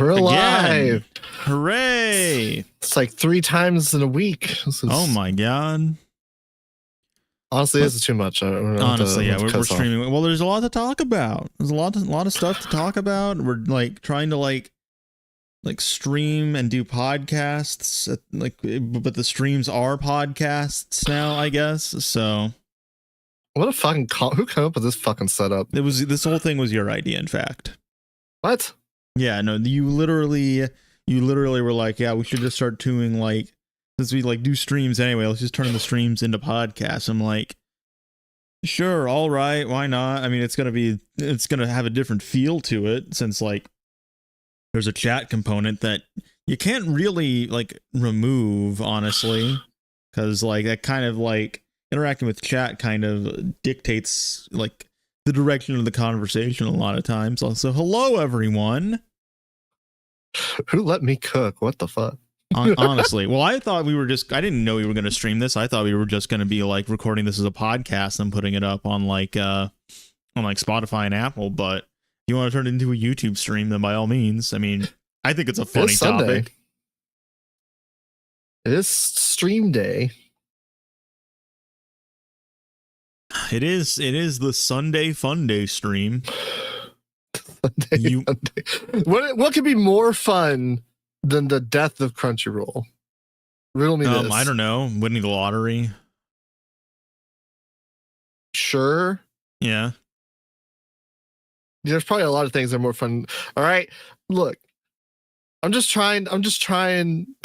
We're alive. Hooray! It's like 3 times in a week. Oh my god. Honestly, this is too much. Honestly, yeah, we're streaming. Well, there's a lot to talk about. There's a lot of stuff to talk about. We're like trying to like stream and do podcasts, but the streams are podcasts now, I guess. So, what a fucking who came up with this fucking setup? This whole thing was your idea, in fact. What? Yeah, no, you literally were like, yeah, we should just start doing like, since we like do streams anyway, let's just turn the streams into podcasts. I'm like, sure, all right, why not? I mean, it's gonna have a different feel to it, since like there's a chat component that you can't really like remove, honestly, because like that kind of like interacting with chat kind of dictates like the direction of the conversation a lot of times. Also, hello everyone. Who let me cook? What the fuck? Honestly, well, I didn't know we were going to stream this. I thought we were just going to be like recording this as a podcast and putting it up on like Spotify and Apple. But if you want to turn it into a YouTube stream, then by all means. I mean, I think it's a funny topic. It is stream day. It is the Sunday Fun Day stream. Sunday. What could be more fun than the death of Crunchyroll? Riddle me this. I don't know. Winning the lottery. Sure. Yeah. There's probably a lot of things that are more fun. All right. Look, I'm just trying just trying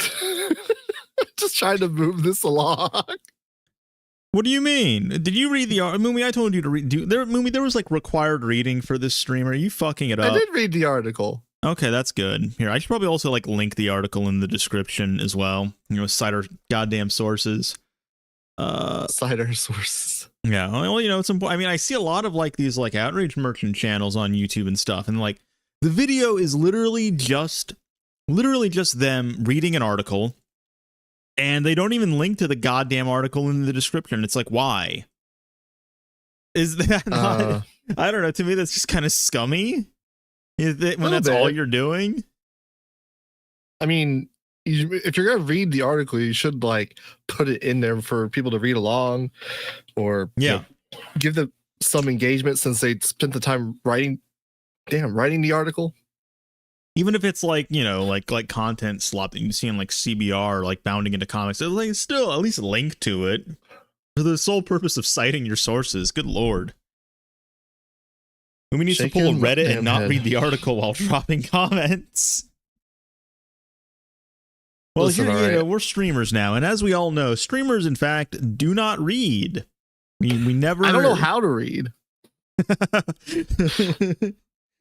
to move this along. What do you mean? Did you read the Moomy? I told you to read. Moomy, there was like required reading for this stream. Are you fucking it up? I did read the article. Okay, that's good. Here, I should probably also like link the article in the description as well. You know, cite our goddamn sources. Cite our sources. Yeah, well, you know, it's important. I mean, I see a lot of like these like outrage merchant channels on YouTube and stuff, and like the video is literally just them reading an article. And they don't even link to the goddamn article in the description. It's like, why? Is that not? I don't know. To me, that's just kind of scummy. When that's all you're doing. I mean, if you're gonna read the article, you should like put it in there for people to read along, or give them some engagement since they spent the time writing the article. Even if it's like, you know, like content slop that you see in like CBR, like bounding into comics, it's like still at least link to it for the sole purpose of citing your sources. Good lord. We need to pull a Reddit and not read the article while dropping comments. Well, listen, here, you know, we're streamers now, and as we all know, streamers, in fact, do not read. We never. I don't know how to read.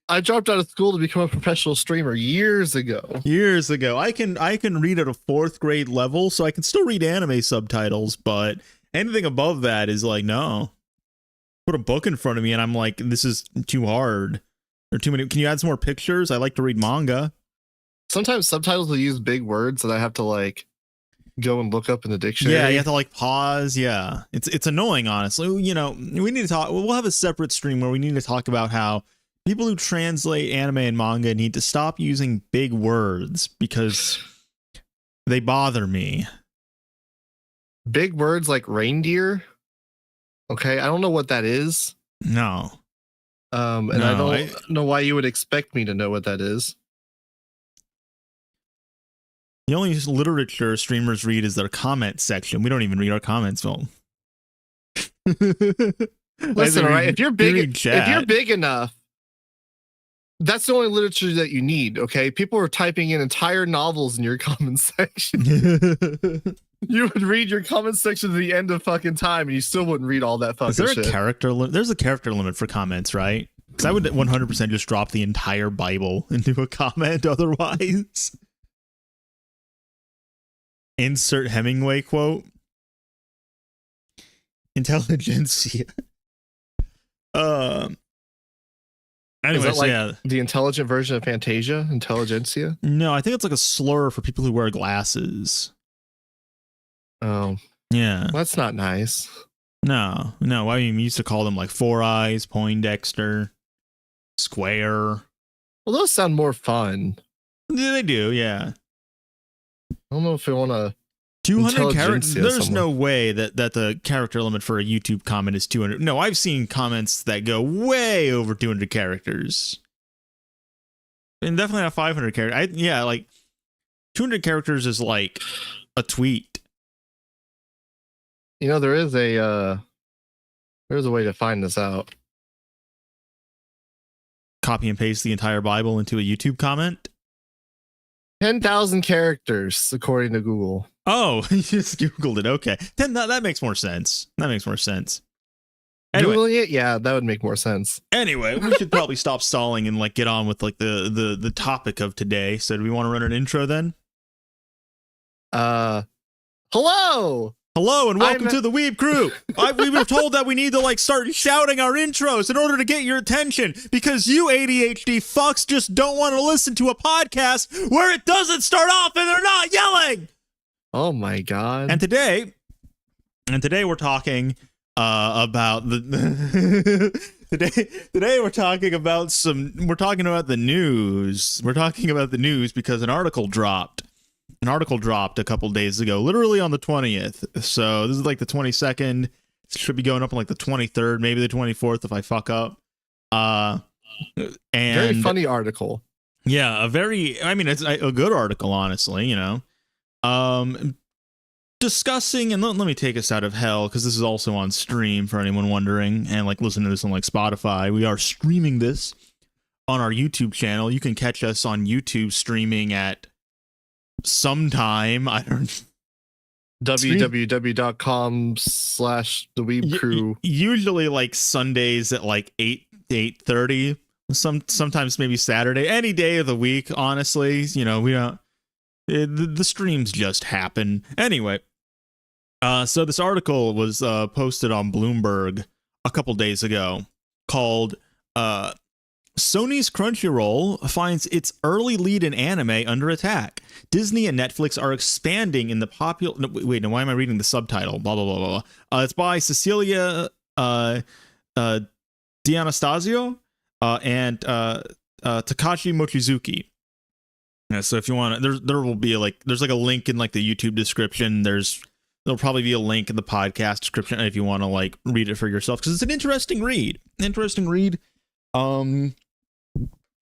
I dropped out of school to become a professional streamer years ago. I can read at a 4th grade level, so I can still read anime subtitles, but anything above that is like, no. Put a book in front of me and I'm like, this is too hard. Or too many. Can you add some more pictures? I like to read manga. Sometimes subtitles will use big words that I have to like go and look up in the dictionary. Yeah, you have to like pause. Yeah. It's annoying, honestly. You know, we need to talk. We'll have a separate stream where we need to talk about how people who translate anime and manga need to stop using big words because they bother me. Big words like reindeer? Okay, I don't know what that is. No. I don't know why you would expect me to know what that is. The only literature streamers read is their comment section. We don't even read our comments, Phil. Listen, all right, if you're big enough, that's the only literature that you need, okay? People are typing in entire novels in your comment section. You would read your comment section to the end of fucking time, and you still wouldn't read all that fucking shit. Is there a character limit? There's a character limit for comments, right? Because I would 100% just drop the entire Bible into a comment otherwise. Insert Hemingway quote. Intelligentsia. Anyways, like the intelligent version of Fantasia, Intelligentsia? No, I think it's like a slur for people who wear glasses. Oh. Yeah. Well, that's not nice. No. I mean, we used to call them like Four Eyes, Poindexter, Square. Well, those sound more fun. Yeah, they do, yeah. I don't know if we want to. 200 characters. There's no way that the character limit for a YouTube comment is 200. No, I've seen comments that go way over 200 characters. And definitely not 500 characters. Yeah, like 200 characters is like a tweet. You know, there's a way to find this out. Copy and paste the entire Bible into a YouTube comment. 10,000 characters, according to Google. Oh, you just Googled it. Okay. Then that makes more sense. That makes more sense. Anyway, Googling it, yeah, that would make more sense. Anyway, we should probably stop stalling and like get on with like the topic of today. So do we want to run an intro then? Hello and welcome to the Weeb Crew. We were told that we need to like start shouting our intros in order to get your attention because you ADHD fucks just don't want to listen to a podcast where it doesn't start off and they're not yelling. Oh my god. And today we're talking about the today we're talking about the news. We're talking about the news because an article dropped a couple days ago, literally on the 20th. So this is like the 22nd. It should be going up on like the 23rd, maybe the 24th if I fuck up. And very funny article. Yeah, it's a good article, honestly, you know. Discussing, and let me take us out of hell because this is also on stream for anyone wondering, and like listen to this on like Spotify. We are streaming this on our YouTube channel. You can catch us on YouTube streaming at sometime, I don't www.com/theweebcrew. Usually like Sundays at like 8:30. Sometimes maybe Saturday, any day of the week, honestly. You know, we don't the streams just happen. Anyway, so this article was posted on Bloomberg a couple days ago called Sony's Crunchyroll finds its early lead in anime under attack. Disney and Netflix are expanding in the popular... why am I reading the subtitle? Blah, blah, blah, blah. It's by Cecilia D'Anastasio and Takashi Mochizuki. Yeah, so if you want to... There will be there's like a link in like the YouTube description. There'll probably be a link in the podcast description if you want to like read it for yourself because it's an interesting read.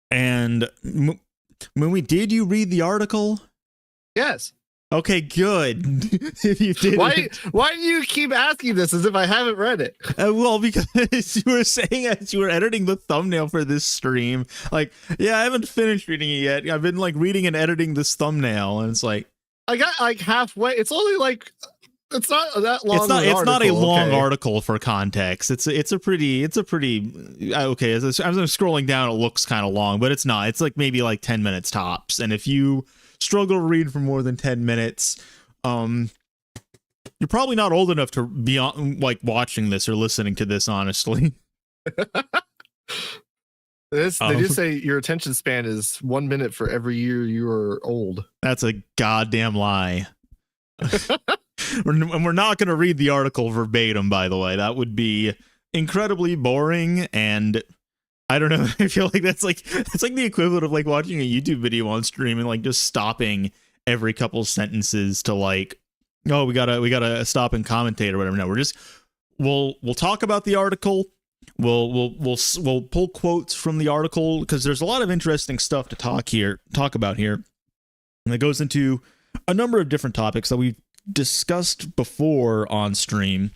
And did you read the article? Yes. Okay, good. If you did, why do you keep asking this as if I haven't read it? Well, because you were saying as you were editing the thumbnail for this stream, like, yeah, I haven't finished reading it yet. I've been like reading and editing this thumbnail, and it's like I got like halfway. It's only like it's not that long. It's not a long article for context. It's a pretty okay. As I'm scrolling down, it looks kind of long, but it's not. It's like maybe like 10 minutes tops. And if you struggle to read for more than 10 minutes, you're probably not old enough to be on, like watching this or listening to this. Honestly, they do say your attention span is 1 minute for every year you are old. That's a goddamn lie. We're not going to read the article verbatim, by the way. That would be incredibly boring, and I don't know. I feel like that's like the equivalent of like watching a YouTube video on stream and like just stopping every couple sentences to like, oh, we gotta stop and commentate or whatever. No, we'll talk about the article. We'll pull quotes from the article because there's a lot of interesting stuff to talk about here, and it goes into a number of different topics that we've discussed before on stream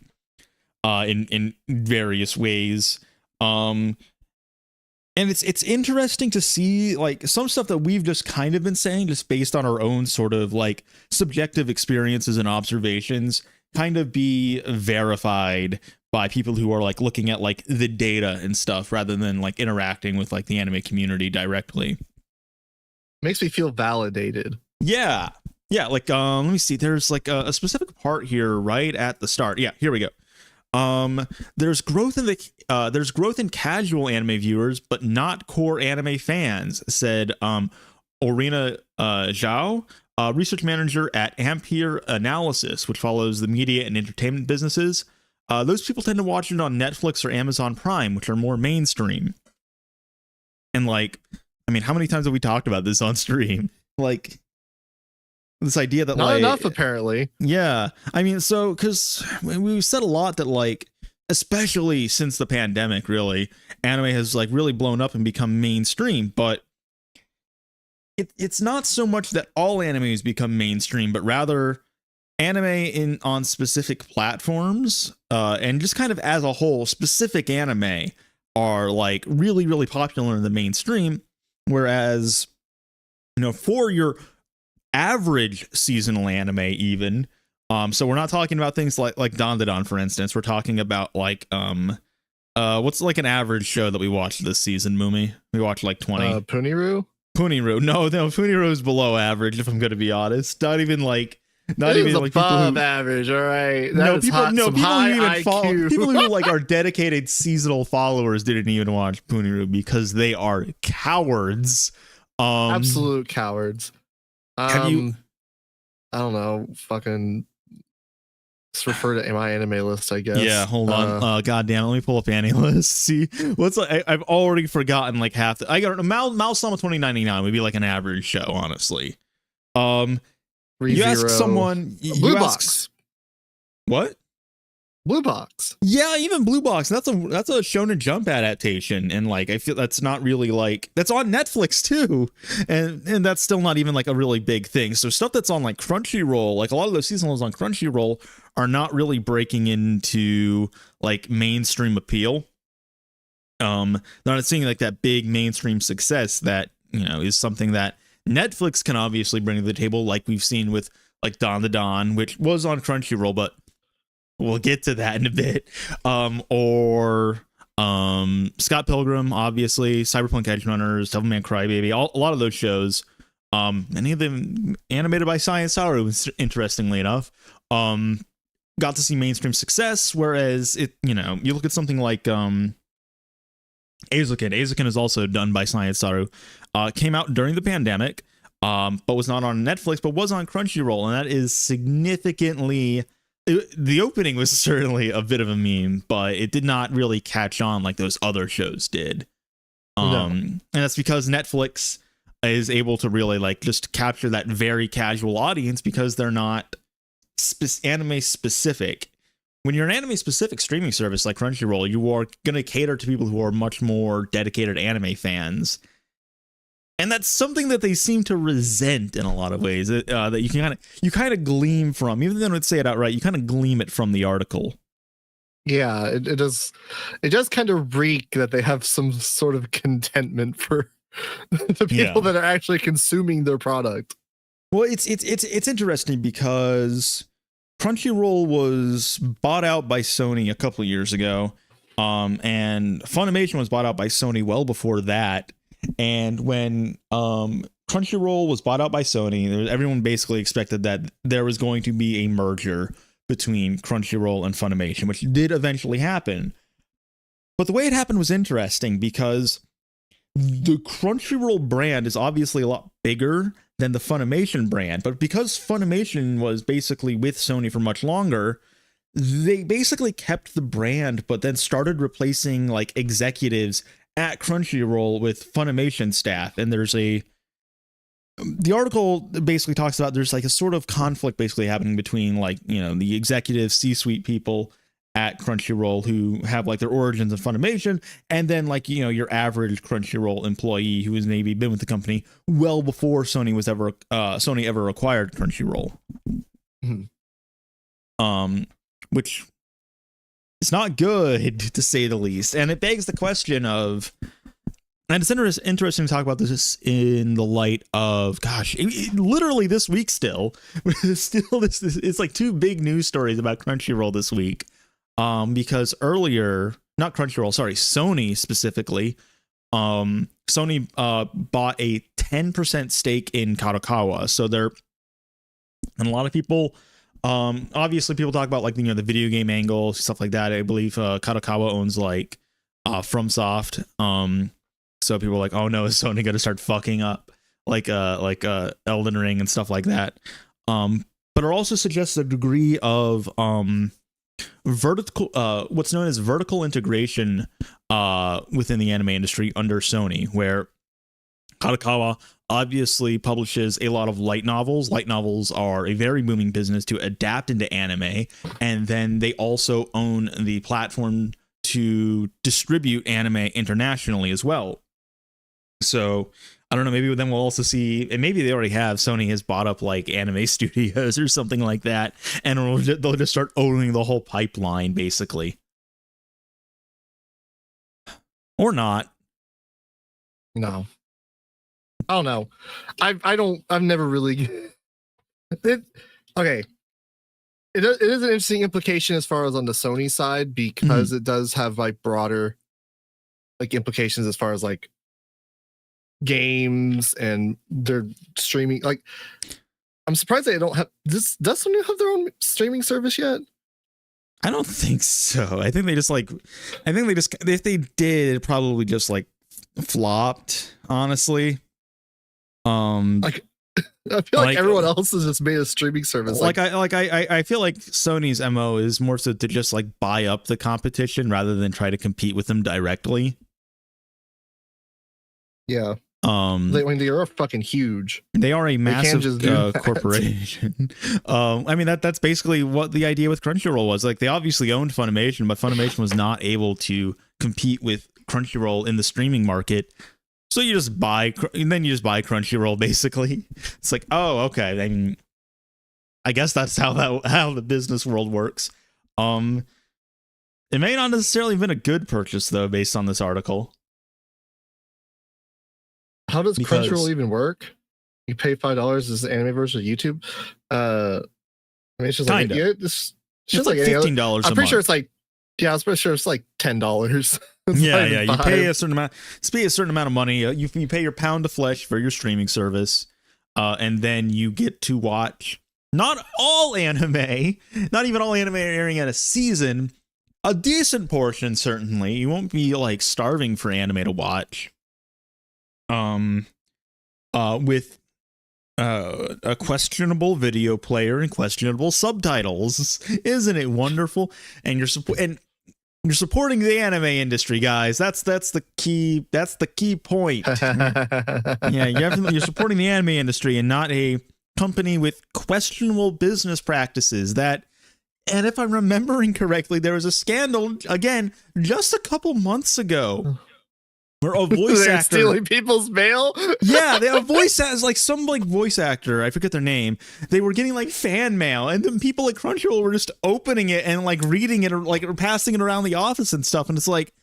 in various ways, and it's interesting to see like some stuff that we've just kind of been saying just based on our own sort of like subjective experiences and observations kind of be verified by people who are like looking at like the data and stuff rather than like interacting with like the anime community directly. Makes me feel validated. Yeah, like let me see. There's like a specific part here right at the start. Yeah, here we go. There's growth in casual anime viewers, but not core anime fans, said Orina Zhao, research manager at Ampere Analysis, which follows the media and entertainment businesses. Those people tend to watch it on Netflix or Amazon Prime, which are more mainstream. And like, I mean, how many times have we talked about this on stream? Like, this idea that not enough, apparently. Yeah. I mean, so, because we've said a lot that, like, especially since the pandemic, really, anime has, like, really blown up and become mainstream, but it's not so much that all animes become mainstream, but rather anime on specific platforms, and just kind of as a whole, specific anime are, like, really, really popular in the mainstream, whereas, you know, for your average seasonal anime, even, so we're not talking about things like Dandadan, for instance. We're talking about, like, what's, like, an average show that we watched this season, Moomy? We watched, like, 20. Puniru? No, Puniru is below average, if I'm going to be honest. Not even like above people who, average. All right. People who like are dedicated seasonal followers didn't even watch Puniru because they are cowards. Absolute cowards. Have you? I don't know. Fucking. Just refer to my anime list, I guess. Yeah, hold on. Goddamn, let me pull up anime list. See what's like. I've already forgotten like half. I got Mouse Summer 2099 would be like an average show, honestly. You ask someone. Blue Box. What? Blue Box. Yeah, even Blue Box. That's a Shonen Jump adaptation, and like I feel that's not really like that's on Netflix too, and that's still not even like a really big thing. So stuff that's on like Crunchyroll, like a lot of those seasonals on Crunchyroll, are not really breaking into like mainstream appeal. They're not seeing like that big mainstream success that, you know, is something that Netflix can obviously bring to the table, like we've seen with like Dawn, which was on Crunchyroll, but we'll get to that in a bit. Or Scott Pilgrim, obviously, Cyberpunk Edge Runners, Devilman Crybaby, a lot of those shows. Many of them animated by Science Saru, interestingly enough. Got to see mainstream success, whereas it, you know, you look at something like Azukin. Azukin is also done by Science Saru. Came out during the pandemic, but was not on Netflix, but was on Crunchyroll, and that is significantly. The opening was certainly a bit of a meme, but it did not really catch on like those other shows did. And that's because Netflix is able to really like just capture that very casual audience because they're not anime specific. When you're an anime specific streaming service like Crunchyroll, you are going to cater to people who are much more dedicated anime fans. And that's something that they seem to resent in a lot of ways, that you kind of gleam from, even though they don't say it outright, you kind of gleam it from the article. Yeah, it does kind of reek that they have some sort of contentment for the people that are actually consuming their product. Well, it's interesting because Crunchyroll was bought out by Sony a couple of years ago, and Funimation was bought out by Sony well before that. And when Crunchyroll was bought out by Sony, everyone basically expected that there was going to be a merger between Crunchyroll and Funimation, which did eventually happen. But the way it happened was interesting because the Crunchyroll brand is obviously a lot bigger than the Funimation brand. But because Funimation was basically with Sony for much longer, they basically kept the brand, but then started replacing like executives at Crunchyroll with Funimation staff. And the article basically talks about there's like a sort of conflict basically happening between like, you know, the executive C-suite people at Crunchyroll who have like their origins in Funimation, and then like, you know, your average Crunchyroll employee who has maybe been with the company well before Sony ever acquired Crunchyroll. Mm-hmm. Which is not good, to say the least. And it begs the question of, and it's interesting to talk about this in the light of, gosh, literally this week it's like two big news stories about Crunchyroll this week. Because earlier, not Crunchyroll, sorry, Sony specifically, Sony bought a 10% stake in Kadokawa. So and a lot of people, obviously people talk about like, you know, the video game angle, stuff like that. I believe Kadokawa owns like FromSoft. So people are like, oh no, is Sony going to start fucking up like Elden Ring and stuff like that. But it also suggests a degree of what's known as vertical integration within the anime industry under Sony, where Kadokawa obviously publishes a lot of light novels. Light novels are a very booming business to adapt into anime, and then they also own the platform to distribute anime internationally as well. So I don't know, maybe then we'll also see, and maybe they already have, Sony has bought up like anime studios or something like that, and they'll just start owning the whole pipeline basically. Or not. No. I don't know. I've never really. Okay. It is an interesting implication as far as on the Sony side, because it does have like broader like implications as far as like games and their streaming. Like, I'm surprised they don't have this. Does Sony have their own streaming service yet? I don't think so. I think they just if they did, it probably just like flopped, honestly. Like I feel like everyone else has just made a streaming service. I feel like Sony's MO is more so to just like buy up the competition rather than try to compete with them directly. Yeah. They are fucking huge. They are a massive corporation. I mean that's basically what the idea with Crunchyroll was. Like, they obviously owned Funimation, but Funimation was not able to compete with Crunchyroll in the streaming market. So you just buy Crunchyroll basically. It's like, oh, okay. I mean, I guess that's how the business world works. It may not necessarily have been a good purchase though, based on this article. How does Crunchyroll even work? You pay $5 as the anime version of YouTube. I mean, it's just like it's just like $15. I'm pretty sure it's like, yeah, I'm pretty sure it's like $10. Yeah. You pay a certain amount of money. You pay your pound of flesh for your streaming service, and then you get to watch not all anime, not even all anime airing at a season. A decent portion, certainly. You won't be like starving for anime to watch. With a questionable video player and questionable subtitles. Isn't it wonderful? And you're supporting the anime industry, guys. That's the key point. Yeah, you're supporting the anime industry and not a company with questionable business practices. And if I'm remembering correctly, there was a scandal again just a couple months ago. Where a voice actor stealing people's mail. Yeah, they have voice as like some like voice actor. I forget their name. They were getting like fan mail, and then people at Crunchyroll were just opening it and like reading it or like or passing it around the office and stuff. And it's like,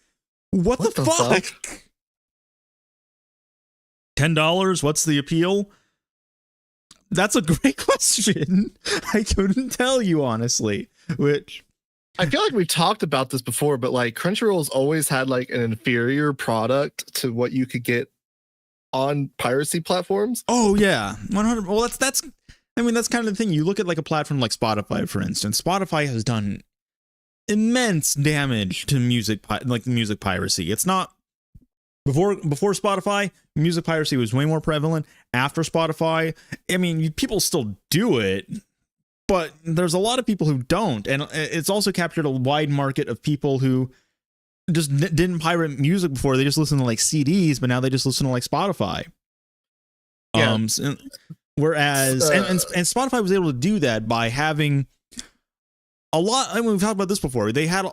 what the fuck? $10? What's the appeal? That's a great question. I couldn't tell you honestly. Which. I feel like we've talked about this before, but like Crunchyroll's always had like an inferior product to what you could get on piracy platforms. Oh yeah, 100. Well, that's. I mean, that's kind of the thing. You look at like a platform like Spotify, for instance. Spotify has done immense damage to music piracy. It's not before Spotify, music piracy was way more prevalent. After Spotify, I mean, people still do it. But there's a lot of people who don't, and it's also captured a wide market of people who just didn't pirate music before. They just listened to like CDs, but now they just listen to like Spotify. Yeah. Whereas and Spotify was able to do that by having a lot. I mean, we've talked about this before. They have a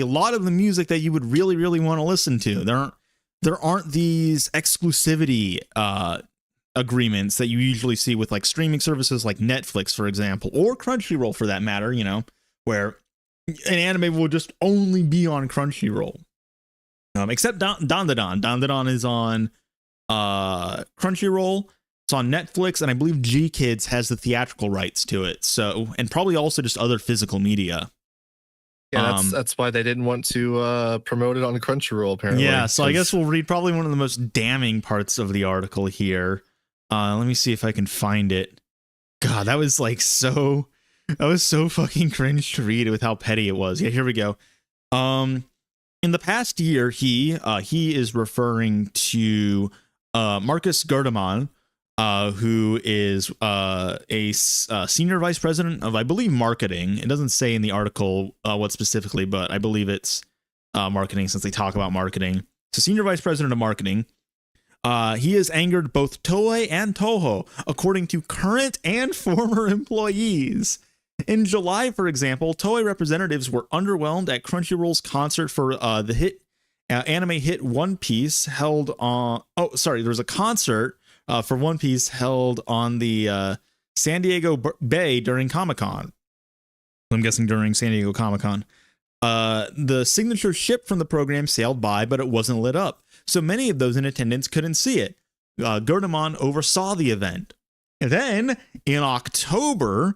lot of the music that you would really, really want to listen to. There aren't these exclusivity agreements that you usually see with like streaming services like Netflix, for example, or Crunchyroll for that matter, you know, where an anime will just only be on Crunchyroll. Except Dandadan. Dandadan is on Crunchyroll. It's on Netflix, and I believe G Kids has the theatrical rights to it. So, and probably also just other physical media. Yeah, that's why they didn't want to promote it on Crunchyroll, apparently. Yeah, so I guess we'll read probably one of the most damning parts of the article here. Let me see if I can find it. God, that was so fucking cringe to read with how petty it was. Yeah, here we go. In the past year, he is referring to Marcus Gardaman, who is a senior vice president of, I believe, marketing. It doesn't say in the article what specifically, but I believe it's marketing, since they talk about marketing. So senior vice president of marketing He has angered both Toei and Toho, according to current and former employees. In July, for example, Toei representatives were underwhelmed at Crunchyroll's concert for the hit anime hit One Piece held on. Oh, sorry, there was a concert for One Piece held on the San Diego Bay during Comic-Con. I'm guessing during San Diego Comic-Con. The signature ship from the program sailed by, but it wasn't lit up, so many of those in attendance couldn't see it. Gurdamon oversaw the event. And then, in October,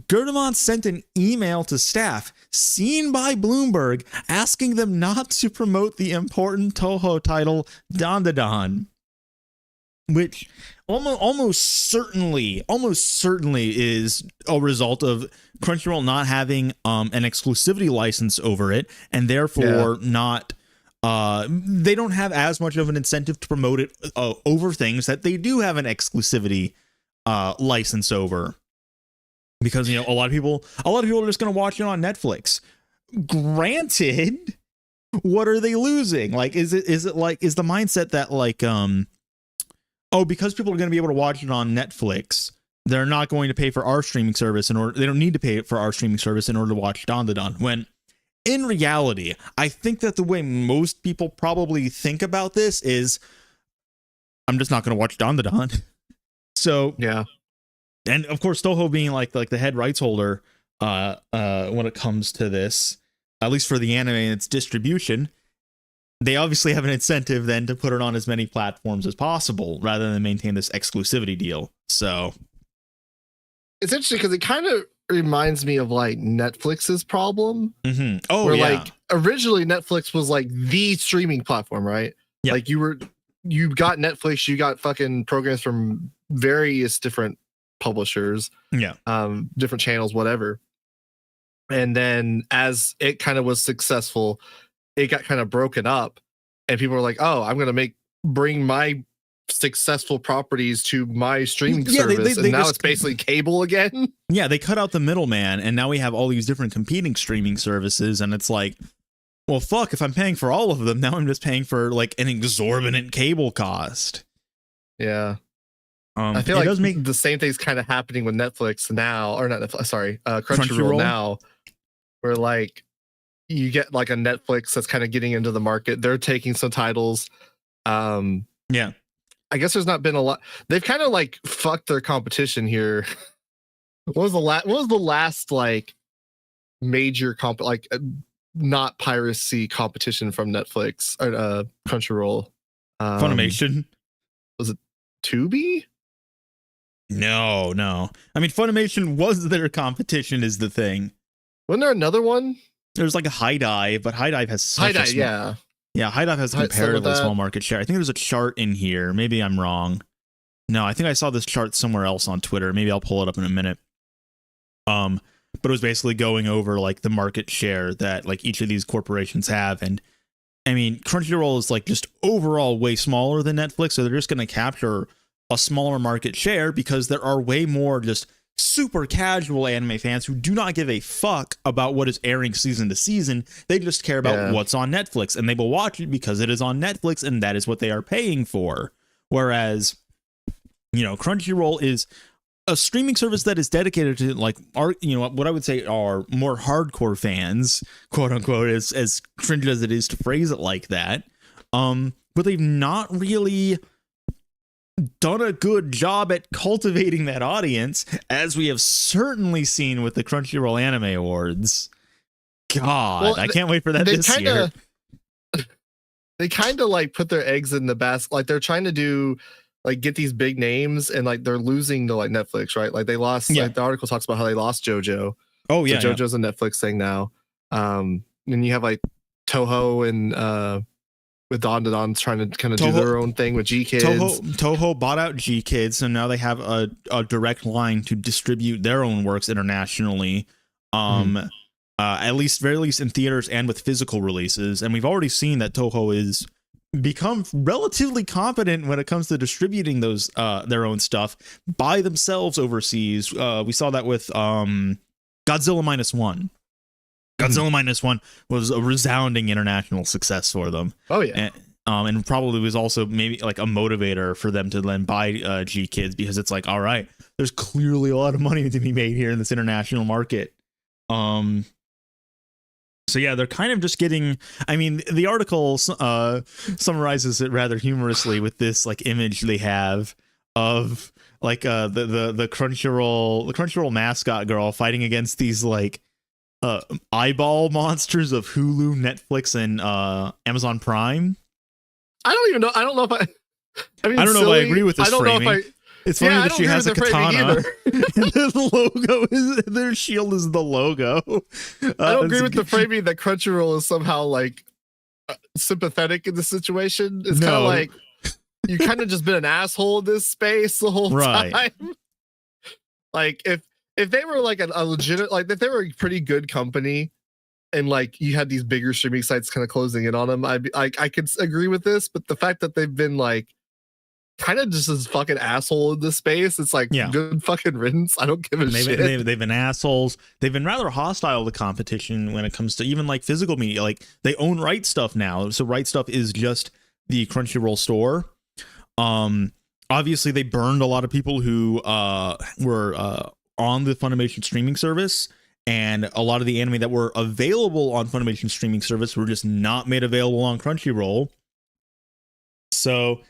Gurdamon sent an email to staff, seen by Bloomberg, asking them not to promote the important Toho title Dandadan, which almost certainly is a result of Crunchyroll not having an exclusivity license over it, and therefore not they don't have as much of an incentive to promote it over things that they do have an exclusivity license over, because a lot of people are just going to watch it on Netflix. Granted, what are they losing? Like, is the mindset that like because people are going to be able to watch it on Netflix, they're not going to pay for our streaming service they don't need to pay for our streaming service in order to watch Dandadan, when in reality, I think that the way most people probably think about this is, I'm just not going to watch Dandadan. So yeah, and of course Toho being like the head rights holder when it comes to this, at least for the anime and its distribution, they obviously have an incentive then to put it on as many platforms as possible rather than maintain this exclusivity deal. So it's interesting because it kind of reminds me of like Netflix's problem. Mm-hmm. Oh, where yeah. Like originally Netflix was like the streaming platform, right? Yep. Like you got Netflix, you got fucking programs from various different publishers, different channels, whatever. And then as it kind of was successful, it got kind of broken up, and people were like, "Oh, I'm gonna bring my successful properties to my streaming service," and now it's basically cable again. Yeah, they cut out the middleman, and now we have all these different competing streaming services, and it's like, well, fuck, if I'm paying for all of them, now I'm just paying for like an exorbitant cable cost. Yeah. I feel like the same thing's kind of happening with Netflix now, or not Netflix, sorry, Crunchyroll now, where like you get like a Netflix that's kind of getting into the market. They're taking some titles. Yeah. I guess there's not been a lot. They've kind of like fucked their competition here. What was the last like major not piracy competition from Netflix or Crunchyroll? Funimation. Was it Tubi? No. I mean, Funimation was their competition is the thing. Wasn't there another one? There's like a High Dive, but High Dive has such a small, yeah, High Dive has a comparatively small market share. I think there's a chart in here. Maybe I'm wrong. No, I think I saw this chart somewhere else on Twitter. Maybe I'll pull it up in a minute. But it was basically going over like the market share that like each of these corporations have, and I mean, Crunchyroll is like just overall way smaller than Netflix, so they're just going to capture a smaller market share because there are way more just super casual anime fans who do not give a fuck about what is airing season to season. They just care about what's on Netflix, and they will watch it because it is on Netflix and that is what they are paying for. Whereas, Crunchyroll is a streaming service that is dedicated to like what I would say are more hardcore fans, quote unquote, as cringe as it is to phrase it like that. But they've not really done a good job at cultivating that audience, as we have certainly seen with the Crunchyroll Anime Awards. God, I can't wait for that this year. They kind of like put their eggs in the basket. Like they're trying to do like get these big names, and like they're losing to like Netflix, right? Like they lost. Like the article talks about how they lost JoJo. Oh yeah, so JoJo's a Netflix thing now. And you have like Toho and with Dandadan trying to kind of do their own thing with G Kids. Toho bought out G Kids, so now they have a direct line to distribute their own works internationally. At least, very least in theaters and with physical releases. And we've already seen that Toho is become relatively competent when it comes to distributing those their own stuff by themselves overseas. We saw that with Godzilla -1. Godzilla -1 was a resounding international success for them. Oh yeah. And probably was also maybe like a motivator for them to then buy G Kids, because it's like, all right, there's clearly a lot of money to be made here in this international market. So yeah, they're kind of just getting, I mean, the article summarizes it rather humorously with this like image they have of like the Crunchyroll mascot girl fighting against these like eyeball monsters of Hulu, Netflix, and Amazon Prime. I don't even know. I don't know if I mean, I don't know if I agree with this framing. Know if it's funny that she has a katana. And the logo is, their shield is the logo. I don't agree with the framing that Crunchyroll is somehow like sympathetic in the situation. It's kind of like you kind of just been an asshole in this space the whole time. Like if they were like a legit, like if they were a pretty good company, and like you had these bigger streaming sites kind of closing in on them, I could agree with this. But the fact that they've been like kind of just this fucking asshole in this space, it's like good fucking riddance. I don't give a shit. They've been assholes. They've been rather hostile to competition when it comes to even like physical media. Like they own Right Stuff now, so Right Stuff is just the Crunchyroll store. Obviously they burned a lot of people who were on the Funimation streaming service. And a lot of the anime that were available on Funimation streaming service were just not made available on Crunchyroll. So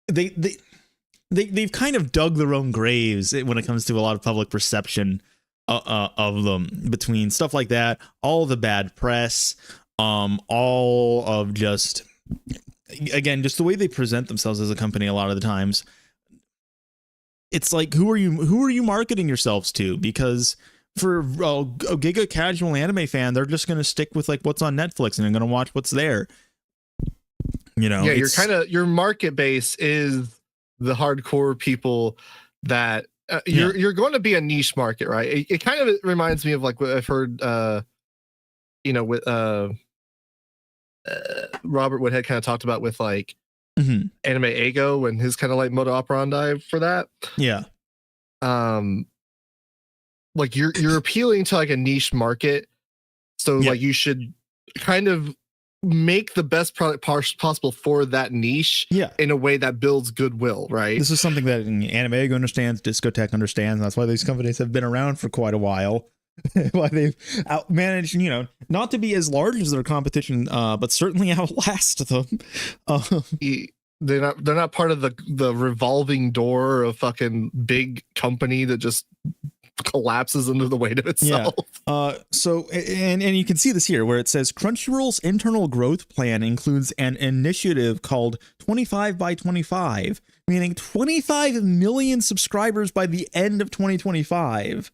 they've kind of dug their own graves when it comes to a lot of public perception of them, between stuff like that, all the bad press, all of just, again, just the way they present themselves as a company a lot of the times. It's like, who are you marketing yourselves to? Because for a giga casual anime fan, they're just going to stick with like what's on Netflix and they're going to watch what's there. You know, yeah, your market base is the hardcore people that you're going to be a niche market, right? It kind of reminds me of like what I've heard, with Robert Woodhead kind of talked about with like Anime Ego and his kind of like modus operandi for that. Yeah. Like you're appealing to like a niche market, so like you should kind of make the best product possible for that niche in a way that builds goodwill, right? This is something that Anime Ego understands, Discotech understands. That's why these companies have been around for quite a while. Why they've managed, not to be as large as their competition, but certainly outlast them. They're not part of the revolving door of fucking big company that just collapses under the weight of itself. So you can see this here where it says Crunchyroll's internal growth plan includes an initiative called 25 by 25, meaning 25 million subscribers by the end of 2025.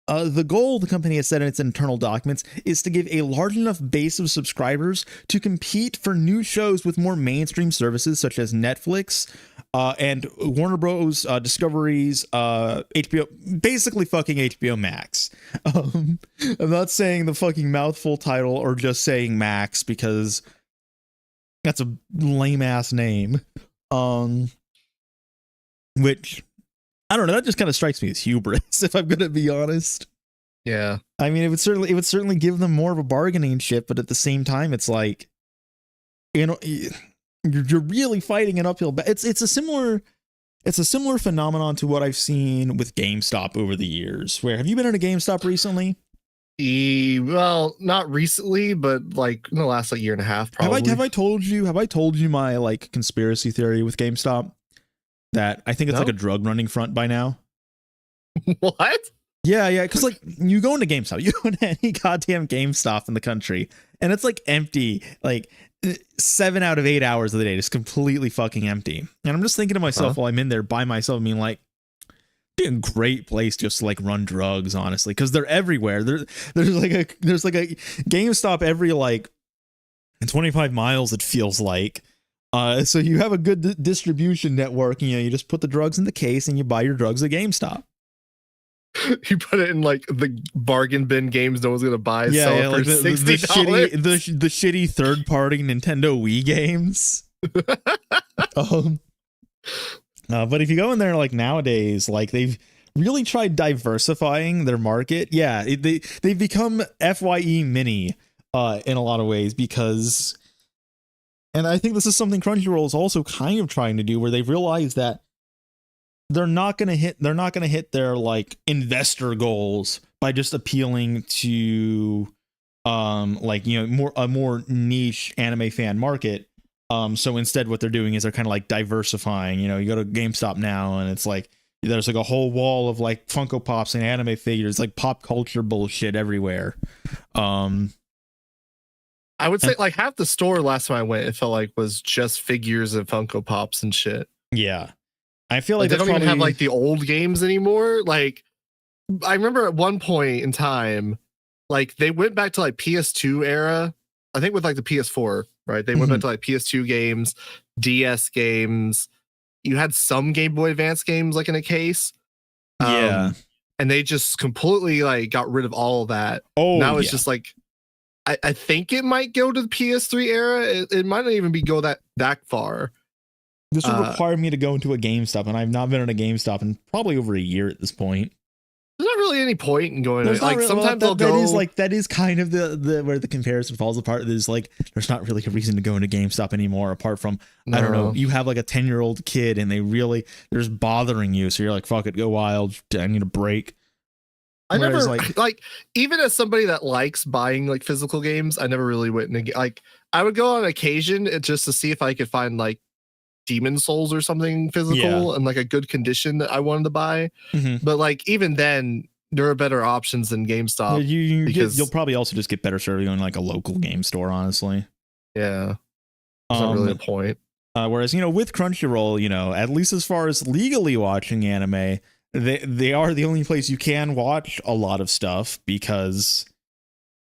The goal, the company has said in its internal documents, is to give a large enough base of subscribers to compete for new shows with more mainstream services such as Netflix and Warner Bros. Discovery's HBO, basically fucking HBO Max. I'm not saying the fucking mouthful title or just saying Max because that's a lame ass name. Which, I don't know, that just kind of strikes me as hubris, if I'm gonna be honest. Yeah. I mean, it would certainly give them more of a bargaining chip, but at the same time, it's like, you're really fighting an uphill battle. It's a similar phenomenon to what I've seen with GameStop over the years. Where, have you been at a GameStop recently? Well, not recently, but like in the last year and a half, probably. Have I told you my like conspiracy theory with GameStop? That I think it's like a drug running front by now. What? Yeah, because like you go into GameStop, you go into any goddamn GameStop in the country, and it's like empty, like 7 out of 8 hours of the day, just completely fucking empty. And I'm just thinking to myself while I'm in there by myself, being like, be a great place just to like run drugs, honestly, because they're everywhere. There's like a GameStop every like 25 miles, it feels like. So you have a good distribution network. You just put the drugs in the case and you buy your drugs at GameStop. You put it in like the bargain bin games no one's gonna buy. Yeah, sell like for the $60. the shitty third party Nintendo Wii games. But if you go in there like nowadays, like they've really tried diversifying their market. Yeah, they've become FYE Mini in a lot of ways, because And I think this is something Crunchyroll is also kind of trying to do, where they've realized that they're not going to hit their like investor goals by just appealing to like, you know, a more niche anime fan market. So instead what they're doing is they're kind of like diversifying. You know, you go to GameStop now and it's like there's like a whole wall of like Funko Pops and anime figures, like pop culture bullshit everywhere. I would say like half the store last time I went, it felt like was just figures and Funko Pops and shit. Yeah. I feel like they don't even have like the old games anymore. Like I remember at one point in time, like they went back to like PS2 era. I think with like the PS4, right? They went back to like PS2 games, DS games. You had some Game Boy Advance games like in a case. Yeah. And they just completely like got rid of all of that. Oh, now it's just like I think it might go to the PS3 era. It might not even be go that far. This would require me to go into a GameStop, and I've not been in a GameStop in probably over a year at this point. There's not really any point in going. Like really, sometimes they'll go. That is kind of the where the comparison falls apart. There's like there's not really a reason to go into GameStop anymore, apart from I don't know. You have like a 10-year-old kid, and they're just bothering you, so you're like, fuck it, go wild. I need a break. I never like even as somebody that likes buying like physical games, I never really went in like I would go on occasion just to see if I could find like Demon Souls or something physical and like a good condition that I wanted to buy. But like even then there are better options than GameStop. You'll probably also just get better serving on like a local game store, honestly. Yeah. There's not really a point. Whereas, you know, with Crunchyroll, you know, at least as far as legally watching anime, they are the only place you can watch a lot of stuff because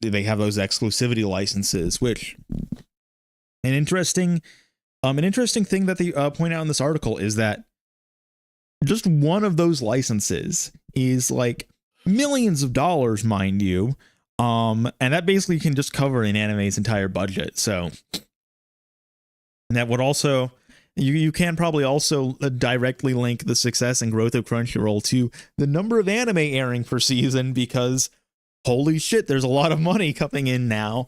they have those exclusivity licenses, which an interesting thing that they point out in this article is that just one of those licenses is like millions of dollars, mind you. And that basically can just cover an anime's entire budget. So that would also you can probably also directly link the success and growth of Crunchyroll to the number of anime airing per season, because holy shit, there's a lot of money coming in now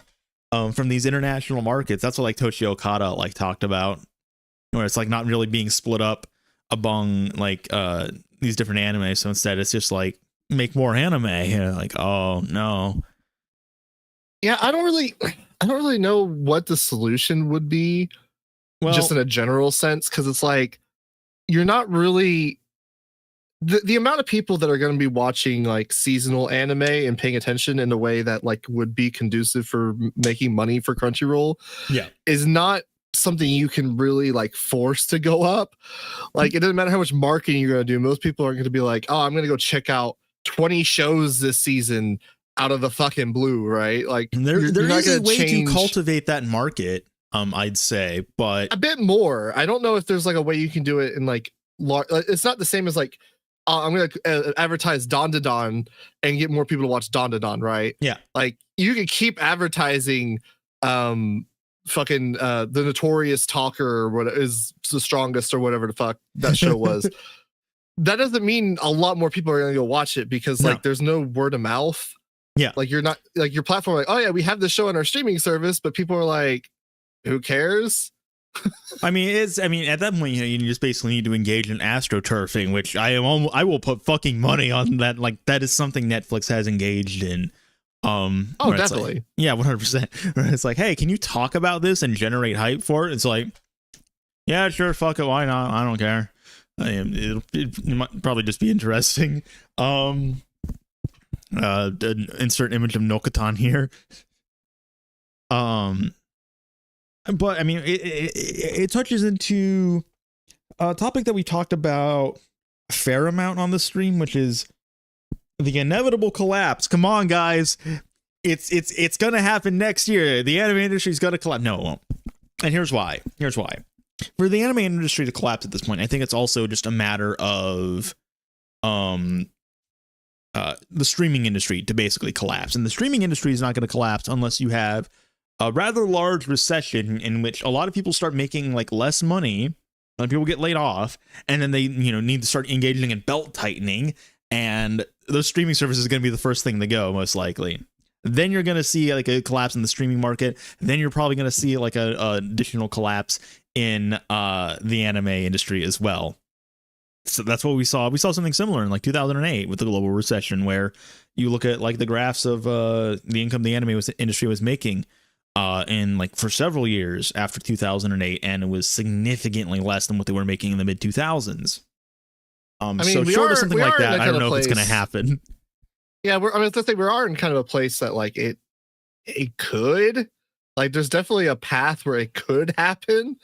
from these international markets. That's what like Toshi Okada like talked about, where it's like not really being split up among like these different anime. So instead it's just like make more anime. And like, oh no. Yeah, I don't really know what the solution would be. Well, just in a general sense, because it's like you're not really the amount of people that are going to be watching like seasonal anime and paying attention in a way that like would be conducive for making money for Crunchyroll is not something you can really like force to go up. Like it doesn't matter how much marketing you're going to do. Most people are going to be like, oh, I'm going to go check out 20 shows this season out of the fucking blue, right? Like there is a way to cultivate that market. I'd say, but a bit more. I don't know if there's like a way you can do it in like it's not the same as like I'm going to advertise Don to Don and get more people to watch Don to Don, right? Yeah. Like you can keep advertising fucking the Notorious Talker or what is the strongest or whatever the fuck that show was. That doesn't mean a lot more people are going to go watch it because like there's no word of mouth. Yeah. Like you're not like your platform like, oh yeah, we have this show on our streaming service, but people are like, who cares? I mean, at that point, you know, you just basically need to engage in astroturfing, which I will put fucking money on that. Like that is something Netflix has engaged in. Oh, definitely. Like, yeah, 100%. It's like, hey, can you talk about this and generate hype for it? It's like, yeah, sure, fuck it, why not? I don't care. It might probably just be interesting. Insert image of Nokatan here. But I mean, it touches into a topic that we talked about a fair amount on the stream, which is the inevitable collapse. Come on, guys, it's gonna happen next year. The anime industry is gonna collapse. No, it won't. And here's why. For the anime industry to collapse at this point, I think it's also just a matter of the streaming industry to basically collapse. And the streaming industry is not going to collapse unless you have a rather large recession in which a lot of people start making like less money, a lot of people get laid off, and then they, you know, need to start engaging in belt tightening, and those streaming services is going to be the first thing to go, most likely. Then you're going to see like a collapse in the streaming market. Then you're probably going to see like a additional collapse in the anime industry as well. So that's what we saw. We saw something similar in like 2008 with the global recession, where you look at like the graphs of the income the anime industry was making in like for several years after 2008, and it was significantly less than what they were making in the mid 2000s. I mean, so short of something like that, I don't know if it's going to happen. Yeah, I mean, let's say we are in kind of a place that like it could, like, there's definitely a path where it could happen.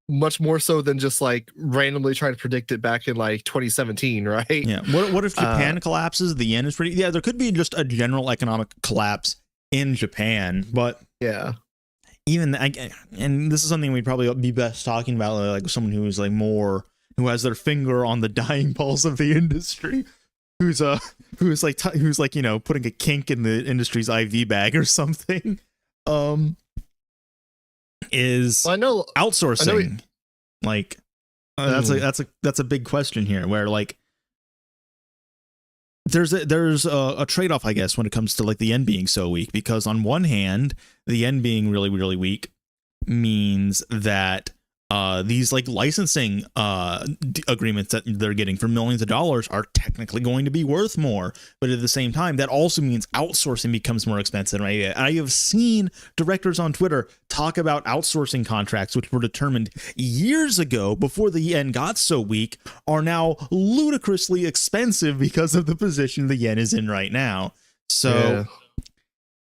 Much more so than just like randomly trying to predict it back in like 2017, right? Yeah. What if Japan collapses? The yen is pretty. Yeah, there could be just a general economic collapse in Japan, but yeah, even and this is something we'd probably be best talking about, like someone who is like more who has their finger on the dying pulse of the industry. Who's like, you know, putting a kink in the industry's IV bag or something. Is outsourcing. Like that's a big question here, where like there's a trade-off, I guess, when it comes to like the yen being so weak, because on one hand, the yen being really, really weak means that these like licensing agreements that they're getting for millions of dollars are technically going to be worth more. But at the same time, that also means outsourcing becomes more expensive, right? I have seen directors on Twitter talk about outsourcing contracts, which were determined years ago before the yen got so weak, are now ludicrously expensive because of the position the yen is in right now. So yeah.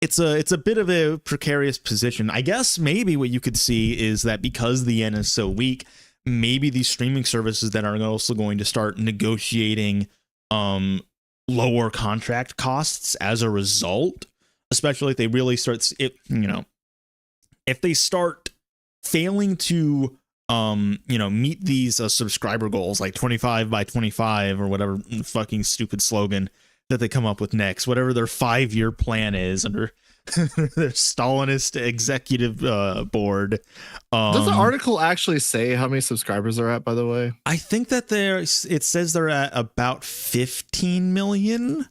It's a bit of a precarious position. I guess maybe what you could see is that because the yen is so weak, maybe these streaming services that are also going to start negotiating lower contract costs as a result, especially if they really start if they start failing to meet these subscriber goals, like 25 by 25 or whatever fucking stupid slogan that they come up with next, whatever their 5-year plan is under their Stalinist executive board. Does the article actually say how many subscribers they're at, by the way? I think that it says they're at about 15 million.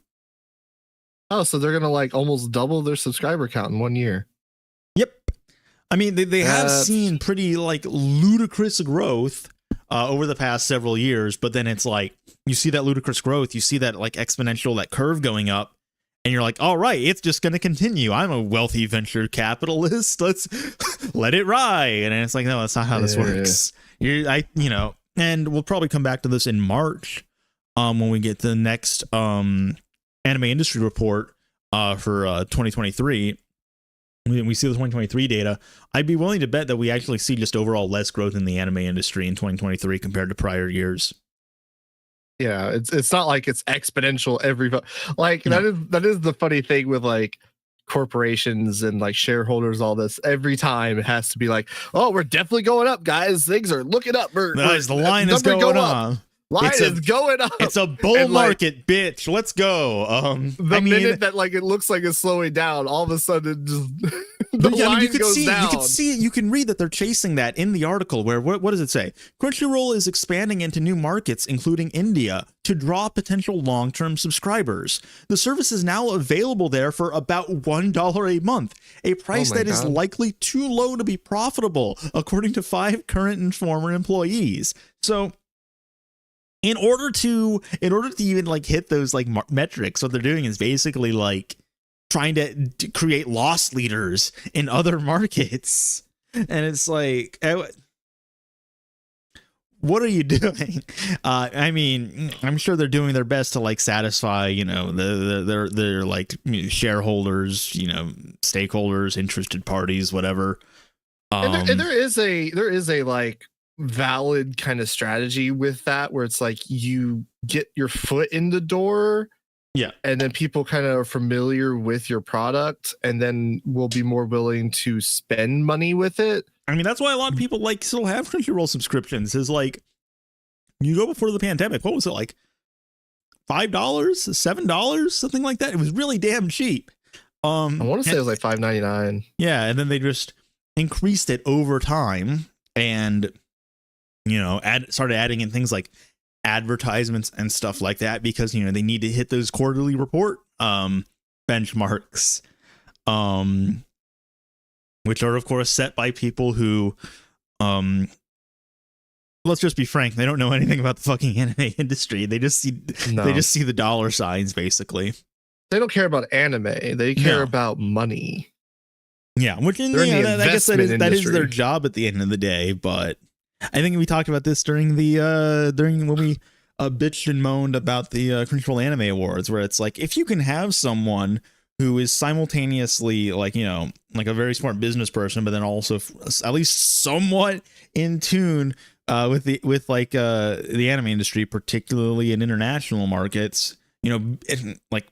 Oh, so they're gonna like almost double their subscriber count in 1 year. Yep. I mean, they have seen pretty like ludicrous growth over the past several years, but then it's like you see that ludicrous growth, you see that like exponential, that curve going up, and you're like, all right, it's just going to continue. I'm a wealthy venture capitalist. Let's let it ride. And it's like, no, that's not how this works. And we'll probably come back to this in March when we get the next anime industry report for 2023. When we see the 2023 data, I'd be willing to bet that we actually see just overall less growth in the anime industry in 2023 compared to prior years. Yeah, it's not like it's exponential like no. that is the funny thing with like corporations and like shareholders, all this. Every time it has to be like, oh, we're definitely going up, guys. Things are looking up. Guys, the line is going up. Line is going up. It's a bull market, bitch. Let's go. The minute that like it looks like it's slowing down, all of a sudden just the line goes down. You can read that they're chasing that in the article. Where what does it say? Crunchyroll is expanding into new markets, including India, to draw potential long-term subscribers. The service is now available there for about $1 a month, a price that is likely too low to be profitable, according to 5 current and former employees. So in order to even like hit those like metrics, what they're doing is basically like trying to create loss leaders in other markets. And it's like, what are you doing? I mean, I'm sure they're doing their best to like satisfy, their like shareholders, stakeholders, interested parties, whatever. And there is a like valid kind of strategy with that, where it's like you get your foot in the door, and then people kind of are familiar with your product, and then will be more willing to spend money with it. I mean, that's why a lot of people like still have Crunchyroll subscriptions. Is like, you go before the pandemic, what was it, like $5, $7, something like that? It was really damn cheap. I want to say it was like $5.99. Yeah, and then they just increased it over time, and started adding in things like advertisements and stuff like that, because they need to hit those quarterly report benchmarks, which are of course set by people who, let's just be frank, they don't know anything about the fucking anime industry. They just see the dollar signs, basically. They don't care about anime. They care about money. Yeah, which I guess that is their job at the end of the day. But I think we talked about this during when we bitched and moaned about the Crunchyroll Anime Awards, where it's like, if you can have someone who is simultaneously like a very smart business person, but then also at least somewhat in tune with the anime industry, particularly in international markets, like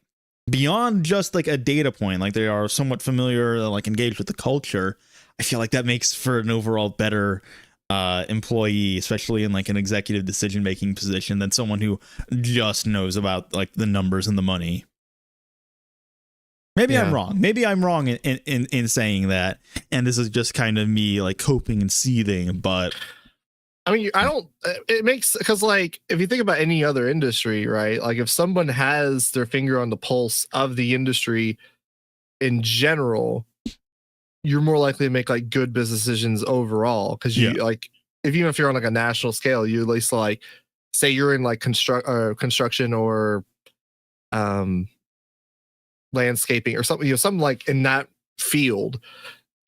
beyond just like a data point, like they are somewhat familiar, like engaged with the culture. I feel like that makes for an overall better employee, especially in like an executive decision making position, than someone who just knows about like the numbers and the money. Maybe I'm wrong. Maybe I'm wrong in saying that, and this is just kind of me like coping and seething. But I mean, it makes, because like if you think about any other industry, right? Like if someone has their finger on the pulse of the industry in general, you're more likely to make like good business decisions overall. Because like, even if you're on like a national scale, you at least like say you're in like construction or landscaping or something, something like in that field,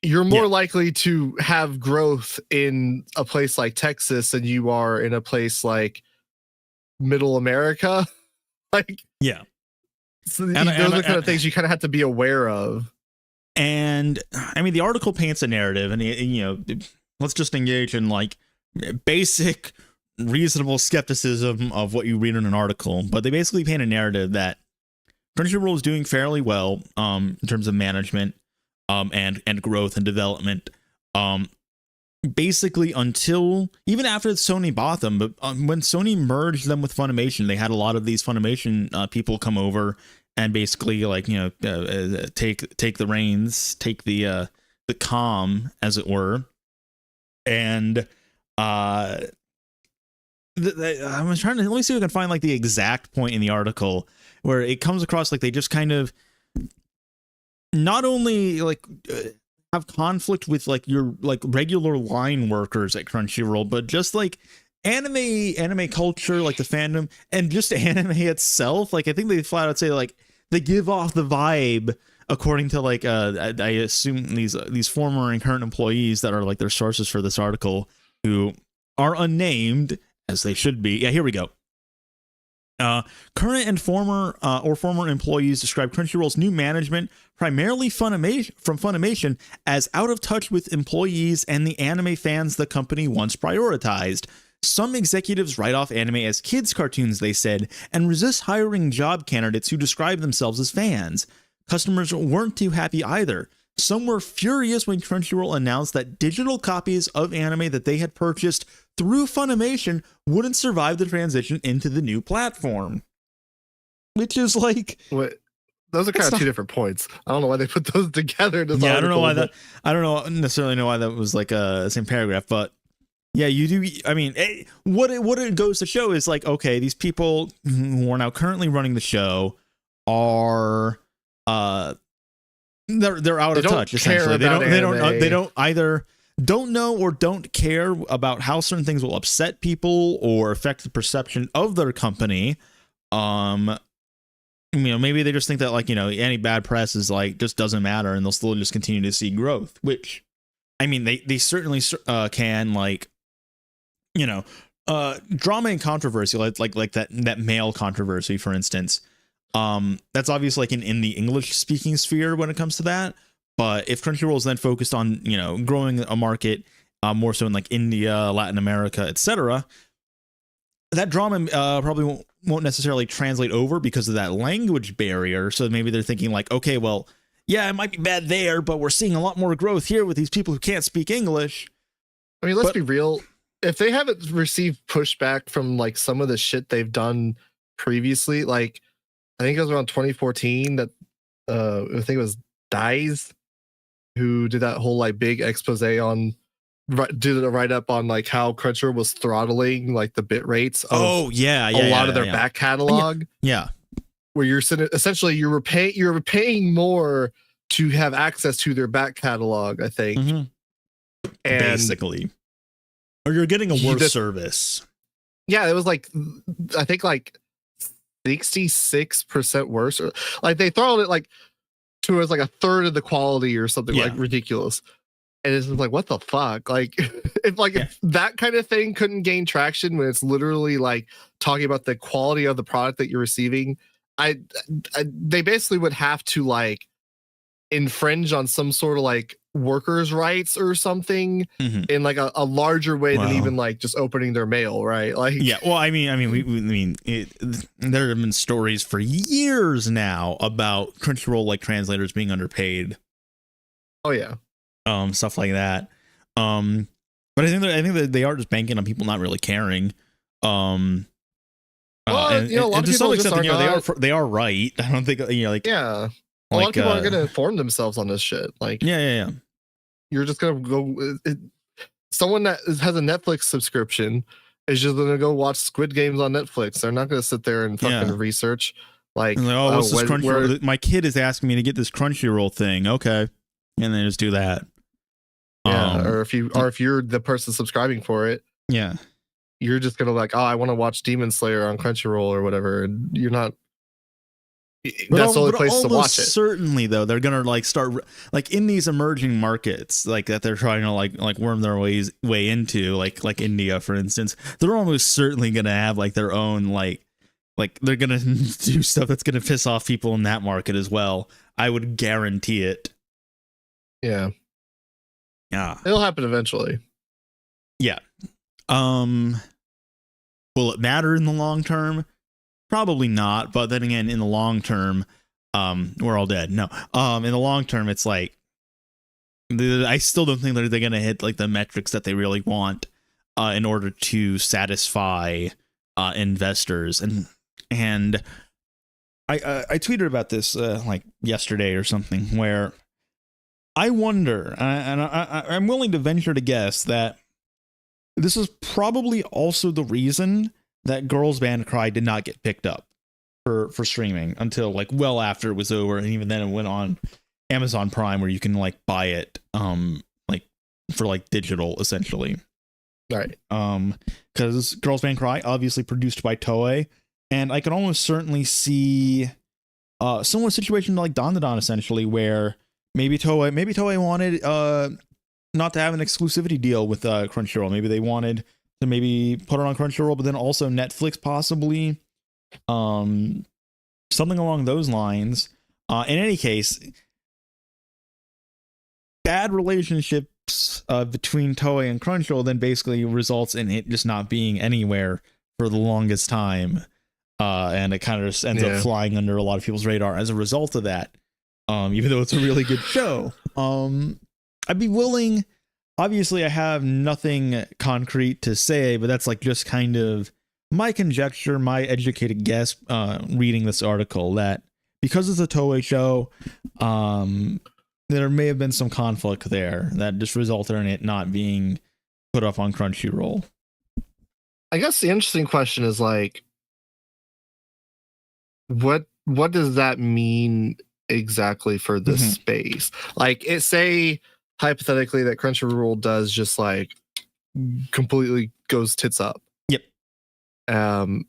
you're more likely to have growth in a place like Texas than you are in a place like Middle America. Like, so those are the kind of things you kind of have to be aware of. And I mean, the article paints a narrative, and let's just engage in like basic, reasonable skepticism of what you read in an article. But they basically paint a narrative that Crunchyroll is doing fairly well in terms of management and growth and development. Basically until even after Sony bought them, but when Sony merged them with Funimation, they had a lot of these Funimation people come over and basically like take the reins, take the calm, as it were. And I was trying to, let me see if I can find like the exact point in the article where it comes across like they just kind of not only like have conflict with like your like regular line workers at Crunchyroll, but just like anime culture, like the fandom and just anime itself. Like I think they flat out say like they give off the vibe, according to like I assume these former and current employees that are like their sources for this article, who are unnamed, as they should be. Yeah, here we go. Current and former employees describe Crunchyroll's new management, primarily from Funimation, as out of touch with employees and the anime fans the company once prioritized. Some executives write off anime as kids' cartoons, they said, and resist hiring job candidates who describe themselves as fans. Customers weren't too happy either. Some were furious when Crunchyroll announced that digital copies of anime that they had purchased through Funimation wouldn't survive the transition into the new platform. Which is like... What? Those are kind of two different points. I don't know why they put those together. I don't know why that... I don't necessarily know why that was like the same paragraph, but yeah, you do... I mean, what it goes to show is like, okay, these people who are now currently running the show are... They're out of touch, essentially. They don't either don't know or don't care about how certain things will upset people or affect the perception of their company. Maybe they just think that like, any bad press is like just doesn't matter, and they'll still just continue to see growth, which I mean they certainly can, like, drama and controversy, like that male controversy, for instance. That's obviously like in the English speaking sphere when it comes to that. But if Crunchyroll is then focused on, growing a market more so in like India, Latin America, etc., that drama probably won't necessarily translate over because of that language barrier. So maybe they're thinking like, okay, well, yeah, it might be bad there, but we're seeing a lot more growth here with these people who can't speak English. I mean, let's be real. If they haven't received pushback from like some of the shit they've done previously, like I think it was around 2014 that I think it was Dice who did that whole like big expose on, did a write up on like how Crunchyroll was throttling like the bit rates of a lot of their back catalog. Yeah. where you're essentially you were paying more to have access to their back catalog, I think. Mm-hmm. And basically, or you're getting a worse service. Yeah, it was like, I think like 66% worse, or like they throttled it like towards like a third of the quality or something like ridiculous. And it's like, what the fuck? Like, if that kind of thing couldn't gain traction when it's literally like talking about the quality of the product that you're receiving, they basically would have to like infringe on some sort of like workers' rights or something in like a larger way than even like just opening their mail, right? Like, yeah. Well, I mean, there have been stories for years now about Crunchyroll like translators being underpaid. Oh yeah. Stuff like that. But I think that they are just banking on people not really caring. Well, and to some extent, they are right. I don't think like a lot of people aren't going to inform themselves on this shit. Like, yeah. You're just going to go. Someone that has a Netflix subscription is just going to go watch Squid Games on Netflix. They're not going to sit there and fucking research. Like, what's this Crunchyroll? My kid is asking me to get this Crunchyroll thing. Okay, and then just do that. Yeah, or if you're the person subscribing for it, you're just gonna like, I want to watch Demon Slayer on Crunchyroll or whatever, and you're not. That's the only place to watch it. Certainly, though, they're gonna like start like in these emerging markets, like that they're trying to like worm their way into, like India, for instance. They're almost certainly gonna have like their own like they're gonna do stuff that's gonna piss off people in that market as well. I would guarantee it. Yeah. Yeah, it'll happen eventually. Yeah. Will it matter in the long term? Probably not. But then again, in the long term, we're all dead. No. In the long term, it's like I still don't think they're going to hit like the metrics that they really want in order to satisfy investors. And I tweeted about this like yesterday or something, where I wonder, and I'm willing to venture to guess that this is probably also the reason that Girls Band Cry did not get picked up for streaming until like well after it was over, and even then it went on Amazon Prime, where you can like buy it like for like digital essentially. Right. Because Girls Band Cry, obviously produced by Toei, and I can almost certainly see similar situation to like Dandadan essentially, where Maybe Toei wanted not to have an exclusivity deal with Crunchyroll. Maybe they wanted to maybe put it on Crunchyroll, but then also Netflix possibly. Something along those lines. In any case, bad relationships between Toei and Crunchyroll then basically results in it just not being anywhere for the longest time. And it kind of just ends up flying under a lot of people's radar as a result of that. Even though it's a really good show. I'd be willing, obviously I have nothing concrete to say, but that's like just kind of my conjecture, my educated guess, reading this article, that because it's a Toei show, there may have been some conflict there that just resulted in it not being put up on Crunchyroll. I guess the interesting question is like, what does that mean exactly for this space? Like, say hypothetically that Crunchyroll does just like completely goes tits up. Yep.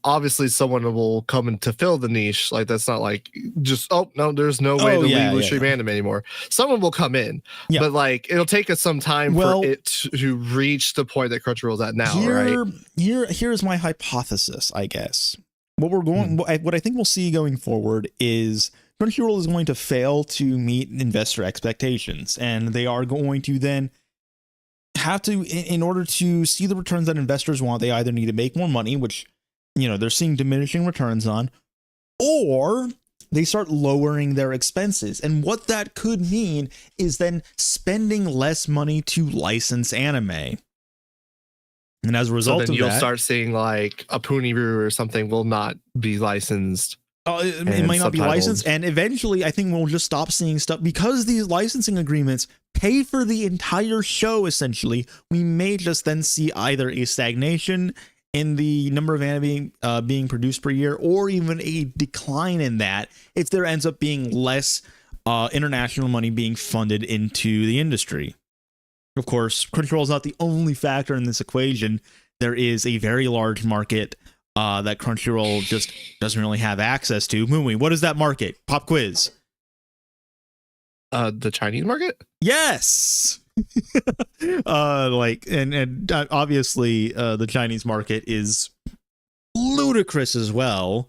Obviously someone will come in to fill the niche. Like, that's not like just, there's no way to legally stream anime anymore. Someone will come in, but like it'll take us some time for it to reach the point that Crunchyroll's at now. Right. Here's my hypothesis, I guess. What I think we'll see going forward is Crunchyroll is going to fail to meet investor expectations, and they are going to then have to, in order to see the returns that investors want, they either need to make more money, which, they're seeing diminishing returns on, or they start lowering their expenses. And what that could mean is then spending less money to license anime. And as a result of that, you'll start seeing like a Puniru or something will not be licensed. It might not be licensed, and eventually I think we'll just stop seeing stuff because these licensing agreements pay for the entire show essentially. We may just then see either a stagnation, in the number of anime being produced per year, or even a decline in that if there ends up being less international money being funded into the industry. Of course, Crunchyroll is not the only factor in this equation. There is a very large market that Crunchyroll just doesn't really have access to. Mumi, what is that market? Pop quiz. The Chinese market? Yes. And obviously the Chinese market is ludicrous as well.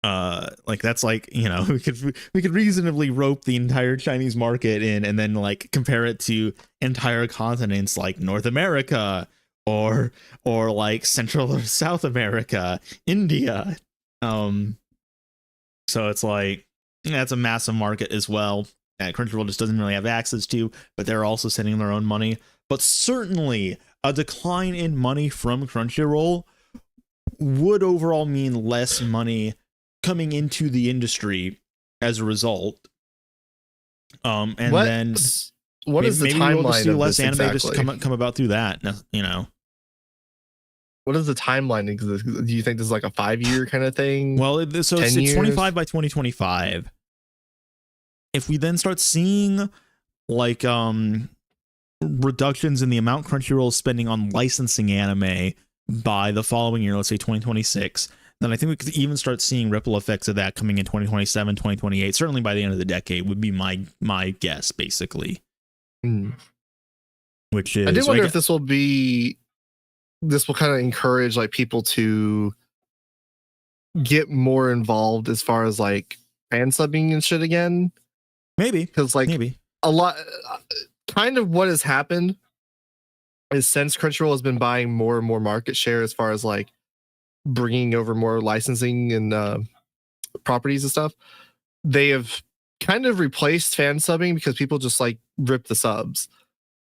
That's like, you know, we could reasonably rope the entire Chinese market in and then like compare it to entire continents like North America or like Central or South America, India. So it's like, that's a massive market as well that Crunchyroll just doesn't really have access to, but they're also sending their own money. But certainly a decline in money from Crunchyroll would overall mean less money coming into the industry as a result. What is the timeline we'll see of less this anime exactly? just come about through that, you know. What is the timeline? Do you think this is like a 5-year kind of thing? Well, it's 25 by 2025. If we then start seeing like reductions in the amount Crunchyroll is spending on licensing anime by the following year, let's say 2026, then I think we could even start seeing ripple effects of that coming in 2027, 2028. Certainly by the end of the decade would be my guess, basically. Which is, I do wonder if this will kind of encourage like people to get more involved as far as like fan subbing and shit again. Maybe, because like a lot, kind of what has happened is since Crunchyroll has been buying more and more market share as far as like bringing over more licensing and properties and stuff, they have kind of replaced fan subbing because people just like rip the subs.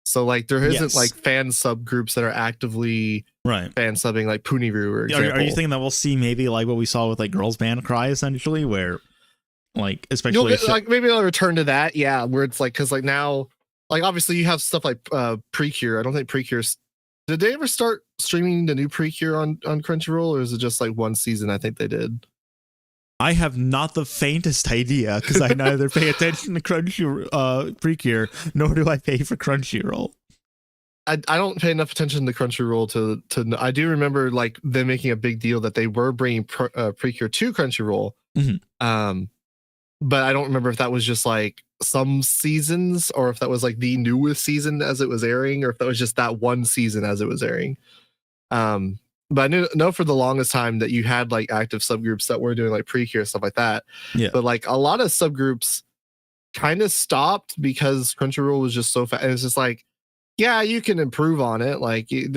So like there isn't like fan subgroups that are actively fan subbing like Puniru, or example. Are you thinking that we'll see maybe like what we saw with like Girls Band Cry, essentially, where like especially like maybe I'll return to that, where it's like, because like now, like obviously you have stuff like Precure. I don't think Precure's, did they ever start streaming the new Precure on Crunchyroll, or is it just like one season? I think they did. I have not the faintest idea, because I neither pay attention to Precure, nor do I pay for Crunchyroll. I don't pay enough attention to Crunchyroll to I do remember like them making a big deal that they were bringing Precure to Crunchyroll. But I don't remember if that was just like some seasons, or if that was like the newest season as it was airing, or if that was just that one season as it was airing. But I know for the longest time that you had like active subgroups that were doing like Precure stuff like that. Yeah. But like a lot of subgroups kind of stopped because Crunchyroll was just so fast. And it's just like, yeah, you can improve on it. Like you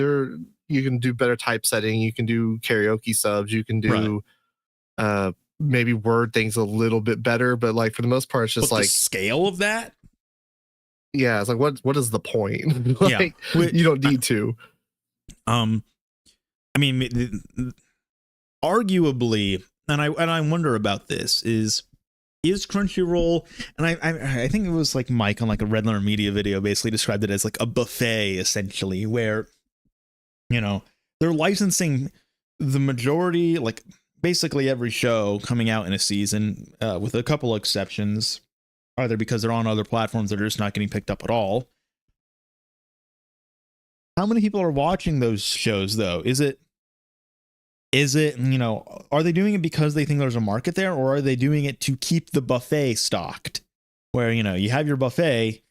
can do better typesetting. You can do karaoke subs. You can do maybe word things a little bit better. But like for the most part, it's just like the scale of that. Yeah, it's like what is the point? Like, you don't need to. I mean, arguably, and I wonder about this, is Crunchyroll, and I think it was like Mike on like a Red Letter Media video basically described it as like a buffet, essentially, where, you know, they're licensing the majority, like basically every show coming out in a season, with a couple exceptions, either because they're on other platforms that are just not getting picked up at all. How many people are watching those shows, though? Is it, you know, are they doing it because they think there's a market there, or are they doing it to keep the buffet stocked? Where, you know, you have your buffet.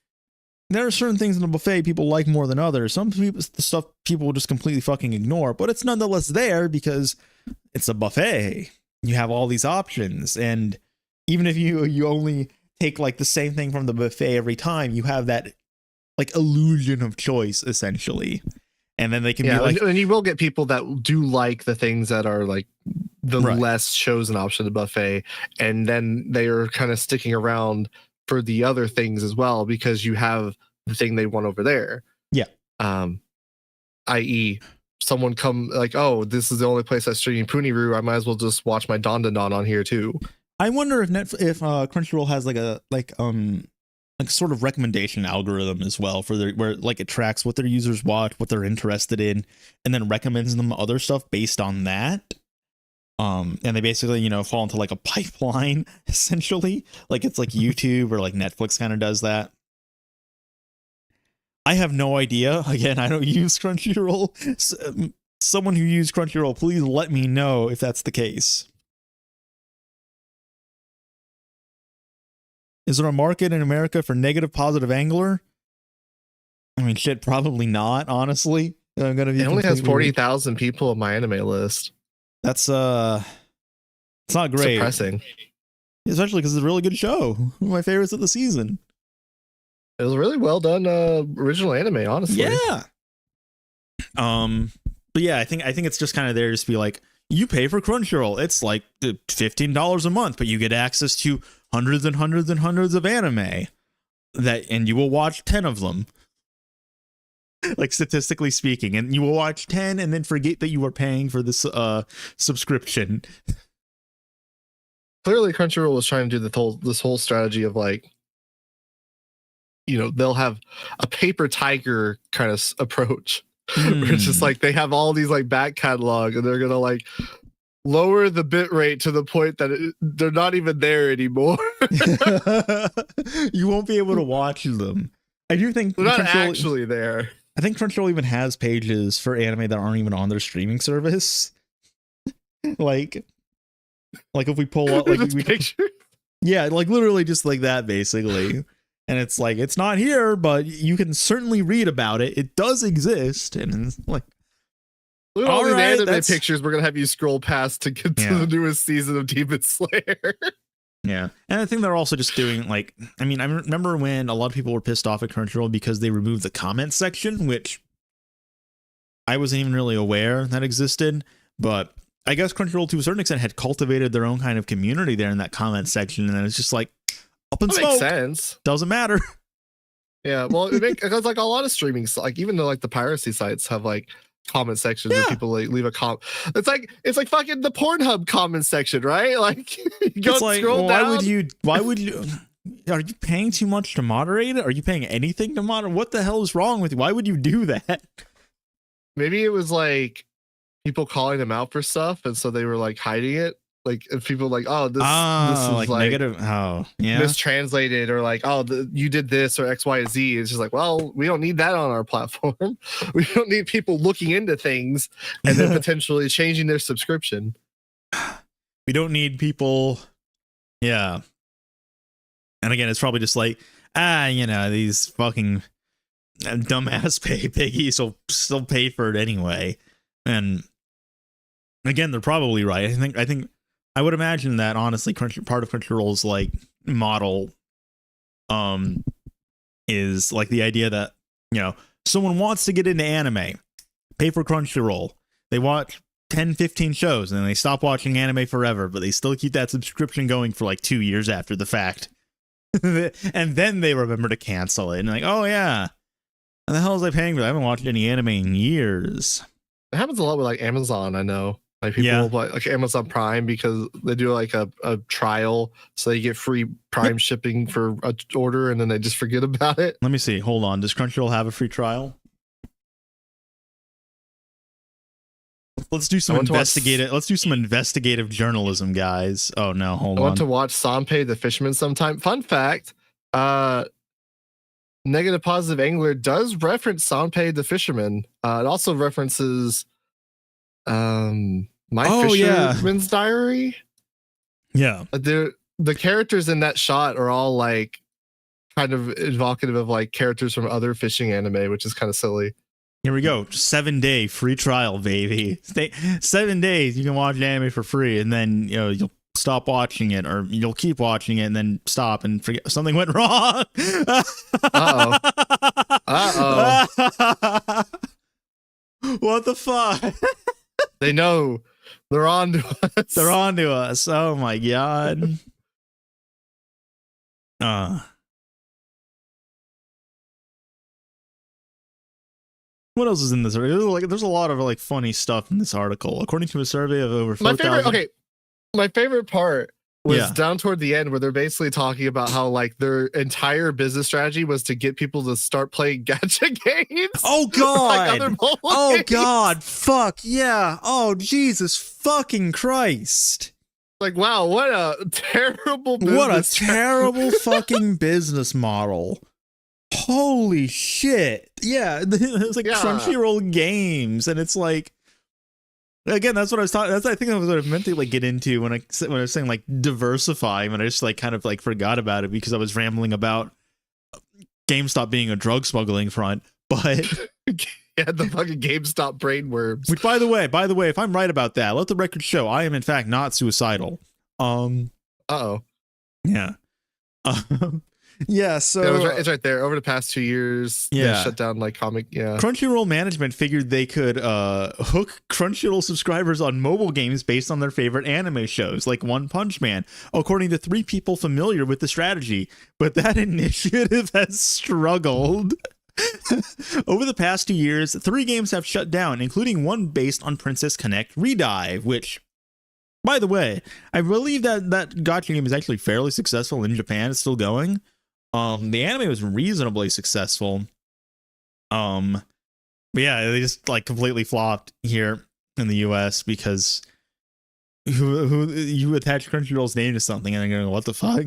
There are certain things in the buffet people like more than others. Some people, the stuff people will just completely fucking ignore, but it's nonetheless there because it's a buffet. You have all these options, and even if you only take like the same thing from the buffet every time, you have that like illusion of choice, essentially. And then they can be like, and you will get people that do like the things that are like the less chosen option of the buffet, and then they are kind of sticking around for the other things as well because you have the thing they want over there. Yeah. I.e., someone come like, oh, this is the only place that's streaming Puniru. I might as well just watch my Don on here too. I wonder if Crunchyroll has like a sort of recommendation algorithm as well for their, where like it tracks what their users watch, what they're interested in, and then recommends them other stuff based on that. And they basically, fall into like a pipeline essentially. Like it's like YouTube or like Netflix kind of does that. I have no idea. Again, I don't use Crunchyroll. Someone who used Crunchyroll, please let me know if that's the case. Is there a market in America for negative positive angler? I mean, shit, probably not, honestly. I'm gonna be. It only has 40,000 people on my anime list. That's it's not great. Depressing. Especially because it's a really good show. One of my favorites of the season. It was a really well done original anime, honestly. Yeah. But yeah, I think it's just kind of there just to be like, you pay for Crunchyroll. It's like $15 a month, but you get access to hundreds and hundreds and hundreds of anime and you will watch 10 of them. Like statistically speaking, and you will watch 10 and then forget that you are paying for this subscription. Clearly Crunchyroll was trying to do this whole strategy of like, they'll have a paper tiger kind of approach. Where it's just like they have all these like back catalog and they're gonna like lower the bit rate to the point that they're not even there anymore. You won't be able to watch them. I do think they're not actually there. I think Crunchyroll even has pages for anime that aren't even on their streaming service. like if we pull up like we picture. Yeah, like literally just like that basically. And it's like, it's not here, but you can certainly read about it. It does exist. And it's like, look at all these anime pictures we're going to have you scroll past to get to the newest season of Demon Slayer. Yeah. And I think they're also just doing like, I mean, I remember when a lot of people were pissed off at Crunchyroll because they removed the comment section, which I wasn't even really aware that existed. But I guess Crunchyroll to a certain extent had cultivated their own kind of community there in that comment section. And it's just like, up and smoke. Makes sense. Doesn't matter. Yeah, well, because like a lot of streaming, like even though like the piracy sites have like comment sections where people like leave a comment. It's like fucking the Pornhub comment section, right? Like, you go scroll down. Why would you? Are you paying too much to moderate it? Are you paying anything to moderate? What the hell is wrong with you? Why would you do that? Maybe it was like people calling them out for stuff, and so they were like hiding it. Like if people like, oh, this is like negative, mistranslated, or like, oh, you did this or X, Y, Z. It's just like, well, we don't need that on our platform. We don't need people looking into things and then potentially changing their subscription. We don't need people. Yeah. And again, it's probably just like, these fucking dumbass piggies will still pay for it anyway. And again, they're probably right. I think I would imagine that honestly, part of Crunchyroll's like model, is like the idea that someone wants to get into anime, pay for Crunchyroll, they watch 10, 15 shows, and then they stop watching anime forever, but they still keep that subscription going for like 2 years after the fact, and then they remember to cancel it, and like, oh yeah, what the hell was I paying for? I haven't watched any anime in years. It happens a lot with like Amazon, I know. Like people will buy like Amazon Prime because they do like a trial, so they get free Prime shipping for an order, and then they just forget about it. Let me see. Hold on. Does Crunchyroll have a free trial? Let's do some investigative. Let's do some investigative journalism, guys. Oh no, hold on. I want to watch Sanpei the Fisherman sometime. Fun fact: Negative Positive Angler does reference Sanpei the Fisherman. It also references Fisherman's Diary. Yeah. The characters in that shot are all like kind of evocative of like characters from other fishing anime, which is kind of silly. Here we go. 7-day free trial, baby. 7 days you can watch anime for free, and then you'll stop watching it, or you'll keep watching it and then stop and forget something went wrong. Uh-oh. What the fuck? They know. They're on to us. They're on to us. Oh my god. What else is in this article? There's a lot of like funny stuff in this article. According to a survey of over 4,000. My favorite part was down toward the end where they're basically talking about how like their entire business strategy was to get people to start playing gacha games. Oh god. Like oh games. God. Fuck yeah. Oh Jesus fucking Christ. Like wow, what a terrible business what a terrible fucking business model. Holy shit. Yeah, it's like Crunchyroll games, and it's like, again, that's what I was talking. That's I think that was what I meant to like get into when I was saying like diversify. When I just like kind of like forgot about it because I was rambling about GameStop being a drug smuggling front. But yeah, the fucking GameStop brainworms. Which, by the way, if I'm right about that, let the record show I am in fact not suicidal. Uh-oh. Yeah. Yeah, so it's right there. Over the past 2 years, they shut down like comic. Yeah, Crunchyroll management figured they could hook Crunchyroll subscribers on mobile games based on their favorite anime shows, like One Punch Man, according to 3 people familiar with the strategy. But that initiative has struggled. Over the past 2 years, 3 games have shut down, including one based on Princess Connect Redive, which, by the way, I believe that gacha game is actually fairly successful in Japan. It's still going. The anime was reasonably successful. But yeah, they just like completely flopped here in the US because who you attach Crunchyroll's name to something and they're going, what the fuck?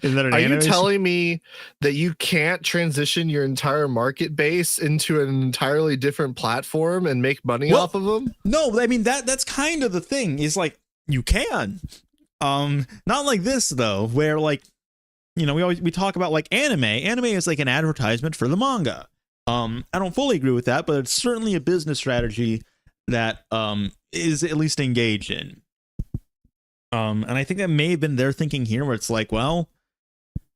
Is that an anime? Are you telling me that you can't transition your entire market base into an entirely different platform and make money off of them? No, I mean that's kind of the thing. Is like you can. Not like this though, where like, you know, we talk about like anime. Anime is like an advertisement for the manga. I don't fully agree with that, but it's certainly a business strategy that is at least engaged in. And I think that may have been their thinking here, where it's like, well,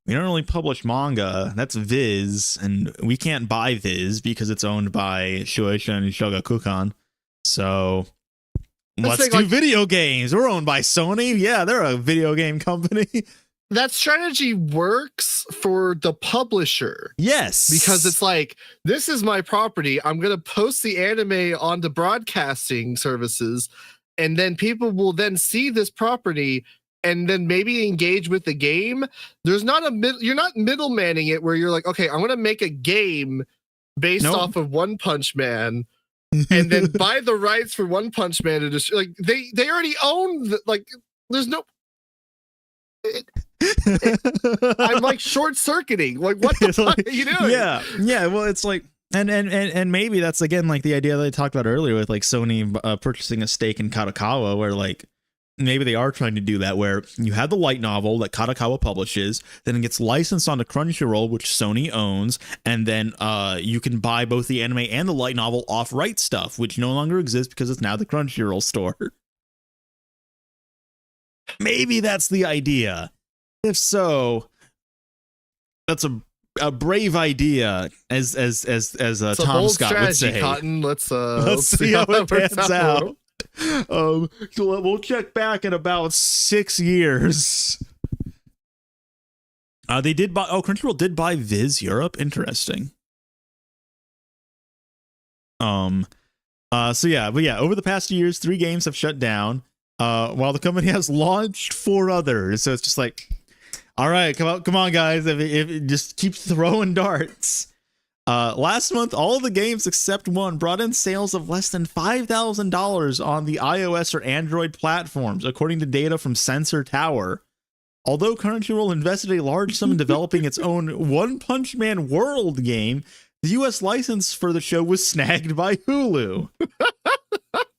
we don't really publish manga. That's Viz, and we can't buy Viz because it's owned by Shueisha and Shogakukan. So let's do video games. We're owned by Sony. Yeah, they're a video game company. That strategy works for the publisher. Yes. Because it's like, this is my property. I'm going to post the anime on the broadcasting services, and then people will then see this property and then maybe engage with the game. There's not you're not middlemaning it where you're like, okay, I'm going to make a game based off of One Punch Man and then buy the rights for One Punch Man to just like, they already own there's no, I'm like short circuiting. Like, what the fuck are you doing? Yeah. Well, it's like, and maybe that's again like the idea that I talked about earlier with like Sony purchasing a stake in Kadokawa, where like maybe they are trying to do that, where you have the light novel that Kadokawa publishes, then it gets licensed onto Crunchyroll, which Sony owns, and then you can buy both the anime and the light novel off Right Stuff, which no longer exists because it's now the Crunchyroll store. Maybe that's the idea. If so, that's a brave idea, as Tom Scott would say. Cotton. Let's see how it pans out. We'll check back in about 6 years. They did buy. Oh, Crunchyroll did buy Viz Europe. Interesting. So yeah, but yeah, over the past years, 3 games have shut down. While the company has launched 4 others. So it's just like, all right, come on, guys. If just keep throwing darts. Last month, all of the games except one brought in sales of less than $5,000 on the iOS or Android platforms, according to data from Sensor Tower. Although Crunchyroll invested a large sum in developing its own One Punch Man World game, the US license for the show was snagged by Hulu.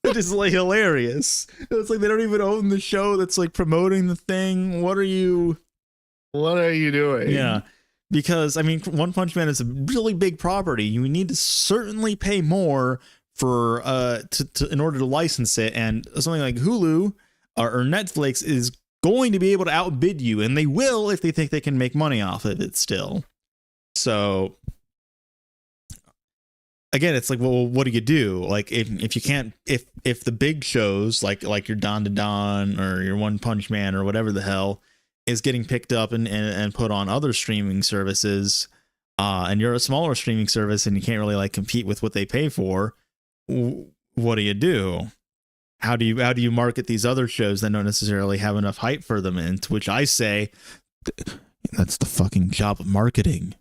It is like hilarious. It's like they don't even own the show that's like promoting the thing. What are you doing? Yeah. Because I mean, One Punch Man is a really big property. You need to certainly pay more for in order to license it, and something like Hulu or Netflix is going to be able to outbid you, and they will if they think they can make money off of it still. So again, it's like, well, what do you do? Like, if you can't, if the big shows like your Don to Don or your One Punch Man or whatever the hell is getting picked up and put on other streaming services, and you're a smaller streaming service and you can't really like compete with what they pay for, what do you do? how do you market these other shows that don't necessarily have enough hype for them? And to which I say, that's the fucking job of marketing.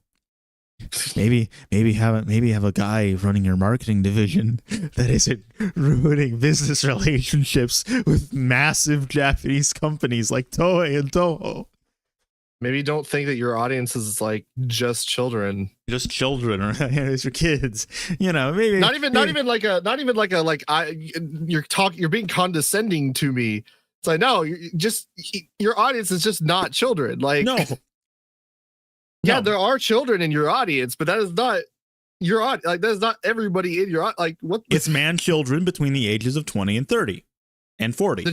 Maybe have a guy running your marketing division that isn't ruining business relationships with massive Japanese companies like Toei and Toho. Maybe don't think that your audience is like just children, or it's your kids. Maybe not even like you're being condescending to me. It's like, no, your audience is just not children. Like, no. Yeah, there are children in your audience, but that is not your audience. Like, that is not everybody in your like. What? It's children between the ages of 20 and 30 and 40.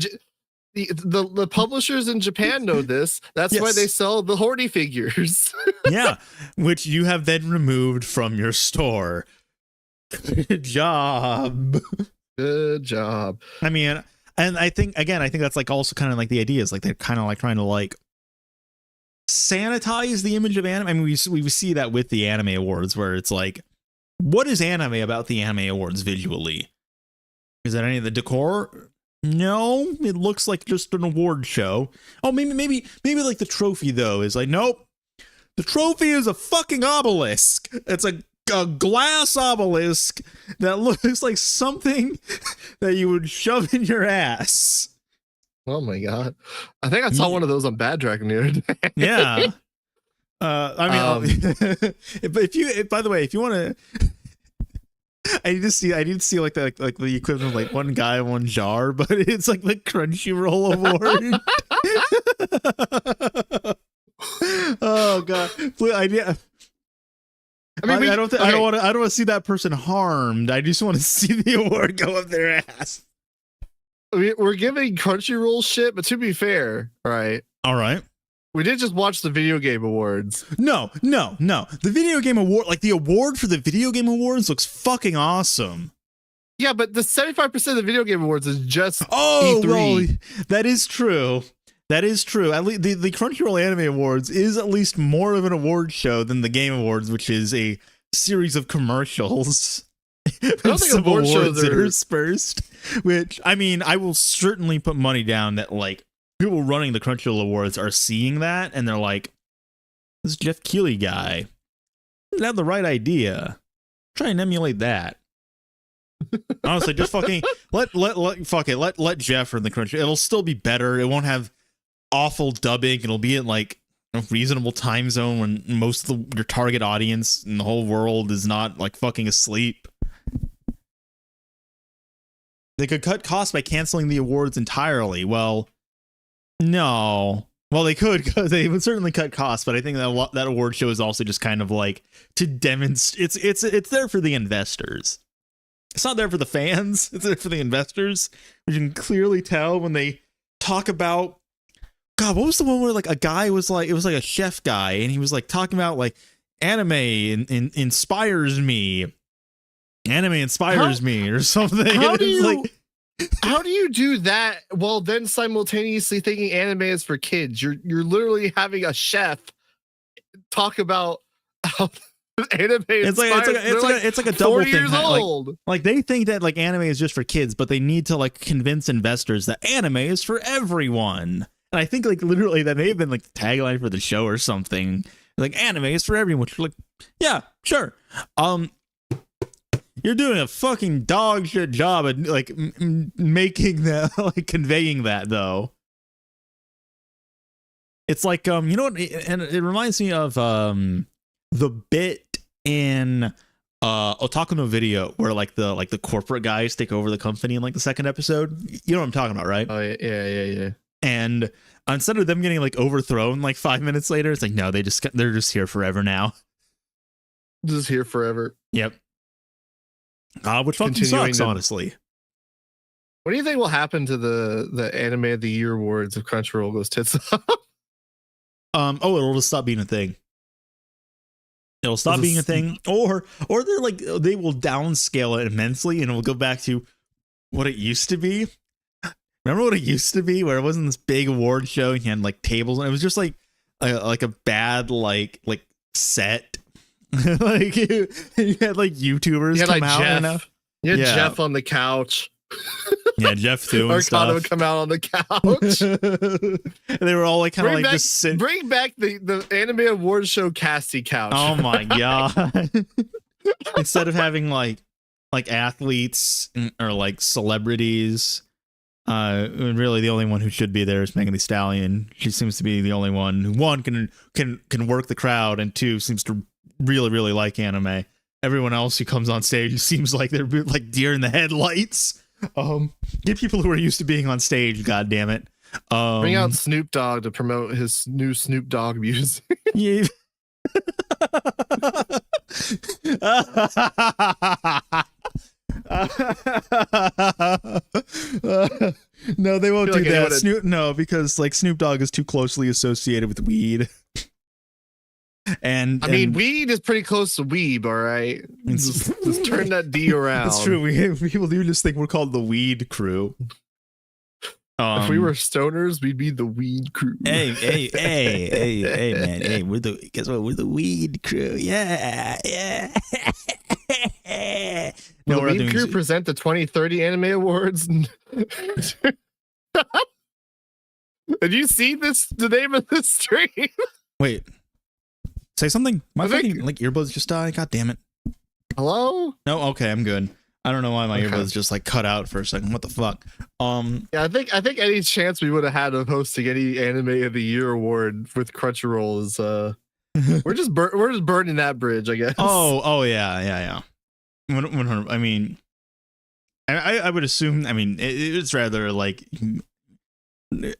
The publishers in Japan know this. That's why they sell the horny figures. Yeah, which you have then removed from your store. Good job. Good job. I mean, and I think that's like also kind of like the idea is like they're kind of like trying to like sanitize the image of anime. I mean, we see that with the anime awards where it's like, what is anime about the anime awards visually? Is that any of the decor? No, it looks like just an award show. Oh, maybe like the trophy though is like, nope. The trophy is a fucking obelisk. It's a glass obelisk that looks like something that you would shove in your ass. Oh my god! I think I saw one of those on Bad Dragon the other day. Yeah. I mean, by the way, if you want to. I need to see like the equivalent of like one guy, one jar, but it's like the Crunchyroll award. Oh god! I don't want to see that person harmed. I just want to see the award go up their ass. We're giving Crunchyroll shit, but to be fair, all right. We did just watch the video game awards. No. The video game award, like the award for the video game awards, looks fucking awesome. Yeah, but the 75% of the video game awards is just E3. Well, that is true. At least the Crunchyroll Anime Awards is at least more of an award show than the Game Awards, which is a series of commercials. I don't think award shows are interspersed. Which, I mean, I will certainly put money down that like people running the Crunchyroll Awards are seeing that and they're like, this Jeff Keighley guy doesn't have the right idea. Try and emulate that. Honestly, just fucking let Jeff run the Crunchyroll. It'll still be better. It won't have awful dubbing. It'll be in like a reasonable time zone when most of your target audience in the whole world is not like fucking asleep. They could cut costs by canceling the awards entirely. Well, no. Well, they could, because they would certainly cut costs, but I think that award show is also just kind of like to demonstrate. It's there for the investors. It's not there for the fans. It's there for the investors. You can clearly tell when they talk about, God, what was the one where like a guy was like, it was like a chef guy, and he was like talking about like anime inspires me. Anime inspires me or something. How do you do that while then simultaneously thinking anime is for kids? You're literally having a chef talk about how anime inspires. It's like a double thing. Like they think that like anime is just for kids, but they need to like convince investors that anime is for everyone. And I think like literally that may have been like the tagline for the show or something. Like anime is for everyone. Which, like, yeah, sure. You're doing a fucking dog shit job at like making that, like conveying that though. It's like you know what, and it reminds me of the bit in Otaku no Video where like the corporate guys take over the company in like the second episode. You know what I'm talking about, right? Oh yeah. And instead of them getting like overthrown like 5 minutes later, it's like no, they're just here forever now. Just here forever. Yep. Which fucking sucks, honestly. What do you think will happen to the Anime of the Year awards if Crunchyroll goes tits up? It'll just stop being a thing. It'll stop being a thing, or they're like they will downscale it immensely, and it will go back to what it used to be. Remember what it used to be, where it wasn't this big award show and you had like tables, and it was just like a bad like set. Like you had like YouTubers come out. You had Jeff on the couch. Yeah, Jeff too. And Arcana would stuff. come out on the couch. They were all like kind of like back, just sitting. Bring back the Anime Awards show casty couch. Oh my god! Instead of having like athletes or like celebrities, really the only one who should be there is Megan Thee Stallion. She seems to be the only one who one can work the crowd, and two seems to really like anime. Everyone else who comes on stage seems like they're like deer in the headlights. Get people who are used to being on stage, god damn it. Bring out Snoop Dogg to promote his new Snoop Dogg music. Yeah. No, they won't do like that. No, because like Snoop Dogg is too closely associated with weed. And I mean, weed is pretty close to weeb, all right? Just turn that D around. That's true. People do just think we're called the Weed Crew. If we were stoners, we'd be the Weed Crew. Hey, man. Hey, guess what? We're the Weed Crew. Yeah. No, the Weed Crew present the 2030 Anime Awards. Did you see the name of this stream? Wait. Say something. My fucking like earbuds just died. God damn it. Hello? No, okay, I'm good. I don't know why my earbuds just like cut out for a second. What the fuck? Yeah, I think any chance we would have had of hosting any Anime of the Year award with Crunchyroll is we're just burning that bridge, I guess. Oh yeah. 100. I mean, I would assume. I mean, it's rather like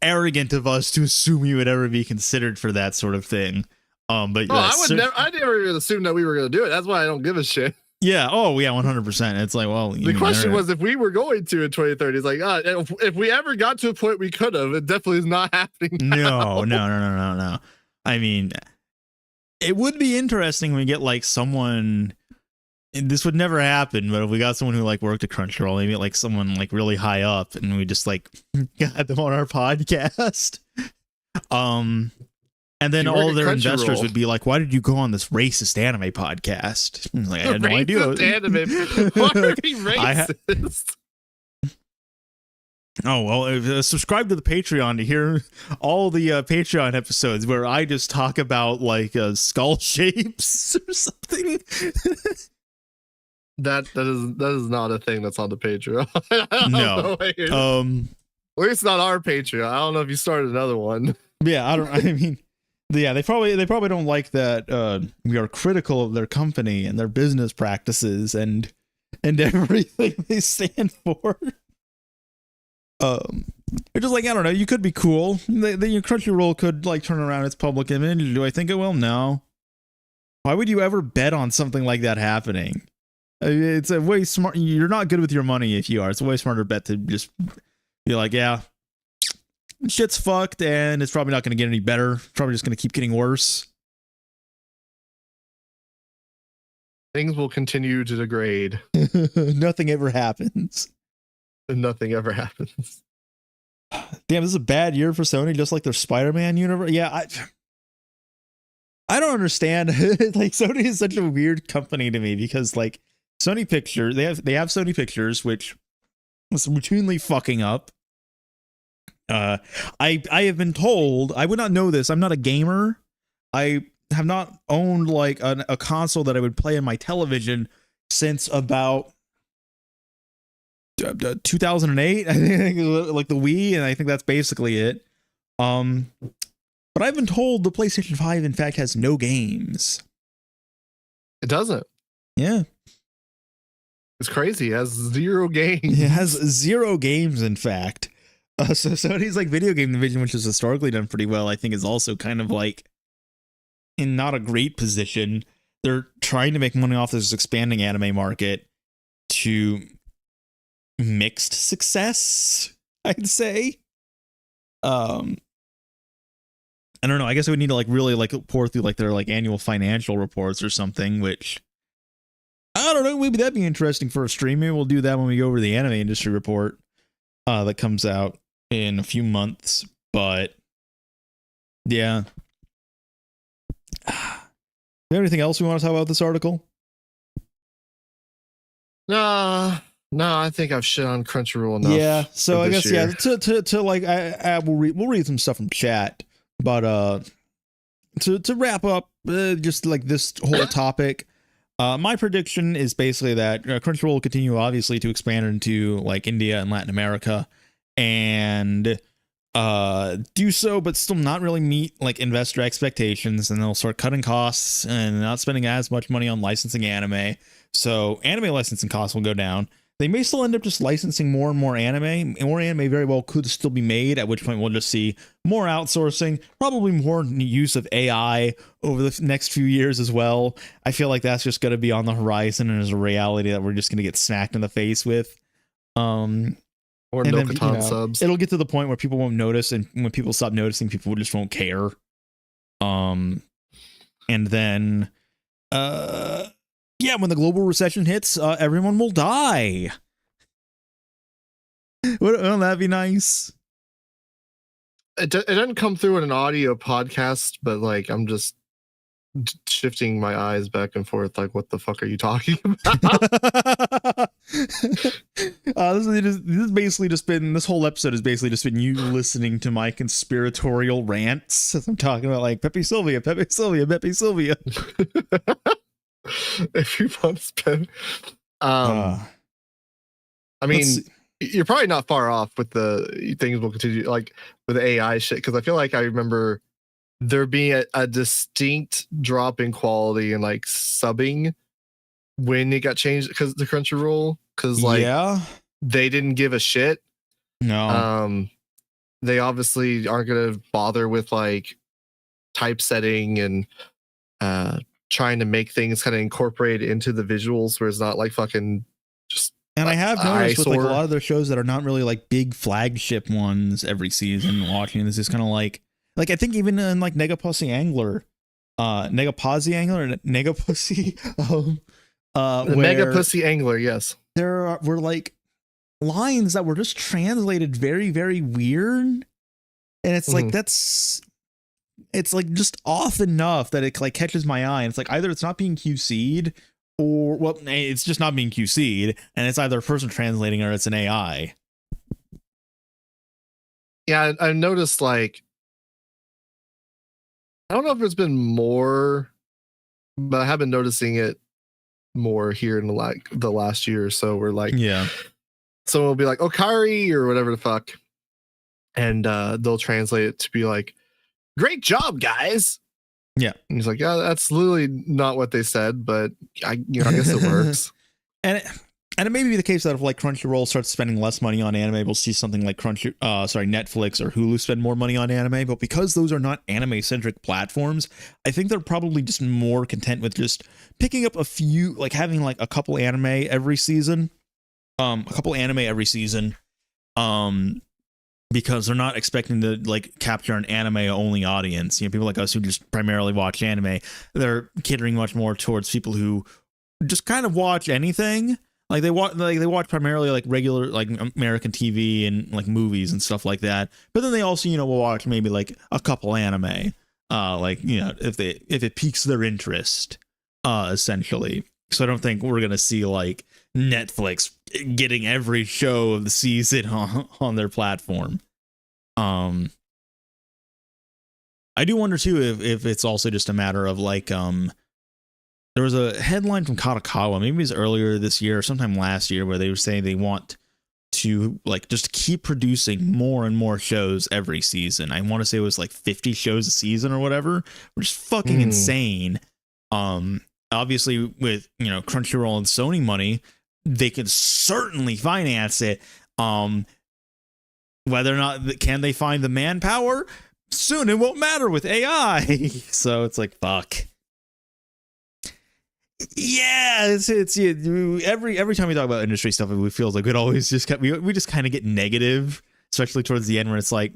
arrogant of us to assume we would ever be considered for that sort of thing. But I never even assumed that we were going to do it. That's why I don't give a shit. Yeah. Oh, yeah. 100%. It's like, well, the question was if we were going to in 2030. It's like, if we ever got to a point we could have, it definitely is not happening now. No. I mean, it would be interesting when we get like someone. This would never happen, but if we got someone who like worked at Crunchyroll, maybe like someone like really high up, and we just like got them on our podcast. And then all of their investors would be like, "Why did you go on this racist anime podcast?" Like, I had no idea. Anime. Why are we racist? Oh well, subscribe to the Patreon to hear all the Patreon episodes where I just talk about like skull shapes or something. That is not a thing that's on the Patreon. No. At least not our Patreon. I don't know if you started another one. Yeah, I mean, yeah, they probably don't like that we are critical of their company and their business practices and everything they stand for. They're just like, I don't know, you could be cool. Your Crunchyroll could like turn around its public image. Do I think it will? No. Why would you ever bet on something like that happening? It's a way smart. You're not good with your money if you are. It's a way smarter bet to just be like, yeah, shit's fucked and it's probably not going to get any better. It's probably just going to keep getting worse. Things will continue to degrade. Nothing ever happens. Nothing ever happens. Damn, this is a bad year for Sony, just like their Spider-Man universe. Yeah, I don't understand. Like, Sony is such a weird company to me because like Sony Pictures, they have Sony Pictures, which was routinely fucking up. I have been told, I would not know this, I'm not a gamer. I have not owned like a console that I would play on my television since about 2008. I think like the Wii, and I think that's basically it. But I've been told the PlayStation 5 in fact has no games. It doesn't. Yeah. It's crazy. It has 0 games. It has 0 games, in fact. So Sony's like video game division, which has historically done pretty well, I think is also kind of like in not a great position. They're trying to make money off this expanding anime market to mixed success, I'd say. I don't know. I guess I would need to like really like pour through like their like annual financial reports or something, which I don't know. Maybe that'd be interesting for a stream. Maybe we'll do that when we go over the anime industry report that comes out in a few months. But yeah. You have anything else we want to talk about this article? No, No, I think I've shit on Crunchyroll enough. Yeah, so I guess year. to like we'll read some stuff from chat, but to wrap up just like this whole topic, my prediction is basically that Crunchyroll will continue obviously to expand into like India and Latin America, and do so, but still not really meet like investor expectations, and they'll start cutting costs and not spending as much money on licensing anime. So anime licensing costs will go down. They may still end up just licensing more and more anime. And more anime very well could still be made, at which point we'll just see more outsourcing, probably more use of AI over the next few years as well. I feel like that's just going to be on the horizon and is a reality that we're just going to get smacked in the face with. Or no Catan subs. It'll get to the point where people won't notice, and when people stop noticing, people just won't care. And then yeah, when the global recession hits, everyone will die. Wouldn't that be nice? It doesn't come through in an audio podcast, but like I'm just shifting my eyes back and forth like, what the fuck are you talking about? This has basically just been, this whole episode has basically just been you listening to my conspiratorial rants as I'm talking about like Pepe Sylvia. If you want to spend I mean, you're probably not far off with the things will continue like with AI shit, because I feel like I remember there being a distinct drop in quality and like subbing when it got changed because the Crunchyroll, because like they didn't give a shit. No. They obviously aren't gonna bother with like typesetting and trying to make things kind of incorporate into the visuals where it's not like fucking just. And I have noticed with like a lot of their shows that are not really like big flagship ones every season, watching this is kind of like I think even in like Negapussy Angler, Negapussy, Megapussy Angler, yes. There were like lines that were just translated very, very weird. And it's like, it's like just off enough that it like catches my eye. And it's like either it's not being QC'd or, well, it's just not being QC'd, and it's either a person translating or it's an AI. Yeah, I've noticed like, I don't know if there's been more, but I have been noticing it more here in like the last year or so. Where like, someone will be like Okari or whatever the fuck, and they'll translate it to be like, "Great job, guys." Yeah, and he's like, "Yeah, that's literally not what they said, but I guess it works." And it may be the case that if like Crunchyroll starts spending less money on anime, we'll see something like Netflix or Hulu spend more money on anime. But because those are not anime-centric platforms, I think they're probably just more content with just picking up a few, like having like a couple anime every season, because they're not expecting to like capture an anime-only audience. You know, people like us who just primarily watch anime, they're catering much more towards people who just kind of watch anything. Like they watch primarily like regular like American TV and like movies and stuff like that. But then they also, will watch maybe like a couple anime, like, if it piques their interest, essentially. So I don't think we're gonna see like Netflix getting every show of the season on their platform. I do wonder too if it's also just a matter of like there was a headline from Katakawa, maybe it was earlier this year or sometime last year, where they were saying they want to like just keep producing more and more shows every season. I want to say it was like 50 shows a season or whatever, which is fucking insane. Obviously with, Crunchyroll and Sony money, they can certainly finance it. Whether or not can they find the manpower? Soon it won't matter with AI. So it's like, fuck. Yeah, it's every time we talk about industry stuff, it feels like it always just we just kind of get negative, especially towards the end where it's like,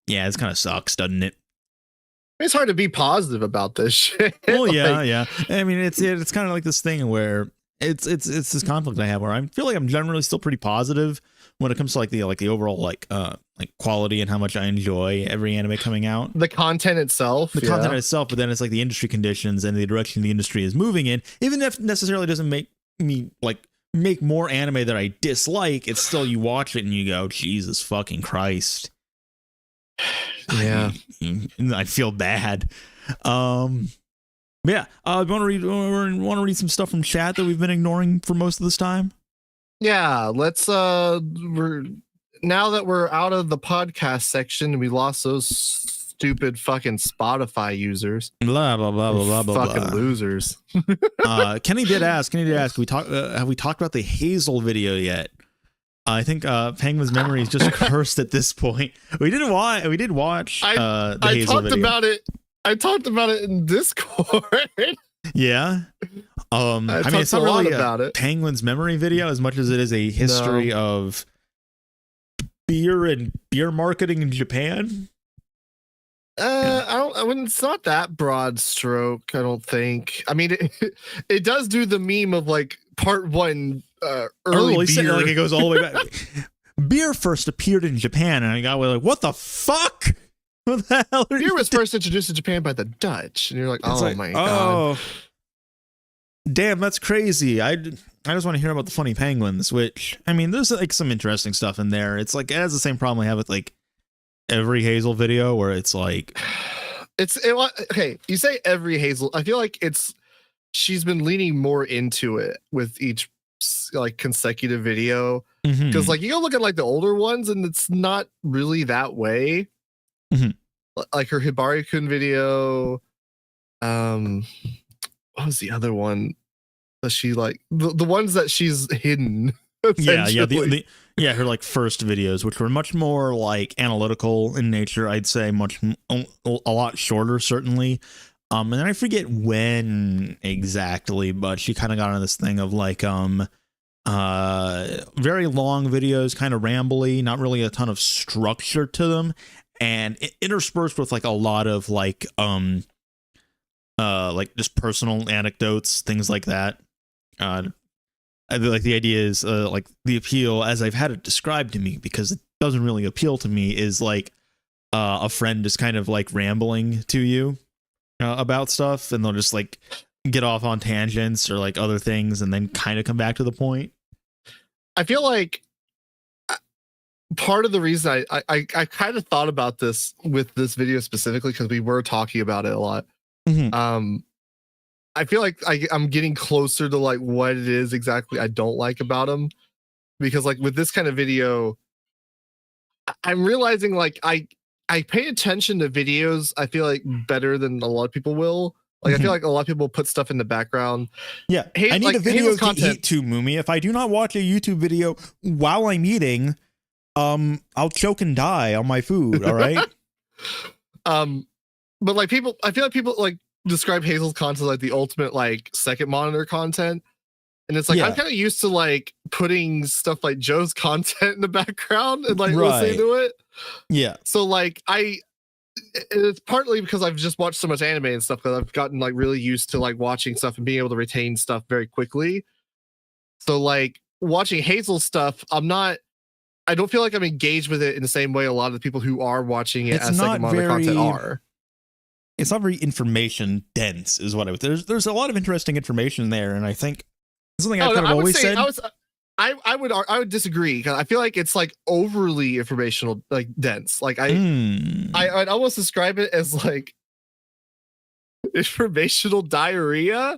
yeah, it kind of sucks, doesn't it? It's hard to be positive about this shit. Well, yeah. I mean, it's kind of like this thing where it's this conflict I have where I feel like I'm generally still pretty positive when it comes to like the overall like quality and how much I enjoy every anime coming out. The content itself. But then it's like the industry conditions and the direction the industry is moving in, even if necessarily doesn't make me like make more anime that I dislike, it's still, you watch it and you go, Jesus fucking Christ. Yeah. I feel bad. Yeah. Want to read some stuff from chat that we've been ignoring for most of this time? Yeah, let's now that we're out of the podcast section, we lost those stupid fucking Spotify users. Blah blah blah blah blah fucking blah. Losers. Kenny did ask. Have we talked about the Hazel video yet? I think Penguin's memory is just cursed at this point. We did watch the Hazel video. I talked about it in Discord. Yeah. I mean, it's not really about it. Penguin's memory video as much as it is a history of beer and beer marketing in Japan. It's not that broad stroke, I don't think. I mean, it does do the meme of like part one early beer. Like it goes all the way back. Beer first appeared in Japan, and I got like, what the fuck? What the hell? Beer was first introduced to Japan by the Dutch, and you're like, my god. Damn, that's crazy. I just want to hear about the funny penguins, which, I mean, there's like some interesting stuff in there. It's like, it has the same problem I have with like every Hazel video where it's like, okay, you say every Hazel, I feel like she's been leaning more into it with each like consecutive video, because like you go look at like the older ones and it's not really that way. Like her Hibari-kun video, what was the other one that she like the ones that she's hidden? Yeah, her like first videos, which were much more like analytical in nature, I'd say, a lot shorter certainly. And then I forget when exactly, but she kind of got on this thing of like very long videos, kind of rambly, not really a ton of structure to them, and interspersed with like a lot of like just personal anecdotes, things like that. I feel like the idea is like the appeal, as I've had it described to me, because it doesn't really appeal to me, is like a friend just kind of like rambling to you about stuff, and they'll just like get off on tangents or like other things and then kind of come back to the point. I feel like part of the reason I kind of thought about this with this video specifically, because we were talking about it a lot. I feel like I'm getting closer to like what it is exactly I don't like about him, because like with this kind of video, I'm realizing like I pay attention to videos, I feel like, better than a lot of people will. Like I feel like a lot of people put stuff in the background. Yeah, I need a video to eat to, Moomy. If I do not watch a YouTube video while I'm eating, I'll choke and die on my food. All right. But like I feel like people like describe Hazel's content like the ultimate like second monitor content, and it's like I'm kind of used to like putting stuff like Joe's content in the background and like listening to it. Yeah. So like it's partly because I've just watched so much anime and stuff, because I've gotten like really used to like watching stuff and being able to retain stuff very quickly. So like watching Hazel's stuff, I don't feel like I'm engaged with it in the same way a lot of the people who are watching it as second monitor content are. It's not very information dense, is what there's a lot of interesting information there, and I think something I've kind of always said. I would disagree, because I feel like it's like overly informational, like dense. Like I'd almost describe it as like informational diarrhea,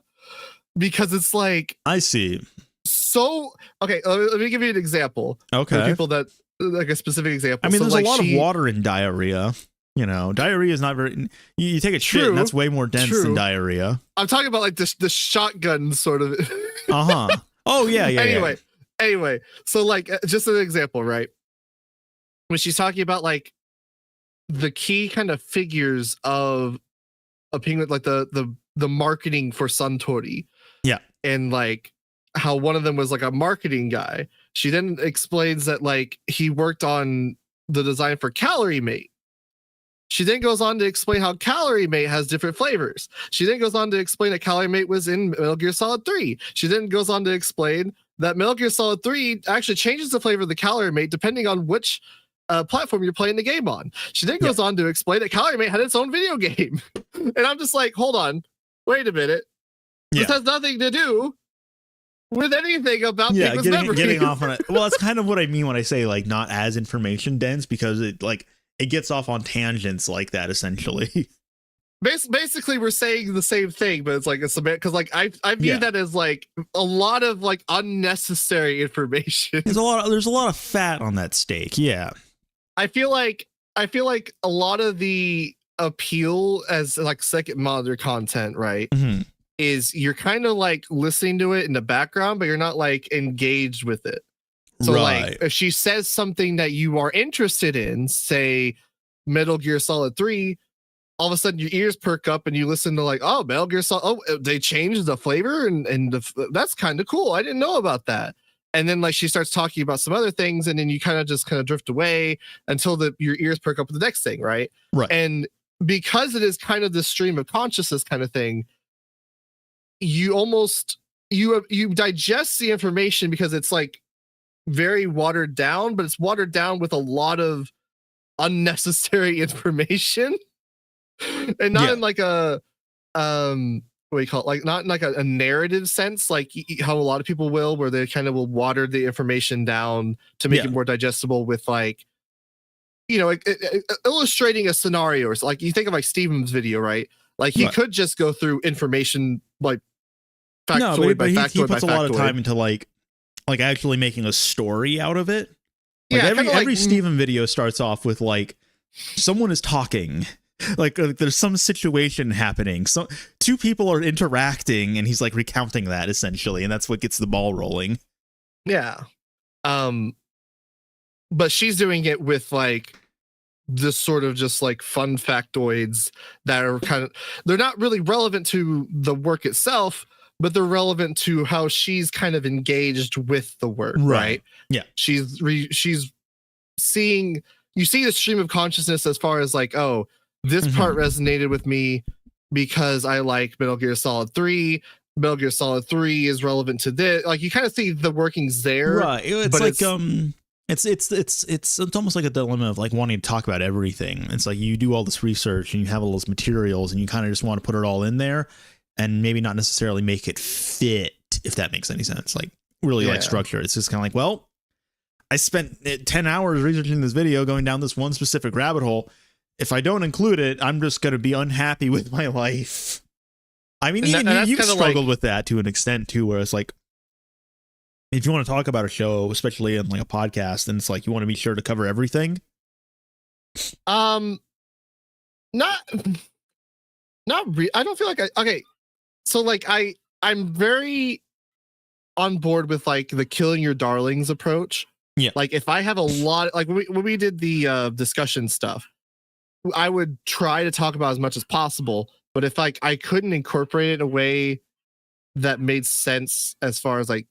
because it's like, I see. So okay, let me give you an example. Okay, for people that like a specific example. I mean, so there's like a lot of water in diarrhea. You know, diarrhea is not very. You take a shit, and that's way more dense than diarrhea. I'm talking about like the shotgun sort of. Oh yeah. Anyway, so like just an example, right? When she's talking about like the key kind of figures of a penguin, like the marketing for Suntory. Yeah, and like how one of them was like a marketing guy. She then explains that like he worked on the design for Calorie Mate. She then goes on to explain how Calorie Mate has different flavors. She then goes on to explain that Calorie Mate was in Metal Gear Solid 3. She then goes on to explain that Metal Gear Solid 3 actually changes the flavor of the Calorie Mate depending on which platform you're playing the game on. She then goes on to explain that Calorie Mate had its own video game. And I'm just like, hold on, wait a minute. This has nothing to do with anything about yeah, people's memories. getting off on it. Well, that's kind of what I mean when I say like not as information dense, because it gets off on tangents like that essentially. Basically, we're saying the same thing, but it's like it's a bit because like I view that as like a lot of like unnecessary information. There's a lot of fat on that steak. Yeah, I feel like a lot of the appeal as like second monitor content, right? Mm-hmm. Is you're kind of like listening to it in the background, but you're not like engaged with it. So like if she says something that you are interested in, say Metal Gear Solid 3, all of a sudden your ears perk up and you listen to like, oh, Metal Gear Solid, oh, they changed the flavor and that's kind of cool. I didn't know about that. And then like she starts talking about some other things, and then you kind of drift away until your ears perk up with the next thing, right? Right. And because it is kind of this stream of consciousness kind of thing, you almost you digest the information because it's like very watered down, but it's watered down with a lot of unnecessary information. And not in like a what do you call it? Like not in like a narrative sense, like how a lot of people will, where they kind of will water the information down to make it more digestible with like, you know, illustrating a scenario, or like you think of like Steven's video, right? Like he could just go through information like factoid by factoid. He puts a lot of time into like actually making a story out of it. Like every Steven video starts off with like someone is talking. Like there's some situation happening. So two people are interacting and he's like recounting that essentially, and that's what gets the ball rolling. Yeah. But she's doing it with like this sort of just like fun factoids that are they're not really relevant to the work itself, but they're relevant to how she's kind of engaged with the work, right? Yeah. She's seeing, you see the stream of consciousness as far as like, oh, this part resonated with me because I like Metal Gear Solid 3. Metal Gear Solid 3 is relevant to this. Like you kind of see the workings there. Right. It's but like it's almost like a dilemma of like wanting to talk about everything. It's like you do all this research and you have all those materials and you kind of just want to put it all in there and maybe not necessarily make it fit, if that makes any sense. Like really like structure. It's just kind of like, well, I spent 10 hours researching this video, going down this one specific rabbit hole. If I don't include it, I'm just going to be unhappy with my life. I mean, you've struggled with that to an extent too, where it's like, if you want to talk about a show, especially in like a podcast, and it's like, you want to be sure to cover everything. Not I don't feel like okay. So like I'm very on board with like the killing your darlings approach. Yeah. Like if I have a lot, like when we did the discussion stuff, I would try to talk about as much as possible, but if like I couldn't incorporate it in a way that made sense as far as like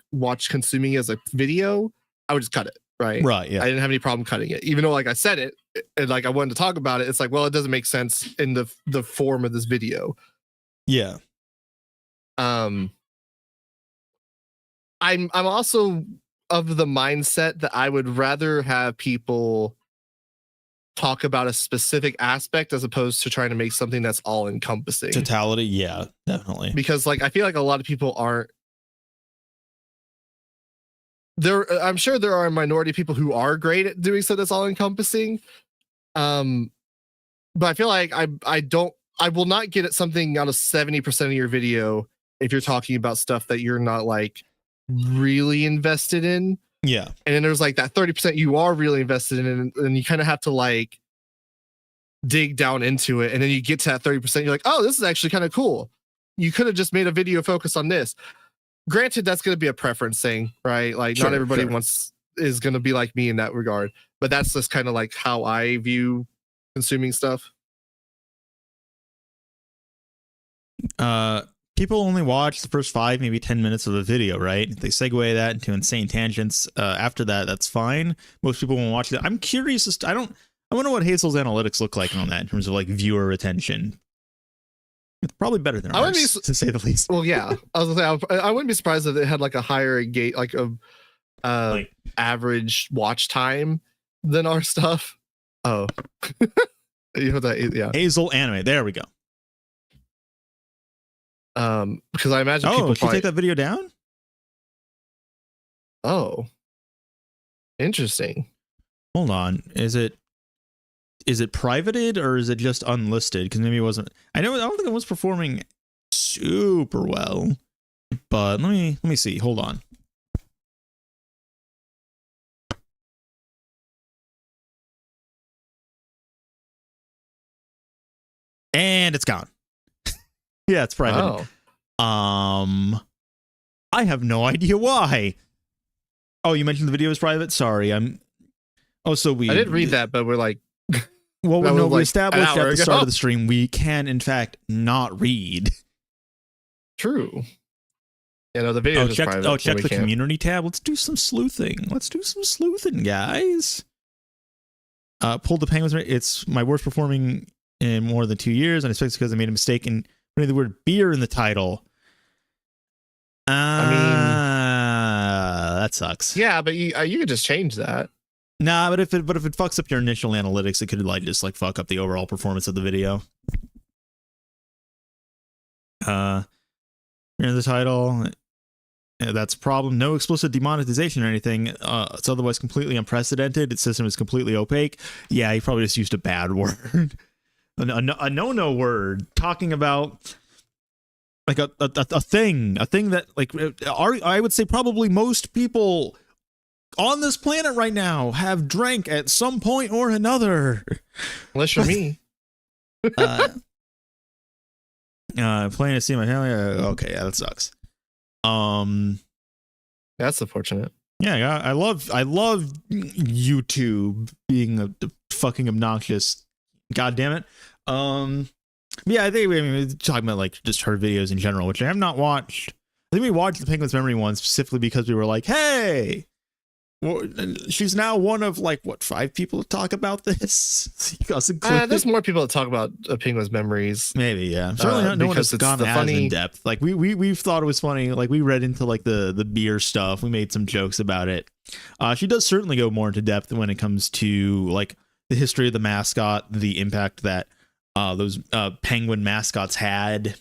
consuming it as a video, I would just cut it. Right. Yeah. I didn't have any problem cutting it, even though like I said it and like I wanted to talk about it. It's like, well, it doesn't make sense in the form of this video. Yeah. I'm also of the mindset that I would rather have people talk about a specific aspect as opposed to trying to make something that's all encompassing. Totality. Yeah, definitely. Because like, I feel like a lot of people aren't there. I'm sure there are a minority of people who are great at doing stuff that's all encompassing. But I feel like I will not get at something out of 70% of your video if you're talking about stuff that you're not like really invested in. Yeah. And then there's like that 30% you are really invested in, and you kind of have to like dig down into it. And then you get to that 30%, you're like, oh, this is actually kind of cool. You could have just made a video focused on this. Granted, that's going to be a preference thing, right? Like not everybody is going to be like me in that regard, but that's just kind of like how I view consuming stuff. People only watch the first 5, maybe 10 minutes of the video, right? If they segue that into insane tangents. After that, that's fine. Most people won't watch it. I'm curious. I wonder what Hazel's analytics look like on that in terms of like viewer retention. It's probably better than ours, to say the least. Well, yeah. I was gonna say, I wouldn't be surprised if it had like a higher average watch time than our stuff. Oh, you know that? Yeah. Hazel anime. There we go. Because I imagine people should take that video down. Oh, interesting. Hold on. Is it privated or is it just unlisted? Because maybe it wasn't. I don't think it was performing super well. But let me see. Hold on. And it's gone. Yeah, it's private. Oh. I have no idea why. Oh, you mentioned the video is private? Sorry, so we... I didn't read that, but we're like... Well, no, we like established at the start of the stream we can, in fact, not read. True. Yeah, no, the video is private. Oh, check the community tab. Let's do some sleuthing. Guys. Pulled the Penguins. It's my worst performing in more than 2 years, and I expect it's because I made a mistake in putting the word beer in the title. I mean, that sucks. Yeah, but you could just change that. Nah, but if it fucks up your initial analytics, it could just fuck up the overall performance of the video. Here's the title. That's a problem. No explicit demonetization or anything. It's otherwise completely unprecedented. Its system is completely opaque. Yeah, he probably just used a bad word. a no word. Talking about like a thing that I would say probably most people on this planet right now have drank at some point or another. Unless you're me. Playing to see my family. Okay, yeah, that sucks. That's unfortunate. Yeah, I love YouTube being a fucking obnoxious. God damn it. Yeah, I think we're talking about just her videos in general, which I have not watched. I think we watched the Penguins Memory one specifically because we were like, hey, she's now one of 5 people to talk about this. There's more people to talk about Penguin's Memories. Maybe, yeah. Certainly no one has gone as in depth. We've thought it was funny. We read into the beer stuff. We made some jokes about it. She does certainly go more into depth when it comes to the history of the mascot, the impact that those penguin mascots had.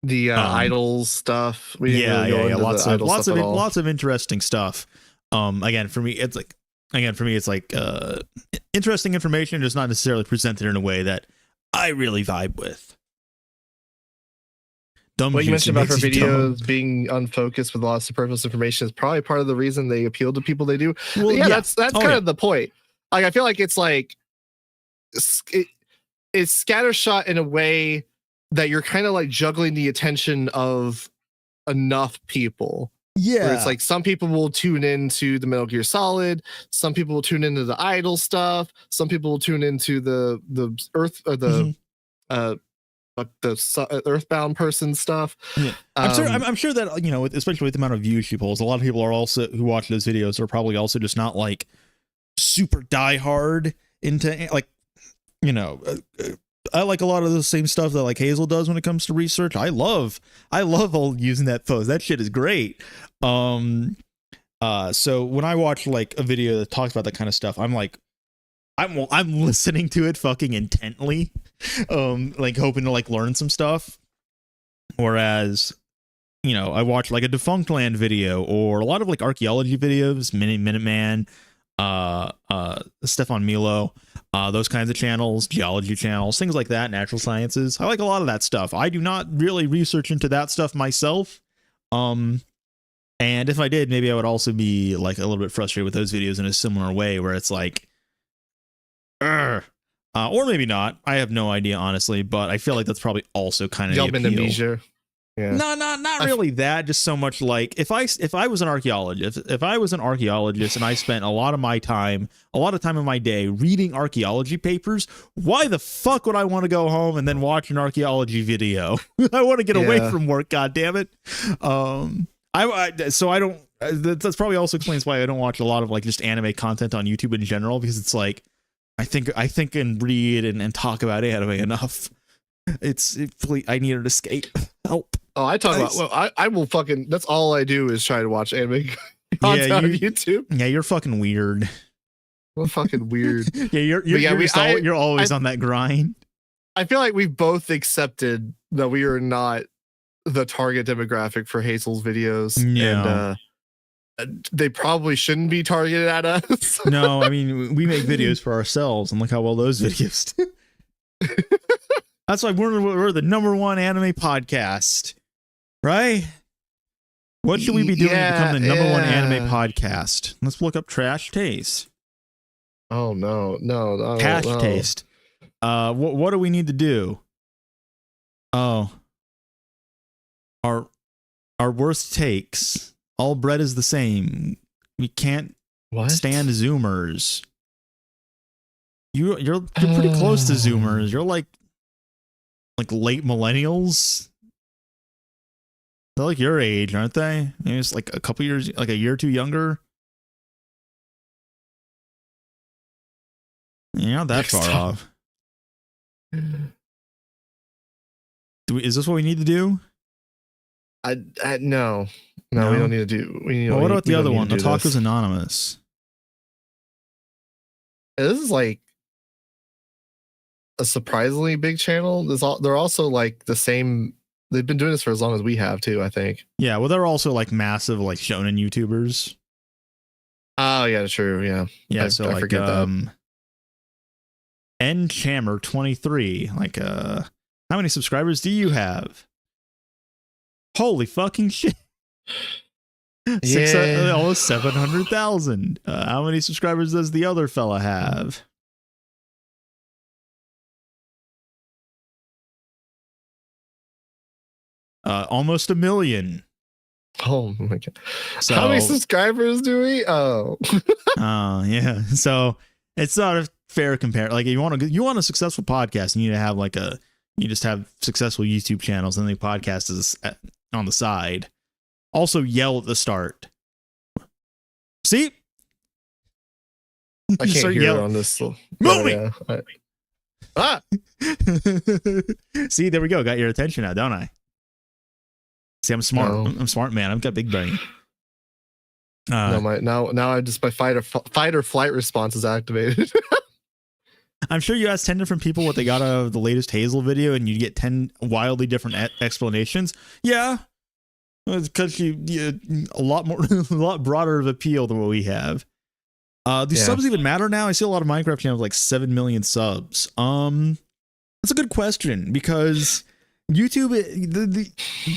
The idols stuff. Lots of interesting stuff. Again, for me, it's interesting information, just not necessarily presented in a way that I really vibe with. What you mentioned about her videos being unfocused with a lot of superfluous information is probably part of the reason they appeal to people they do. Well, yeah, that's kind of the point. I feel like it's it's scattershot in a way that you're kind of juggling the attention of enough people. Yeah, where it's some people will tune into the Metal Gear Solid, some people will tune into the idol stuff, some people will tune into the Earth or the the Earthbound person stuff. Yeah. I'm sure that especially with the amount of views she pulls, a lot of people are also who watch those videos are probably also just not super diehard into I like a lot of the same stuff that Hazel does when it comes to research. I love all using that post. That shit is great. So when I watch a video that talks about that kind of stuff, I'm listening to it fucking intently, hoping to learn some stuff. Whereas, I watch a Defunct Land video or a lot of archaeology videos, Minuteman, Stefan Milo, those kinds of channels, geology channels, things like that, natural sciences. I like a lot of that stuff. I do not really research into that stuff myself. And if I did, maybe I would also be a little bit frustrated with those videos in a similar way where it's or maybe not. I have no idea, honestly, but I feel like that's probably also kind of the appeal. Amnesia. Yeah. No, not really that. Just so much if I was an archaeologist, and I spent a lot of time in my day reading archaeology papers, why the fuck would I want to go home and then watch an archaeology video? I want to get away from work. God damn it. So I don't. That's probably also explains why I don't watch a lot of just anime content on YouTube in general, because it's I think and read and talk about anime enough. I need an escape. Help. Oh, I talk about. Well, I will fucking. That's all I do is try to watch anime content on YouTube. Yeah, you're fucking weird. Well, fucking weird. Yeah, you're always on that grind. I feel like we've both accepted that we are not the target demographic for Hazel's videos. Yeah. they probably shouldn't be targeted at us. No, I mean, we make videos for ourselves, and look how well those videos do. That's why we're the #1 anime podcast, right? What should we be doing to become the #1 anime podcast? Let's look up Trash Taste. Oh no. Trash Taste. What do we need to do? Oh, our worst takes. All bread is the same. We can't stand Zoomers. You're pretty close to Zoomers. You're like late millennials. They're like your age, aren't they? Maybe it's like a couple years, like a year or two younger. You're not that far off. Is this what we need to do? No, we don't need to do. What about the other one? Otaku's Anonymous. This is like a surprisingly big channel. They're also like the same. They've been doing this for as long as we have too, I think. Yeah, well, they're also like massive like shonen YouTubers. Oh yeah, true. Yeah. I forget that. N Chammer 23. Like how many subscribers do you have? Holy fucking shit. Almost 700,000. How many subscribers does the other fella have? Almost 1 million. Oh my god! So, how many subscribers do we? Oh, yeah. So it's not a fair compare. Like, if you want a successful podcast, you need to have you just have successful YouTube channels, and the podcast is on the side. Also, yell at the start. See, I can't hear on this. Move Ah! See, there we go. Got your attention now, don't I? See, I'm smart. No. I'm smart, man. I've got big brain. Now my fight or flight response is activated. I'm sure you asked 10 different people what they got out of the latest Hazel video, and you get 10 wildly different explanations. Yeah, it's because you a lot broader of appeal than what we have. Do subs even matter now? I see a lot of Minecraft channels like 7 million subs. That's a good question, because YouTube,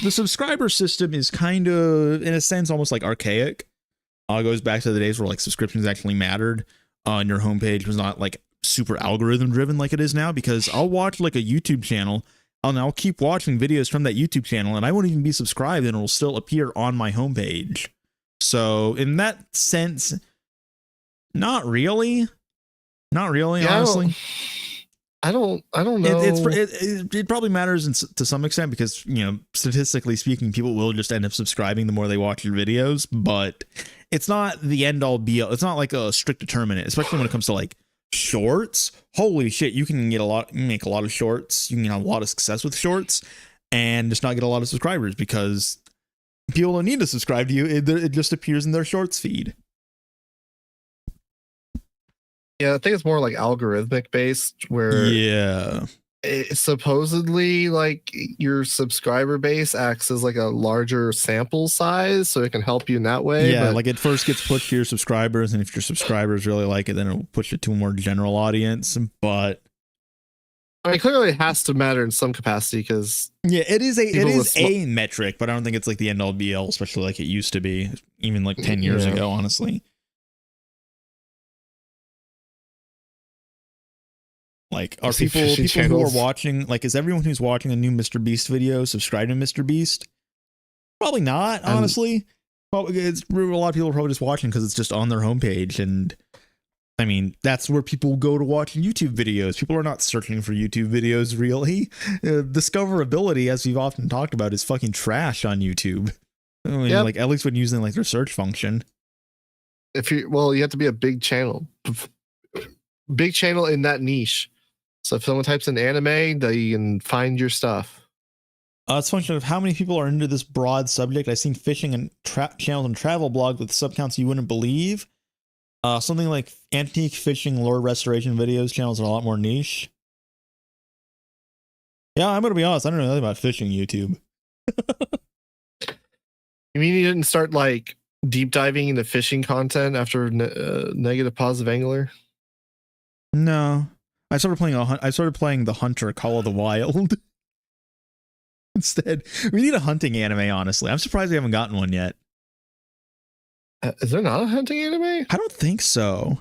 the subscriber system is kind of, in a sense, almost like archaic. It goes back to the days where like subscriptions actually mattered, and your homepage was not like super algorithm driven like it is now. Because I'll watch like a YouTube channel, and I'll keep watching videos from that YouTube channel, and I won't even be subscribed, and it'll still appear on my homepage. So in that sense, not really, honestly. I don't know. It probably matters to some extent, because, statistically speaking, people will just end up subscribing the more they watch your videos, but it's not the end all be all. It's not like a strict determinant, especially when it comes to like shorts. Holy shit, you can make a lot of shorts. You can have a lot of success with shorts and just not get a lot of subscribers, because people don't need to subscribe to you. It just appears in their shorts feed. Yeah, I think it's more like algorithmic based, where it's supposedly like your subscriber base acts as like a larger sample size, so it can help you in that way. Yeah, like it first gets pushed to your subscribers, and if your subscribers really like it, then it'll push it to a more general audience. But I mean, clearly it has to matter in some capacity, because it is a metric, but I don't think it's like the end all be all, especially like it used to be, even like 10 years ago, honestly. Like, are people who are watching, like, is everyone who's watching a new Mr. Beast video subscribed to Mr. Beast? Probably not, honestly. Probably, a lot of people are probably just watching because it's just on their homepage, and I mean, that's where people go to watch YouTube videos. People are not searching for YouTube videos, really. Discoverability, as we've often talked about, is fucking trash on YouTube. I mean, like, at least when using like their search function. You have to be a big channel in that niche. So if someone types in anime, they can find your stuff. It's a function of how many people are into this broad subject. I've seen fishing and channels and travel blogs with subcounts you wouldn't believe. Something like antique fishing, lore restoration videos channels are a lot more niche. Yeah, I'm going to be honest. I don't know nothing about fishing YouTube. You mean you didn't start like deep diving into fishing content after negative positive angler? No, I started playing the Hunter Call of the Wild. Instead, we need a hunting anime. Honestly, I'm surprised we haven't gotten one yet. Is there not a hunting anime? I don't think so.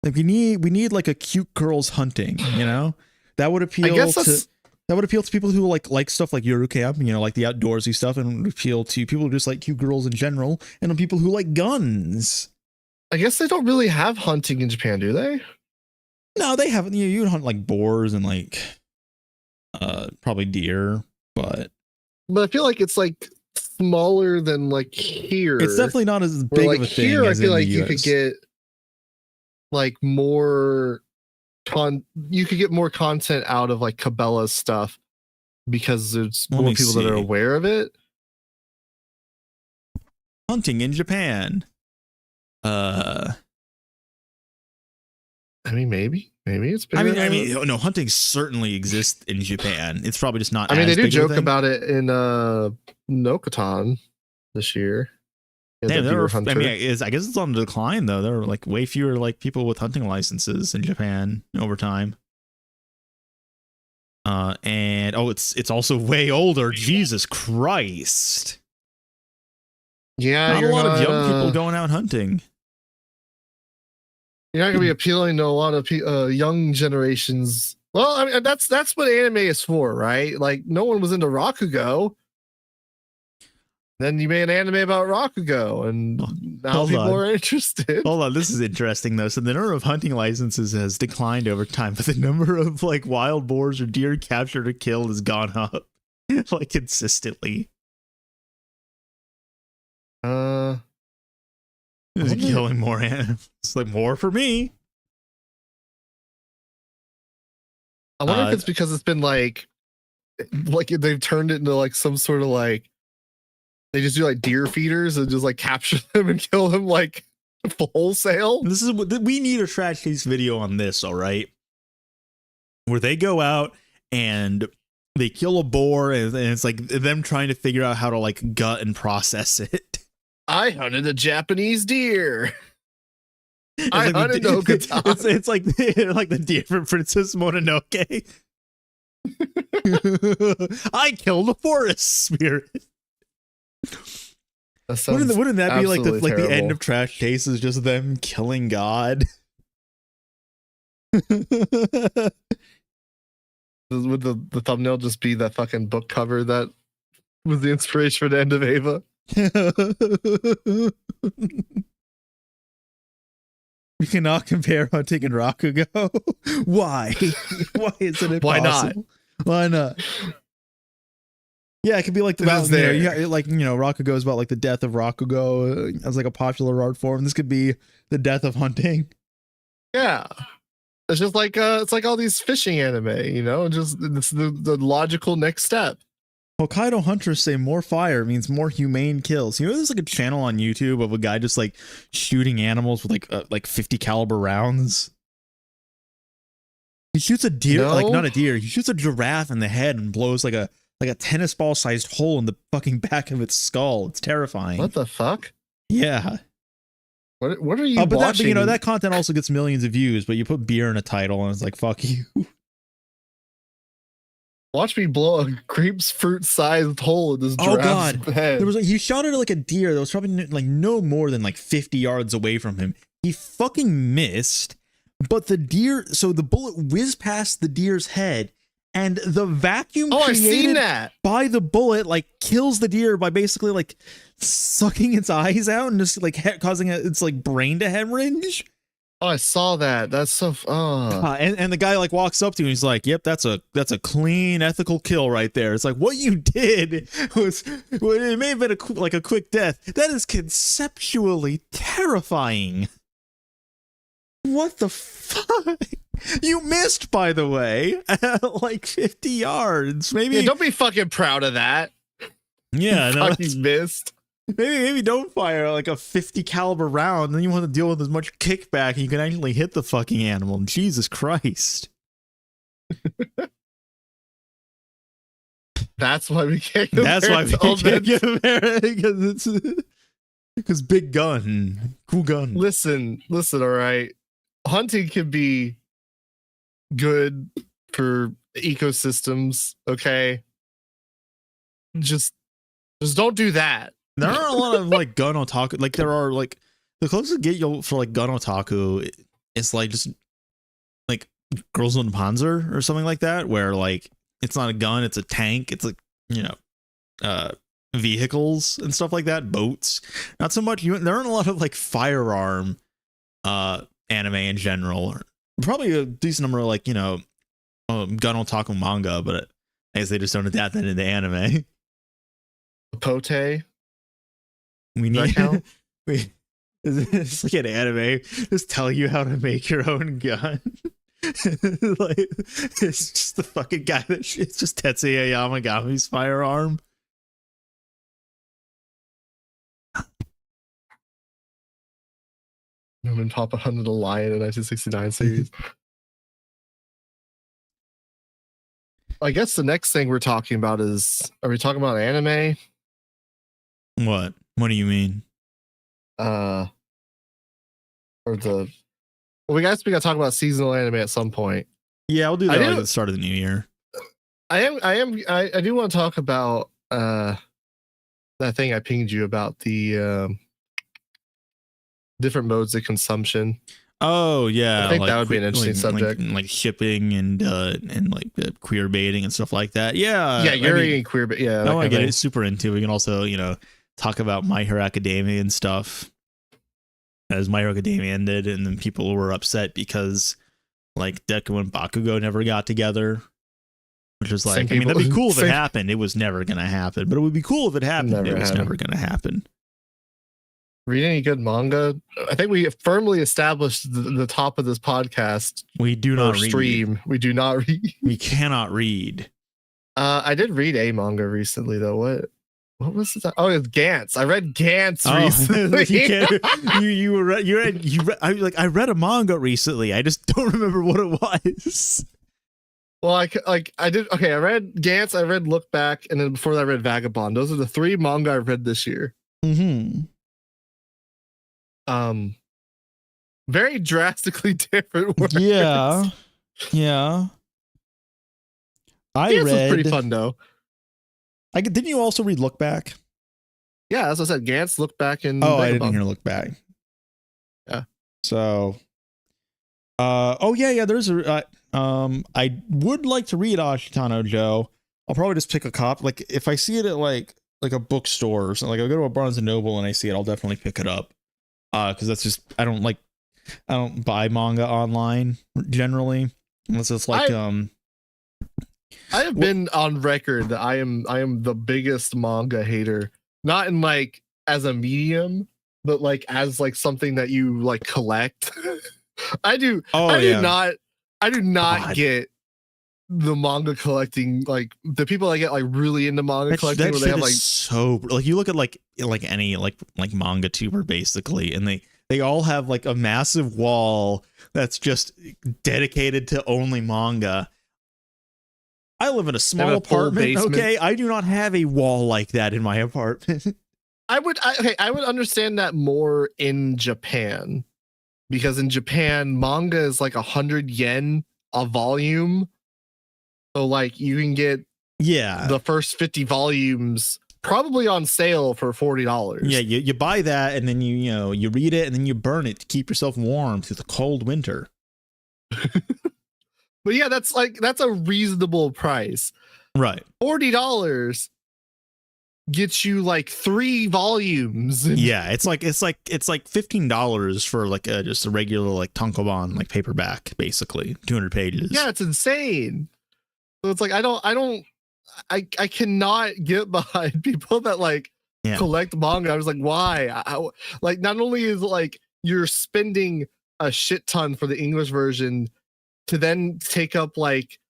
Like we need like a cute girls hunting. You know, that would appeal to. That would appeal to people who like stuff like Yuru Camp, you know, like the outdoorsy stuff, and appeal to people who just like cute girls in general, and people who like guns. I guess they don't really have hunting in Japan, do they? No, they haven't. You would hunt like boars and like probably deer, but I feel like it's like smaller than like here. It's definitely not as big like of a thing. Here, as I feel in like the you US. could get like more you could get more content out of like Cabela's stuff because there's more people that are aware of it. Hunting in Japan. I mean, maybe it's bigger. I mean, no, hunting certainly exists in Japan. It's probably just not. I mean, as they do big of a joke thing. about it in Nokotan this year. Damn, I mean, I guess it's on the decline though. There are like way fewer like people with hunting licenses in Japan over time. And it's also way older. Jesus Christ. Yeah, not a lot of young people going out hunting. You're not gonna be appealing to a lot of young generations. Well, I mean, that's what anime is for, right? Like, no one was into Rakugo. Then you made an anime about Rakugo, and now people are interested. Hold on, this is interesting though. So the number of hunting licenses has declined over time, but the number of like wild boars or deer captured or killed has gone up like consistently. Is killing more animals? It's like more for me. I wonder if it's because it's been like they've turned it into like some sort of like they just do like deer feeders and just like capture them and kill them like wholesale. This is what we need a trash case video on this, all right? Where they go out and they kill a boar and it's like them trying to figure out how to like gut and process it. I hunted a Japanese deer. I hunted Nokotan. It's like the deer from Princess Mononoke. I killed a forest spirit. Wouldn't that be like the end of Trash Case is just them killing God? Would the thumbnail just be that fucking book cover that was the inspiration for the end of Ava? You cannot compare hunting and Rakugo. Why? Why isn't it Why possible? Why not? Yeah, it could be like the Rakugo is about like the death of Rakugo as like a popular art form. This could be the death of hunting. Yeah. It's just like it's like all these fishing anime, you know, just it's the logical next step. Hokkaido hunters say more fire means more humane kills. You know, there's like a channel on YouTube of a guy just like shooting animals with like 50 caliber rounds. He shoots a deer, like not a deer. He shoots a giraffe in the head and blows like a tennis ball sized hole in the fucking back of its skull. It's terrifying. What the fuck? Yeah. What are you watching? That content also gets millions of views, but you put beer in a title and it's like, fuck you. Watch me blow a grapefruit sized hole in this giraffe's head. He shot it like a deer that was probably like no more than like 50 yards away from him. He fucking missed, but the bullet whizzed past the deer's head, and the vacuum created by the bullet like kills the deer by basically like sucking its eyes out and just like causing its like brain to hemorrhage. Oh, I saw that. That's so. And the guy like walks up to him. He's like, "Yep, that's a clean, ethical kill right there." It's like what you did was it may have been a quick death. That is conceptually terrifying. What the fuck? You missed, by the way, like 50 yards. Maybe don't be fucking proud of that. Yeah, you fucking missed. Maybe don't fire like a 50 caliber round, then you want to deal with as much kickback and you can actually hit the fucking animal. Jesus Christ. That's why we can't. That's why we can't compare it, because big gun, cool gun. Listen. All right, hunting can be good for ecosystems. Okay, just don't do that. There are a lot of like gun otaku. Like there are like the closest you get for like gun otaku is like just like Girls on Panzer or something like that, where like it's not a gun, it's a tank. It's like, you know, vehicles and stuff like that, boats. Not so much. There aren't a lot of like firearm anime in general. Probably a decent number of like, you know, gun otaku manga, but I guess they just don't adapt that into anime. Pote. We need it's like an anime just tell you how to make your own gun. Like it's just the fucking guy that it's just Tetsuya Yamagami's firearm. When Papa hunted a lion in 1969 series. I guess the next thing we're talking about is, are we talking about anime? What do you mean? Or the, well, we got to talk about seasonal anime at some point. Yeah, we'll do that at the start of the new year. I do want to talk about that thing I pinged you about, the different modes of consumption. Oh yeah, I think that would be an interesting subject, like shipping and like queer baiting and stuff like that. Yeah, Yuri and queer, but yeah, I get it super into. We can also, you know, talk about My Hero Academia and stuff, as My Hero Academia ended, and then people were upset because like Deku and Bakugo never got together, which was like, I mean, that'd be cool if it happened. It was never gonna happen, but it would be cool if it happened. It was never gonna happen. Read any good manga? I think we firmly established the top of this podcast. We do not stream. We do not read. We cannot read. I did read a manga recently though. What was it? Oh, it's Gantz. I read Gantz recently. I read a manga recently. I just don't remember what it was. Well, I did. Okay, I read Gantz. I read Look Back, and then before that, I read Vagabond. Those are the 3 manga I've read this year. Mm-hmm. Very drastically different works. Yeah. Gantz was pretty fun though. Didn't you also read Look Back? Yeah, as I said, Gantz, Look Back, and Vagabond. I didn't hear Look Back. Yeah. So, there's a I would like to read Ashitano Joe. I'll probably just pick a copy. Like if I see it at like a bookstore or something, like I'll go to a Barnes and Noble and I see it, I'll definitely pick it up. Because that's just, I don't buy manga online generally unless it's like I have been on record that I am the biggest manga hater, not in like as a medium, but like as like something that you like collect. I do not get the manga collecting, like the people that get like really into manga collecting, where they have like so like you look at like any like manga tuber basically, and they all have like a massive wall that's just dedicated to only manga. I live in a small apartment. Okay, I do not have a wall like that in my apartment. I would understand that more in Japan, because in Japan manga is like 100 yen a volume. So like you can get the first 50 volumes probably on sale for $40. Yeah, you buy that and then you read it and then you burn it to keep yourself warm through the cold winter. But yeah, that's a reasonable price. Right. $40 gets you like 3 volumes. Yeah, it's like $15 for like just a regular like tankobon like paperback, basically 200 pages. Yeah, it's insane. So it's like I cannot get behind people that like collect manga. I was like, why? Like, not only is it like you're spending a shit ton for the English version to then take up like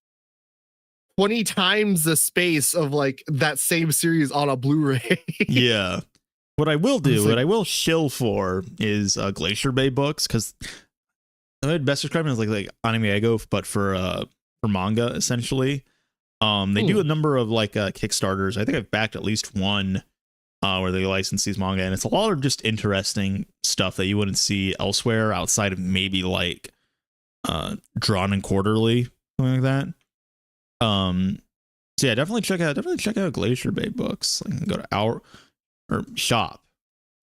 20 times the space of like that same series on a Blu-ray. Yeah. What I will do, what I will shill for is Glacier Bay books, because I would best describe it as like Anime Ego, but for manga essentially. They do a number of like Kickstarters. I think I've backed at least one where they license these manga, and it's a lot of just interesting stuff that you wouldn't see elsewhere outside of maybe like Drawn and Quarterly, something like that. So yeah, definitely check out Glacier Bay Books. Like, go to our or shop.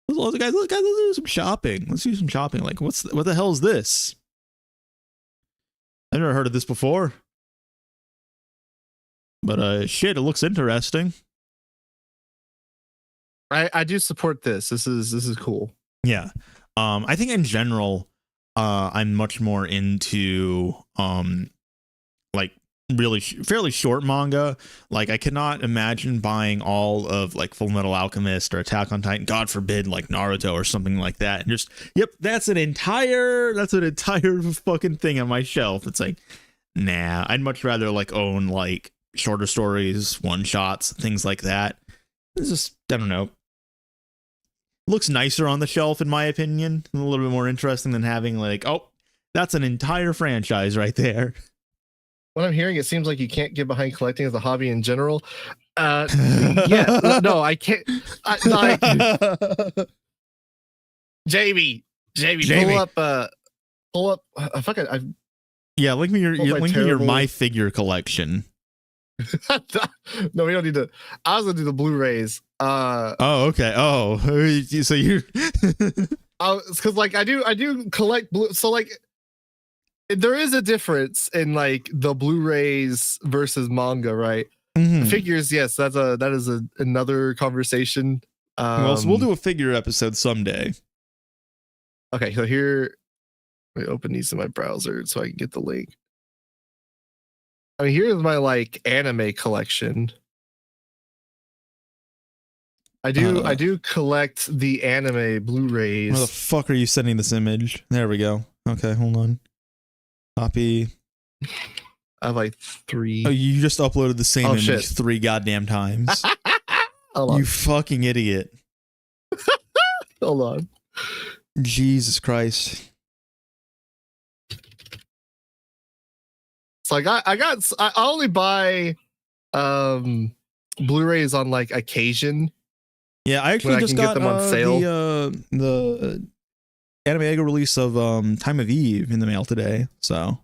Guys, let's do some shopping. Let's do some shopping. Like, what the hell is this? I've never heard of this before. But shit, it looks interesting. I do support this. This is cool. Yeah. I think in general, I'm much more into like really fairly short manga. Like, I cannot imagine buying all of like Full Metal Alchemist or Attack on Titan, God forbid, like Naruto or something like that, and just that's an entire fucking thing on my shelf. It's like, nah, I'd much rather like own like shorter stories, one shots, things like that. It's just, I don't know, looks nicer on the shelf in my opinion, a little bit more interesting than having like, oh, that's an entire franchise right there. What I'm hearing, it seems like you can't get behind collecting as a hobby in general. Yeah, no, I can't. Jamie, pull up. Yeah, link me your My Figure collection. No, we don't need to. I was gonna do the Blu-rays. Oh, okay. Oh, so you. It's because like I do collect so like there is a difference in like the Blu-rays versus manga, right? Mm-hmm. Figures, yes, that is another conversation. Well, so we'll do a figure episode someday. Okay, so here, let me open these in my browser so I can get the link. I mean, here's my like anime collection. I do collect the anime Blu-rays. Where the fuck are you sending this image? There we go. Okay, hold on. Copy. I have like 3. Oh, you just uploaded the same image 3 goddamn times. You fucking idiot. Hold on. Jesus Christ. So I only buy Blu-rays on like occasion. Yeah, I actually just got them on sale. The Anime Ego release of Time of Eve in the mail today. So,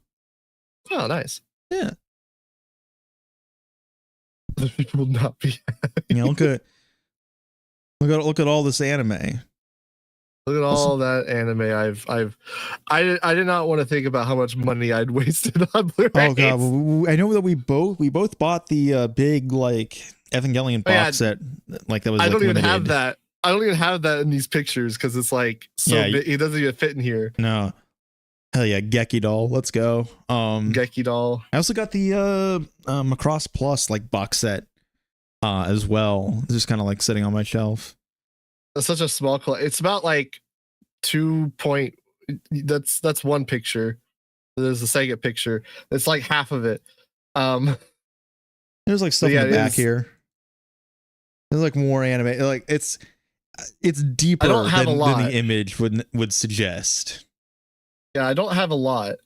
oh, nice. Yeah. Other people will not be. Yeah, look at all this anime. Look at all that anime. I did not want to think about how much money I'd wasted on Blu-rays. Oh god, I know that we both bought the big like Evangelion box set. Like that was. I like, don't even limited. have that. I don't even have that in these pictures because it's like so big. It doesn't even fit in here. No. Hell yeah, Geki doll. Let's go. Geki doll. I also got the Macross Plus like box set as well. It's just kind of like sitting on my shelf. That's such a small collection. It's about like 2 point. That's one picture. There's the second picture. It's like half of it. There's like stuff in the back here. There's like more anime. Like it's deeper than the image would suggest. Yeah, I don't have a lot.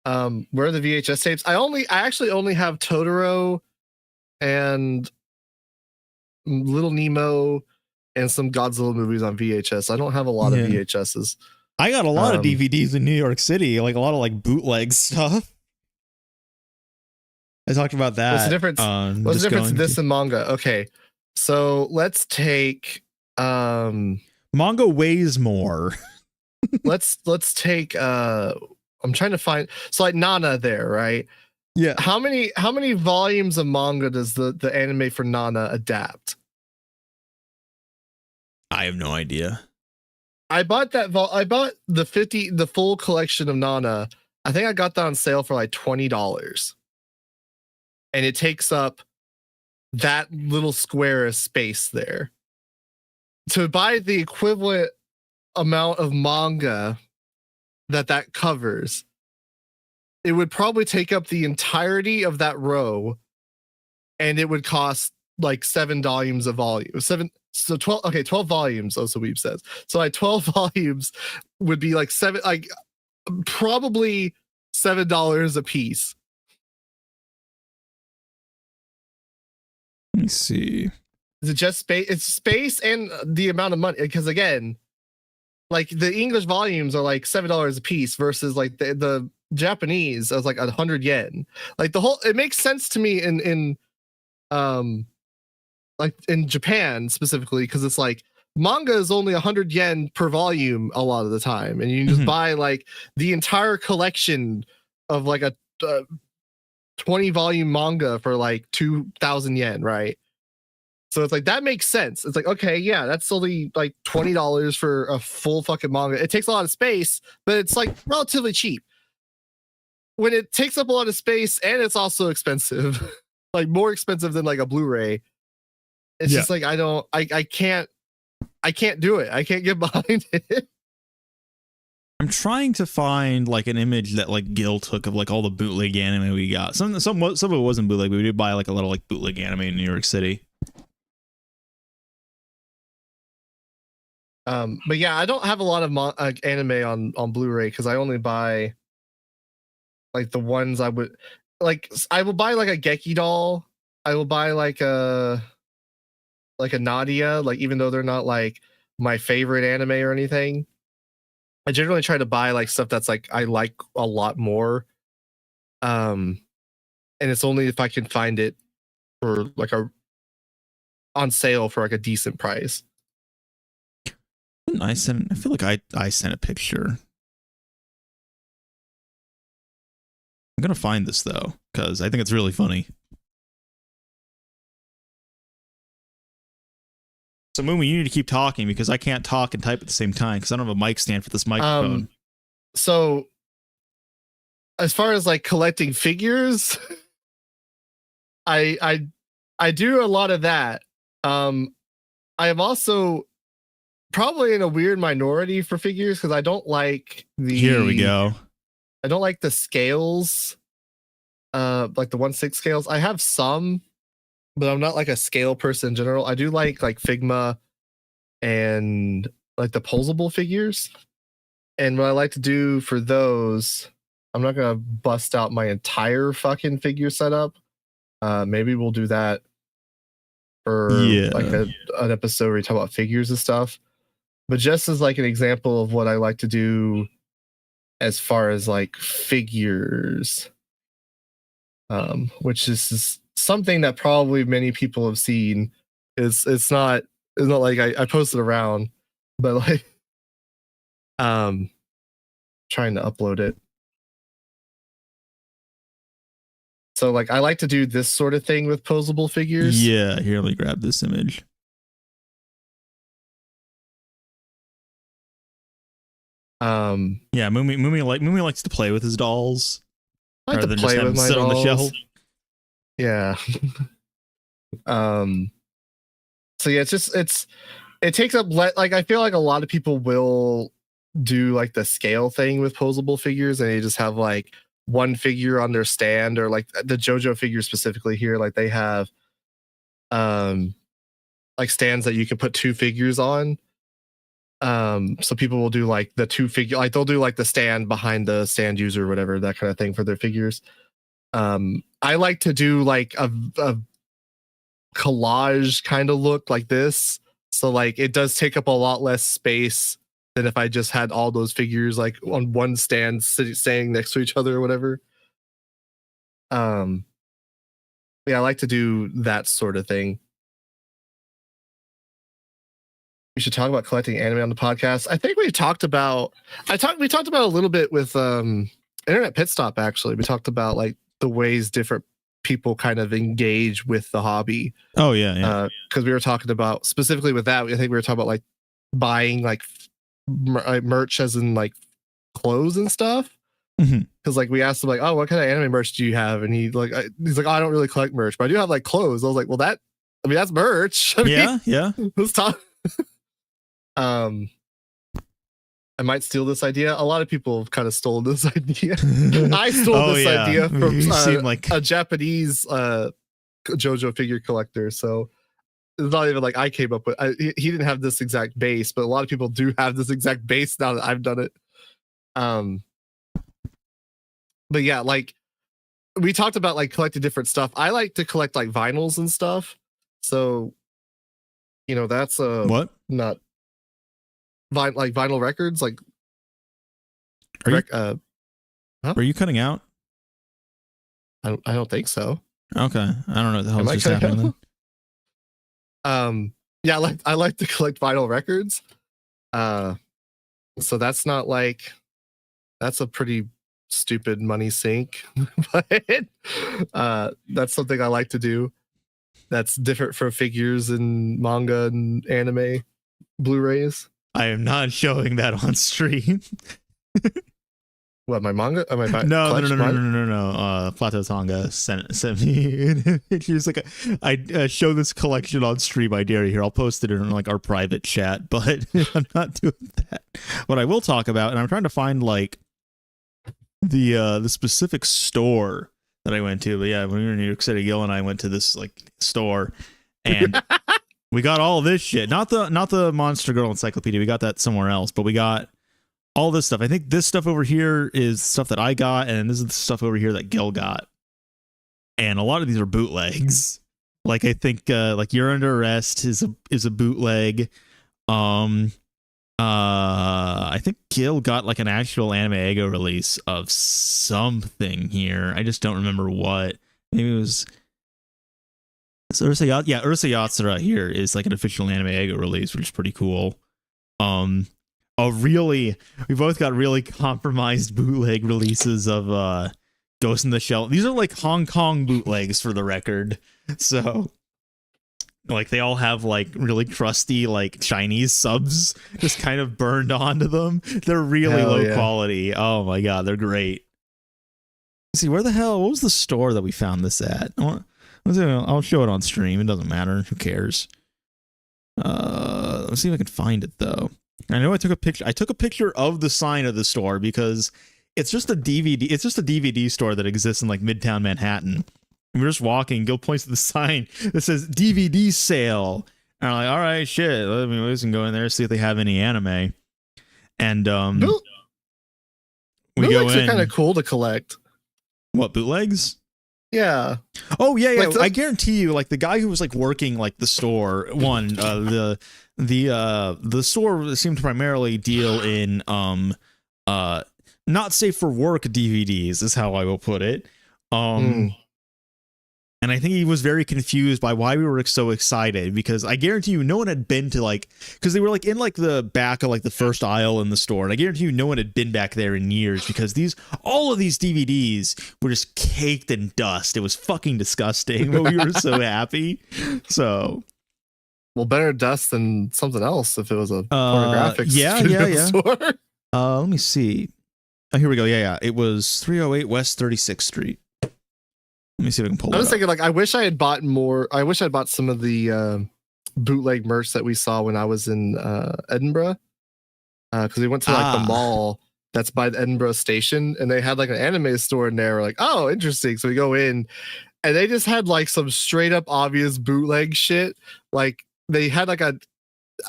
Where are the VHS tapes? I actually only have Totoro and Little Nemo and some Godzilla movies on VHS. I don't have a lot of VHSs. I got a lot of DVDs in New York City, like a lot of like bootleg stuff. I talked about that. What's the difference? What's the difference in this and manga? Okay, so let's take manga weighs more. let's take I'm trying to find, so like Nana there, right? Yeah. How many volumes of manga does the anime for Nana adapt? I have no idea. I bought the full collection of Nana. I think I got that on sale for like $20. And it takes up that little square of space there. To buy the equivalent amount of manga that covers, it would probably take up the entirety of that row, and it would cost like 7 volumes a volume. 12 volumes, also Weeb says. So like 12 volumes would be like probably $7 a piece. Let me see. Is it just space? It's space and the amount of money. Because again, like the English volumes are like $7 a piece versus like the Japanese is like 100 yen. Like it makes sense to me in like in Japan specifically, because it's like manga is only 100 yen per volume a lot of the time, and you can just buy like the entire collection of like a 20 volume manga for like 2,000 yen, right? So it's like that makes sense. It's like, okay, yeah, that's only like $20 for a full fucking manga. It takes a lot of space, but it's like relatively cheap. When it takes up a lot of space and it's also expensive, like more expensive than like a Blu-ray, it's just like I can't do it. I can't get behind it. I'm trying to find like an image that like Gil took of like all the bootleg anime we got. Some of it wasn't bootleg, but we did buy like a little like bootleg anime in New York City. But yeah, I don't have a lot of anime on Blu-ray because I only buy like the ones I would like. I will buy like a Geki doll. I will buy like a Nadia, like even though they're not like my favorite anime or anything. I generally try to buy like stuff that's like I like a lot more. And it's only if I can find it for like on sale for like a decent price. I feel like I sent a picture. I'm gonna find this though, because I think it's really funny. So Moomy, you need to keep talking because I can't talk and type at the same time because I don't have a mic stand for this microphone. So as far as like collecting figures, I do a lot of that. I am also probably in a weird minority for figures because I don't like Here we go. I don't like the scales, like the 1/6 scales. I have some, but I'm not like a scale person in general. I do like Figma and like the posable figures. And what I like to do for those, I'm not gonna bust out my entire fucking figure setup. Maybe we'll do that for like an episode where we talk about figures and stuff. But just as like an example of what I like to do as far as like figures, which is something that probably many people have seen. It's not like I posted around, but like trying to upload it. So like I like to do this sort of thing with posable figures. Yeah, here, let me grab this image. Yeah, Moomy likes to play with his dolls. I like to play with my dolls. On the shelf. Yeah. So yeah, it takes up like I feel like a lot of people will do like the scale thing with posable figures, and they just have like one figure on their stand, or like the JoJo figure specifically here, like they have like stands that you can put two figures on. So people will do like the two figure, like they'll do like the stand behind the stand user or whatever, that kind of thing for their figures. I like to do like a collage kind of look like this. So like it does take up a lot less space than if I just had all those figures like on one stand standing next to each other or whatever. Yeah, I like to do that sort of thing. We should talk about collecting anime on the podcast. I think we talked about we talked about a little bit with Internet Pit Stop, actually. We talked about like the ways different people kind of engage with the hobby. Oh yeah. Because we were talking about specifically with that, I think we were talking about like buying like merch as in like clothes and stuff. Because like we asked him like, oh, what kind of anime merch do you have? And he's like, oh, I don't really collect merch, but I do have like clothes. I was like, well, that's merch. I mean, yeah. Let's talk. I might steal this idea. A lot of people have kind of stolen this idea. I stole this idea from like a Japanese JoJo figure collector. So it's not even like I came up with. He didn't have this exact base, but a lot of people do have this exact base now that I've done it. But yeah, like we talked about like collecting different stuff. I like to collect like vinyls and stuff. So, that's what? not like vinyl records. Like, Are you cutting out? I don't think so. Okay, I don't know what the hell is just happening then. Yeah, I like to collect vinyl records. So that's not like, that's a pretty stupid money sink, but that's something I like to do. That's different from figures and manga and anime Blu-rays. I am not showing that on stream. What, my manga? My no. Plato Tonga sent me. He was like, I show this collection on stream. I dare you. Here, I'll post it in like our private chat. But I'm not doing that. What I will talk about, and I'm trying to find like the specific store that I went to. But yeah, when we were in New York City, Gil and I went to this like store, and we got all this shit. Not the Monster Girl Encyclopedia. We got that somewhere else. But we got all this stuff. I think this stuff over here is stuff that I got, and this is the stuff over here that Gil got. And a lot of these are bootlegs. Like I think like You're Under Arrest is a bootleg. I think Gil got like an actual Anime Ego release of something here. I just don't remember what. Maybe it was Ursa Yatsura here is like an official Anime Ego release, which is pretty cool. We both got really compromised bootleg releases of Ghost in the Shell. These are like Hong Kong bootlegs for the record. So like they all have like really crusty like Chinese subs just kind of burned onto them. They're really low quality. Oh my god, they're great. Let's see, what was the store that we found this at? I'll show it on stream. It doesn't matter. Who cares? Let's see if I can find it though. I know I took a picture. I took a picture of the sign of the store because it's just a DVD. It's just a DVD store that exists in like Midtown Manhattan. And we're just walking. Gil points to the sign that says DVD sale. And I'm like, all right, shit. Let me just go in there, see if they have any anime. And we go in. Are kind of cool to collect. What, bootlegs? Yeah. Oh yeah. Like I guarantee you, like the guy who was like working like the store, the store seemed to primarily deal in not safe for work DVDs is how I will put it. And I think he was very confused by why we were so excited, because I guarantee you no one had been to like, because they were like in like the back of like the first aisle in the store, and I guarantee you no one had been back there in years, because all of these DVDs were just caked in dust. It was fucking disgusting, but we were so happy. So, well, better dust than something else if it was a pornographic store. Let me see. Oh, here we go. Yeah. It was 308 West 36th Street. Let me see if I can pull it up. I was thinking, like, I wish I had bought more. I wish I'd bought some of the bootleg merch that we saw when I was in Edinburgh. Because we went to like the mall that's by the Edinburgh station, and they had like an anime store in there. We're like, oh, interesting. So we go in, and they just had like some straight up obvious bootleg shit. Like they had like a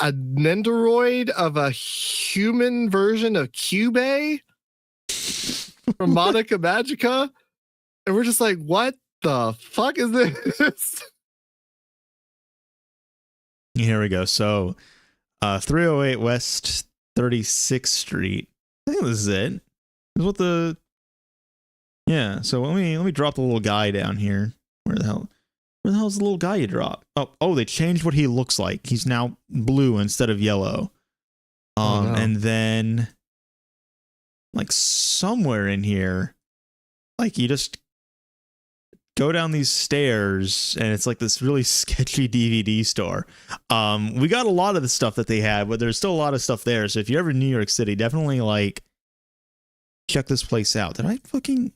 Nendoroid of a human version of Kumbaya from Monica Magica. And we're just like, what the fuck is this? Here we go. So 308 West 36th Street. I think this is it. This is what so let me drop the little guy down here. Where the hell is the little guy you drop? Oh, they changed what he looks like. He's now blue instead of yellow. No. And then like somewhere in here, like you just go down these stairs, and it's like this really sketchy DVD store. We got a lot of the stuff that they had, but there's still a lot of stuff there. So if you're ever in New York City, definitely like check this place out. Did I fucking...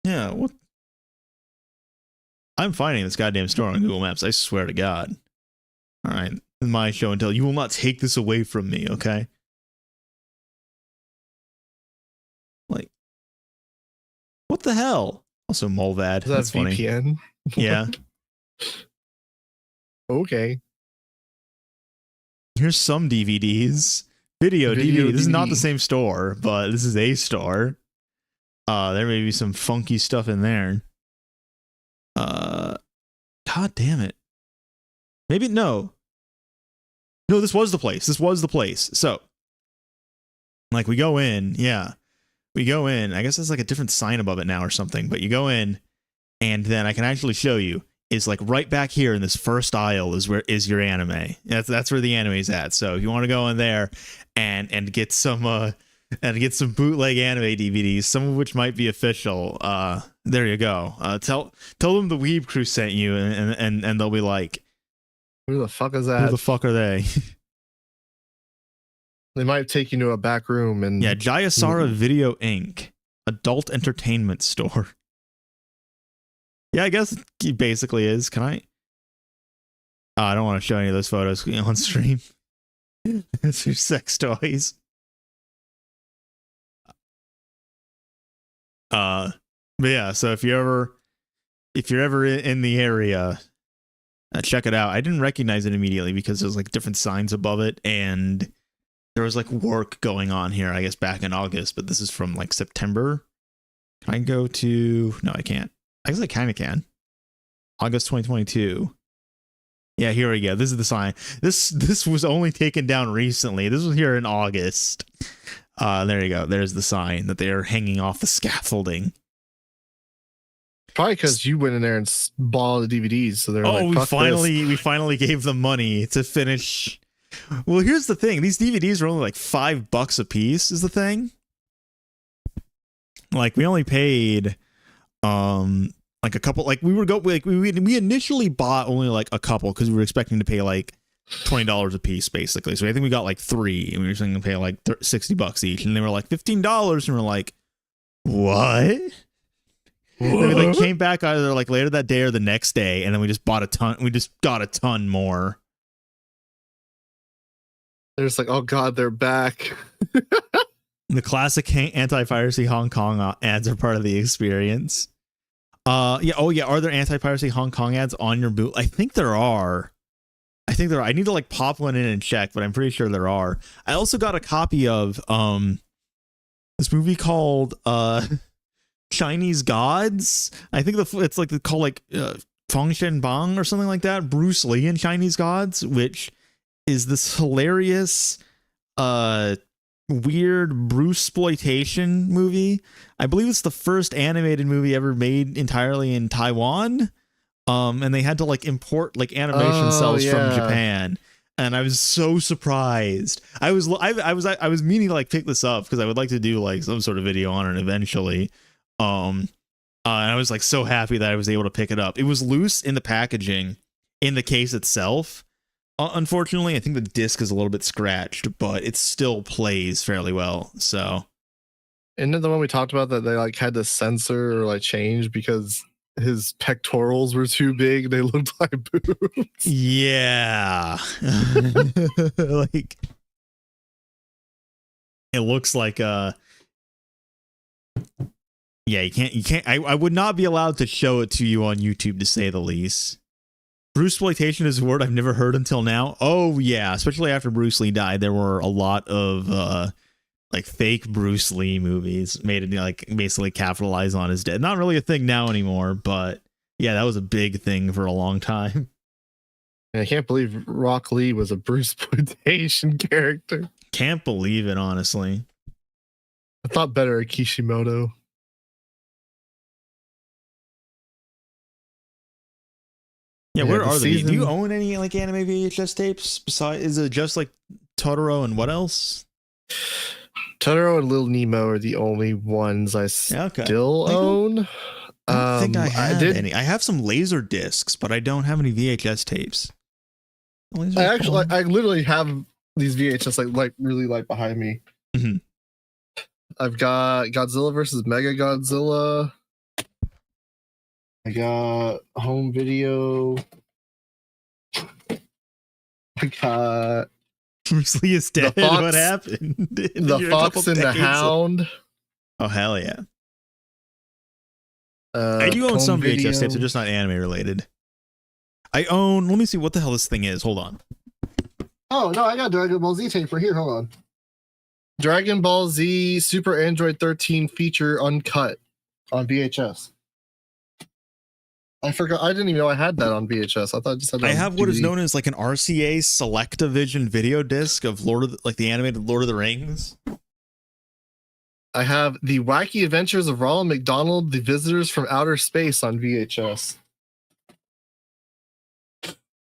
Yeah, what? I'm finding this goddamn store on Google Maps. I swear to God. All right, my show and tell. You will not take this away from me, okay? Like, what the hell? Also, Mulvad. That's funny. VPN? Yeah. Okay. Here's some DVDs. Video DVD. This is not the same store, but this is a store. There may be some funky stuff in there. God damn it. Maybe no. No, this was the place. This was the place. So, like, we go in. Yeah, we go in. I guess there's like a different sign above it now or something. But you go in, and then I can actually show you. Is like right back here in this first aisle is your anime. That's where the anime's at. So if you want to go in there and get some bootleg anime DVDs, some of which might be official, there you go. Tell them the Weeb Crew sent you, and they'll be like, who the fuck is that? Who the fuck are they? They might take you to a back room and Jayasara Video Inc., adult entertainment store. Yeah, I guess it basically is. Can I? Oh, I don't want to show any of those photos on stream. It's your sex toys. But yeah, so if you're ever in the area, check it out. I didn't recognize it immediately because there's like different signs above it, and there was like work going on here, I guess back in August, but this is from like September. Can I go to? No, I can't. I guess I kind of can. August 2022. Yeah, here we go. This is the sign. This was only taken down recently. This was here in August. There you go. There's the sign that they are hanging off the scaffolding. Probably because you went in there and bought all the DVDs. So they're like, we finally gave them money to finish. Well, here's the thing. These DVDs are only like $5 a piece. Is the thing. Like we only paid. Like a couple, like we initially bought only like a couple because we were expecting to pay like $20 a piece basically. So I think we got like 3 and we were going to pay like $60 each, and they were like $15, and we're like, what? Then we like came back either like later that day or the next day, and then we just bought a ton. We just got a ton more. They're just like, oh god, they're back. The classic anti-piracy Hong Kong ads are part of the experience. Are there anti-piracy Hong Kong ads on your boot? I think there are. I need to like pop one in and check, but I'm pretty sure there are. I also got a copy of this movie called Chinese Gods. I think it's like called like Feng Shen Bang or something like that. Bruce Lee in Chinese Gods, which is this hilarious weird Bruce-sploitation movie. I believe it's the first animated movie ever made entirely in Taiwan. And they had to like import like animation cells from Japan. And I was so surprised. I was meaning to like pick this up because I would like to do like some sort of video on it eventually. And I was like so happy that I was able to pick it up. It was loose in the packaging, in the case itself. Unfortunately, I think the disc is a little bit scratched, but it still plays fairly well. So, isn't it the one we talked about that they like had to censor or like change because his pectorals were too big? They looked like boobs. Yeah, like it looks like yeah. You can't. I would not be allowed to show it to you on YouTube, to say the least. Bruce-sploitation is a word I've never heard until now. Oh yeah, especially after Bruce Lee died, there were a lot of like fake Bruce Lee movies made to like basically capitalize on his death. Not really a thing now anymore, but yeah, that was a big thing for a long time. And I can't believe Rock Lee was a Bruce-sploitation character. Can't believe it, honestly. I thought better of Kishimoto. Yeah, where are they? Do you own any like anime VHS tapes? Besides, is it just like Totoro and what else? Totoro and Little Nemo are the only ones I still own. I don't think I have any. I have some laser discs, but I don't have any VHS tapes. I literally have these VHS like really like behind me. Mm-hmm. I've got Godzilla versus Mega Godzilla. I got home video. I got Bruce Lee is dead. What happened? The Fox and the Hound. Oh hell yeah! I do own some VHS tapes. They're just not anime related. I own. Let me see what the hell this thing is. Hold on. Oh no, I got Dragon Ball Z tape right here. Hold on. Dragon Ball Z Super Android 13 feature uncut on VHS. I forgot. I didn't even know I had that on VHS. I thought I just had that. I have what is known as like an RCA Selectavision video disc of the animated Lord of the Rings. I have the Wacky Adventures of Ronald McDonald, The Visitors from Outer Space on VHS.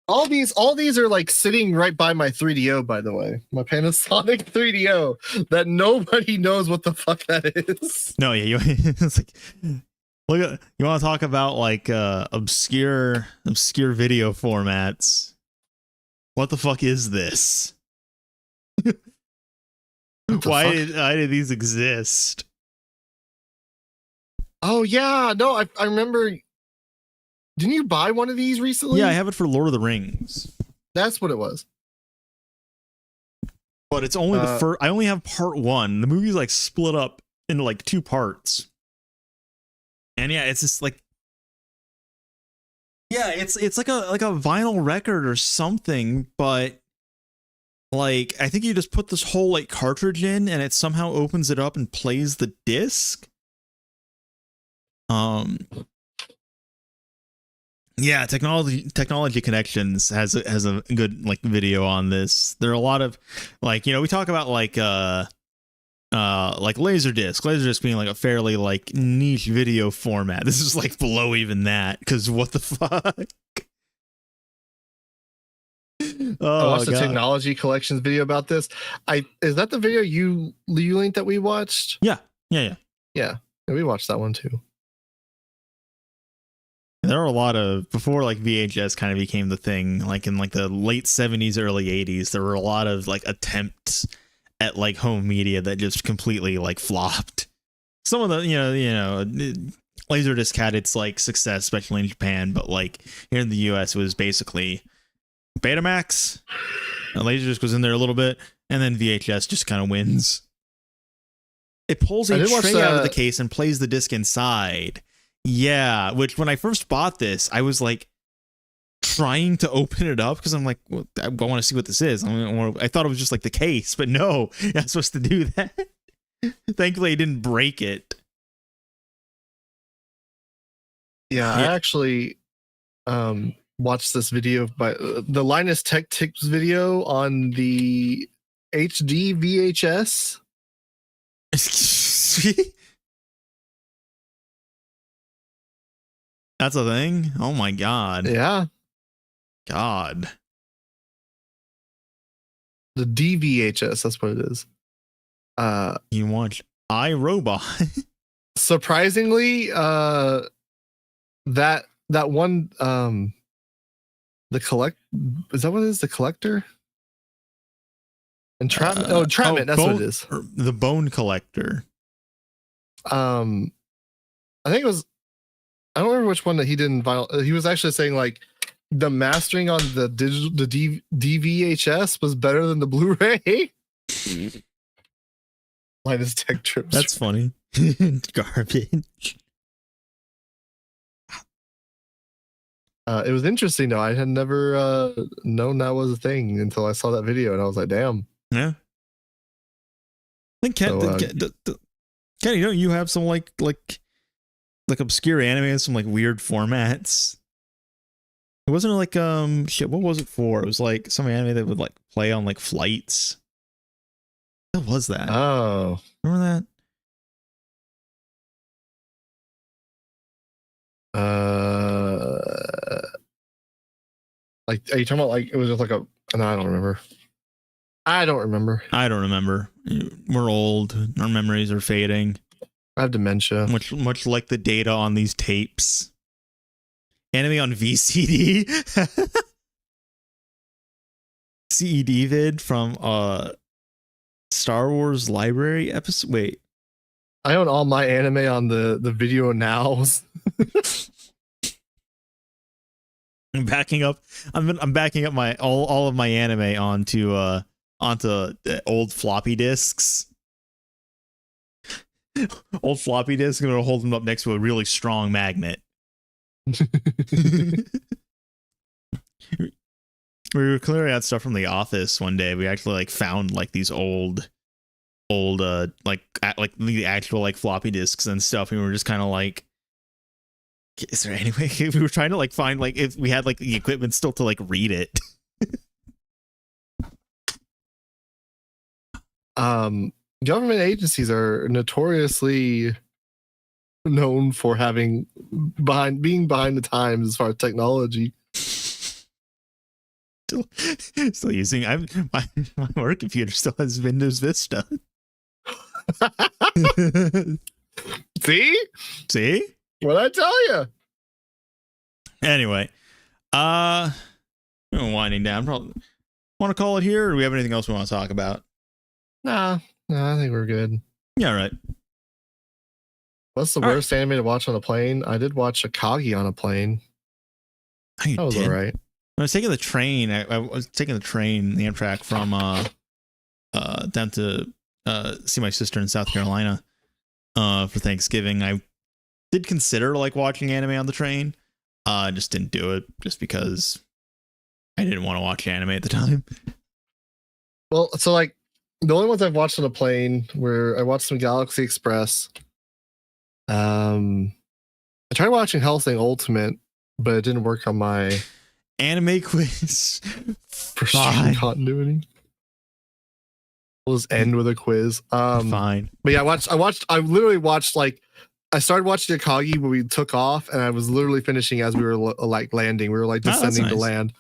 All these are like sitting right by my 3DO, by the way. My Panasonic 3DO that nobody knows what the fuck that is. No, yeah, it's like, look at, you want to talk about like obscure video formats. What the fuck is this? Why did these exist? Oh yeah, no, I remember. Didn't you buy one of these recently? Yeah, I have it for Lord of the Rings. That's what it was. But it's only the first. I only have part 1. The movie's like split up into like 2 parts. And yeah, it's just like, yeah, it's like a vinyl record or something, but like I think you just put this whole like cartridge in and it somehow opens it up and plays the disc. Yeah, technology connections has a good like video on this. There are a lot of like, you know, we talk about like Laserdisc being like a fairly like niche video format. This is like below even that, because what the fuck. I watched the technology collections video about this. Is that the video you linked that we watched? Yeah, we watched that one too. There are a lot of, before like VHS kind of became the thing, like in like the late 70s, early 80s, there were a lot of like attempts at like home media that just completely like flopped. Some of the, you know, Laserdisc had its like success, especially in Japan, but like here in the US it was basically Betamax. Laserdisc was in there a little bit, and then VHS just kind of wins. It pulls a tray out of the case and plays the disc inside. Yeah, which when I first bought this, I was like trying to open it up because I'm like, well, I want to see what this is. I thought it was just like the case, but no, you're not supposed to do that. Thankfully, I didn't break it. Yeah, I actually watched this video by the Linus Tech Tips video on the HD VHS. That's a thing? Oh my god. Yeah. God. The DVHS, that's what it is. You watch iRobot. Surprisingly, that one the is that what it is? The Collector? Entrapment? Entrapment, that's what it is. The Bone Collector. I think it was, I don't remember which one that he did in vinyl. He was actually saying like the mastering on the DVHS was better than the Blu-ray. Linus Tech Trips. That's funny. Garbage. It was interesting though. I had never known that was a thing until I saw that video, and I was like, "Damn." Yeah. I think Kenny, don't you have some like obscure anime with some like weird formats? It wasn't like shit. What was it for? It was like some anime that would like play on like flights. What was that? Oh, remember that? Like, are you talking about like it was just like a? No, I don't remember. I don't remember. We're old. Our memories are fading. I have dementia. Much like the data on these tapes. Anime on VCD. CED vid from Star Wars Library episode. Wait. I own all my anime on the video nows. I'm backing up my all of my anime onto old floppy disks. Old floppy disks. I'm gonna hold them up next to a really strong magnet. We were clearing out stuff from the office one day. We actually like found like these old like the actual like floppy disks and stuff. And we were just kind of like Is there any way we were trying to like find like if we had like the equipment still to like read it? Government agencies are notoriously known for being behind the times as far as technology. Still using my work computer still has Windows Vista. See what I tell you. Anyway, we're winding down. Probably want to call it here, or do we have anything else we want to talk about? No, I think we're good. Yeah, right. What's the worst anime to watch on a plane? I did watch Akagi on a plane. That was all right. I was taking the train. I was taking the Amtrak from down to see my sister in South Carolina for Thanksgiving. I did consider like watching anime on the train. I just didn't do it just because I didn't want to watch anime at the time. Well, so like the only ones I've watched on a plane were I watched some Galaxy Express. I tried watching Hellsing Ultimate, but it didn't work on my anime quiz for stream continuity. We'll just end with a quiz. Fine. But yeah, I literally watched like I started watching Akagi when we took off, and I was literally finishing as we were like landing. We were like descending to land.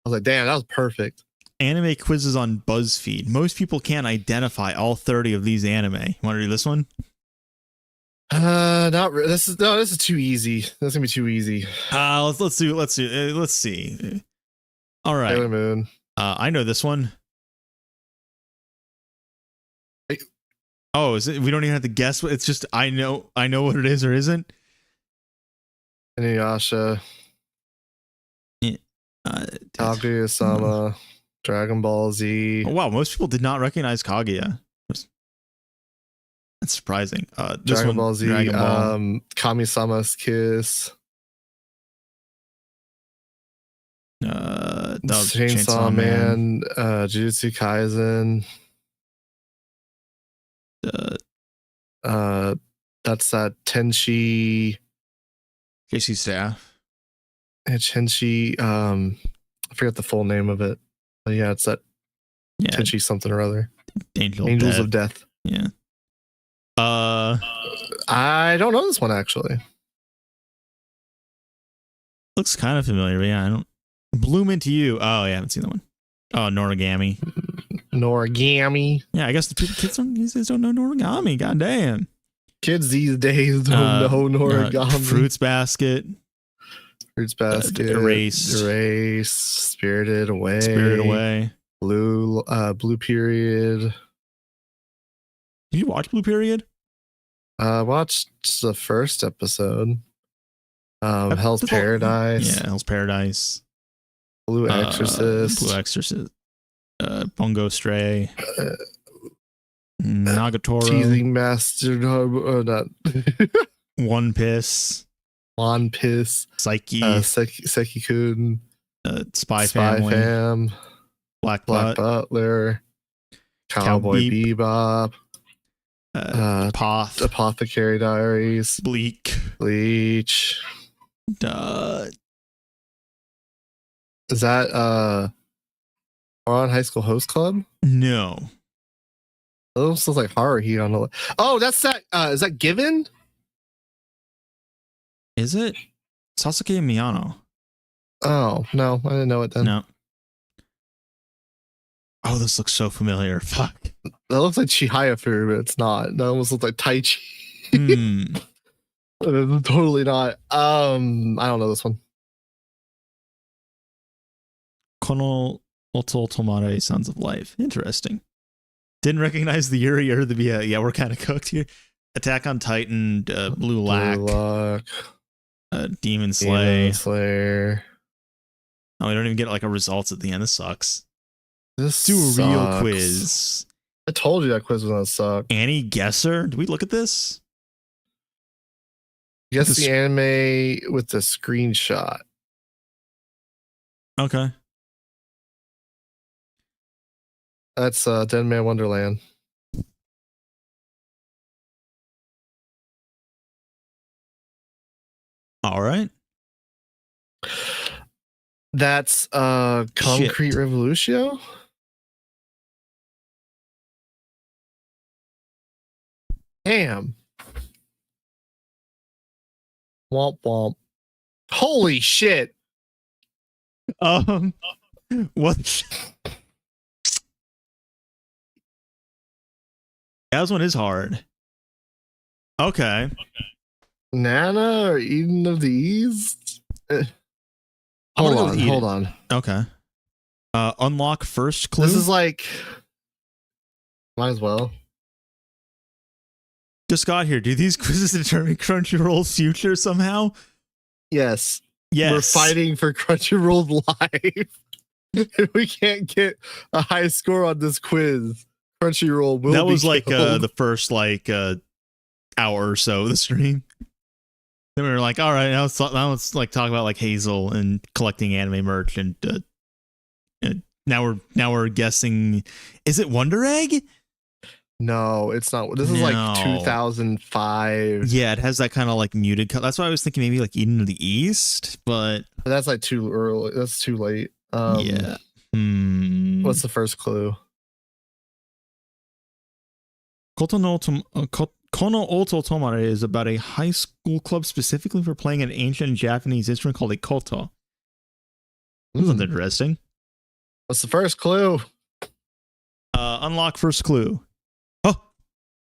I was like, damn, that was perfect. Anime quizzes on BuzzFeed. Most people can't identify all 30 of these anime. Want to do this one? Not really. This is too easy. That's gonna be too easy. Let's see. All right. Sailor Moon. I know this one. Oh, is it? We don't even have to guess. It's just I know what it is or isn't. Inuyasha. Kaguya-sama. Dragon Ball Z. Oh, wow, most people did not recognize Kaguya. That's surprising. This Dragon one, Ball Z. Dragon Ball. Kami-sama's Kiss. Chainsaw Man. Jujutsu Kaisen. That's that Tenchi. JC Staff. Tenchi. I forget the full name of it. But yeah, it's that Tenchi something or other. Angels of Death. Yeah. I don't know this one actually. Looks kind of familiar, but yeah, I don't. Bloom Into You. Oh, yeah, I haven't seen that one. Oh, Noragami. Noragami. Yeah, I guess the kids don't know Noragami. God damn. Kids these days don't know Noragami. Fruits Basket. Erase. Spirited Away. Blue Period. Did you watch Blue Period? Watched the first episode. Hell's Paradise. Yeah, Hell's Paradise. Blue Exorcist. Bungo Stray. Nagatoro. Teasing Master. Not. One Piss. Psyche. Seki-kun. Spy Family. Fam. Black Butler. Cowboy Bebop. Poth. Apothecary Diaries. Bleach. Is that on High School Host Club? No. It almost looks like horror heat on the. Oh, that's that. Is that Given? Is it Sasuke and Miyano? Oh no, I didn't know it then. No. Oh, this looks so familiar. Fuck. That looks like Chihaya-fu, but it's not. That almost looks like Taichi. Totally not. I don't know this one. Kono Ototomare Sons of Life. Interesting. Didn't recognize the Yuri or the yeah, we're kind of cooked here. Attack on Titan, Blue Lock. Demon Slayer. Oh, we don't even get like a results at the end. This sucks. This do a sucks. real quiz. I told you that quiz was gonna suck. Annie Guesser. Did we look at this? Guess the anime with the screenshot. Okay. That's Dead Man Wonderland. All right. That's Concrete Revolution. Damn. Womp womp. Holy shit. What? That one is hard. Okay. Nana or Eden of the East? Hold on. Okay. Unlock first clue. This is like, might as well. Just got here. Do these quizzes determine Crunchyroll's future somehow? Yes. Yes. We're fighting for Crunchyroll's life. If we can't get a high score on this quiz, Crunchyroll will. That was like the first hour or so of the stream. Then we were like, all right, now let's like talk about like Hazel and collecting anime merch, and now we're guessing. Is it Wonder Egg? No, it's not. This is like 2005. Yeah, it has that kind of like muted color. That's why I was thinking maybe like Eden of the East, but that's like too early. That's too late. Yeah. What's the first clue? Kono Oto Tomare is about a high school club specifically for playing an ancient Japanese instrument called a koto. This is interesting. What's the first clue? Unlock first clue.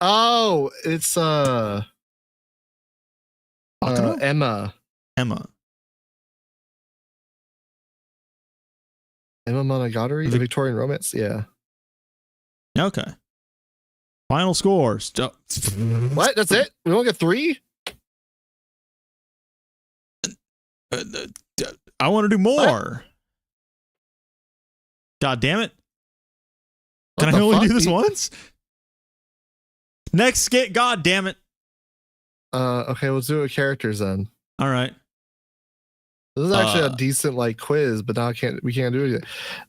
Oh, it's Emma. Emma Monogatari, Victorian romance. Yeah. Okay. Final scores. What? That's it? We only get 3? I want to do more. What? God damn it. Can I only do this once? Next skit, god damn it. Okay, let's do it with characters then. All right. This is actually a decent like quiz, but now we can't do it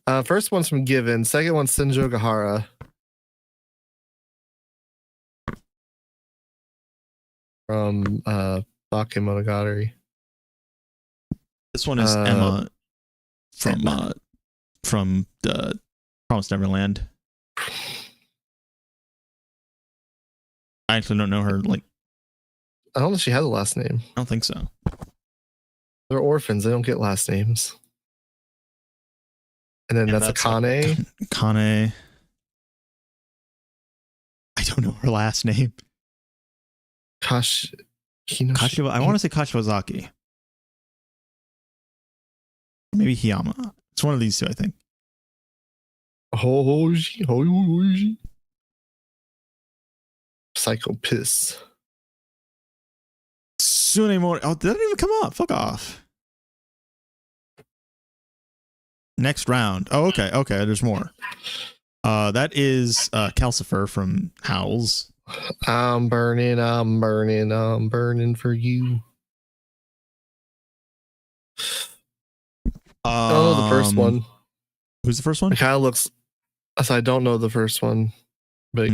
yet. First one's from Given, second one's Senjo Gahara. From Bakemonogatari. This one is Emma from the Promised Neverland. I actually don't know her. Like, I don't know if she has a last name. I don't think so. They're orphans. They don't get last names. And then that's Akane. Akane. I don't know her last name. I want to say Kashiwazaki. Maybe Hiyama. It's one of these two, I think. Hoji. Psycho Piss. Sunemori. Oh, that didn't even come up. Fuck off. Next round. Oh, okay. Okay, there's more. That is Calcifer from Howls. I'm burning for you. I don't know the first one. Who's the first one? It kind of looks. I don't know the first one, but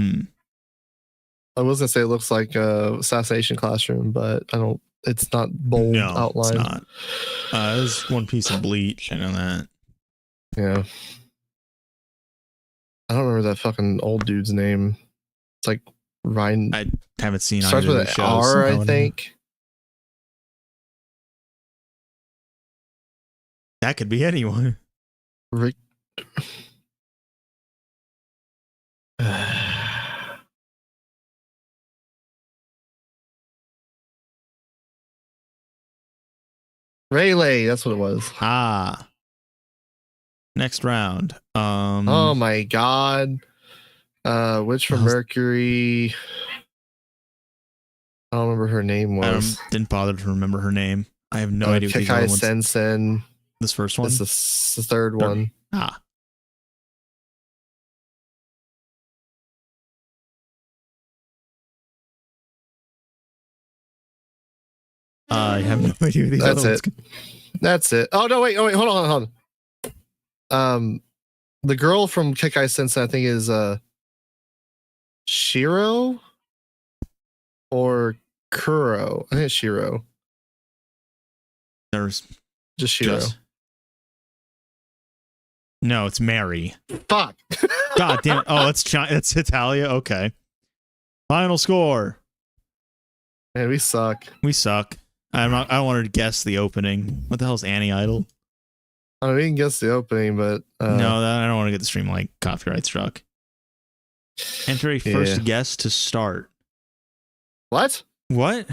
I was gonna say it looks like Assassination Classroom, but I don't. It's not bold outline. It's not. There's one piece of Bleach. I know that. Yeah. I don't remember that fucking old dude's name. It's like Ryan. I haven't seen. Starts with an R, I think. That could be anyone. Rick. Rayleigh, that's what it was. Next round. Oh my god. Witch from Mercury. I don't remember her name was. I didn't bother to remember her name. I have no idea what these other ones. Sensen. This first one? This the third one. I have no idea who these That's other it. That's it. Oh no, wait, hold on. The girl from Kekai Sensen, I think, is Shiro or Kuro. I think it's Shiro. There's just Shiro. No, it's Mary. Fuck. God damn it. Oh, it's Italia. Okay. Final score. Man, we suck. We suck. I don't want to guess the opening. What the hell is Annie Idol? I mean, we can guess the opening, but no, I don't want to get the stream like copyright struck. Enter a first guess to start. What? What?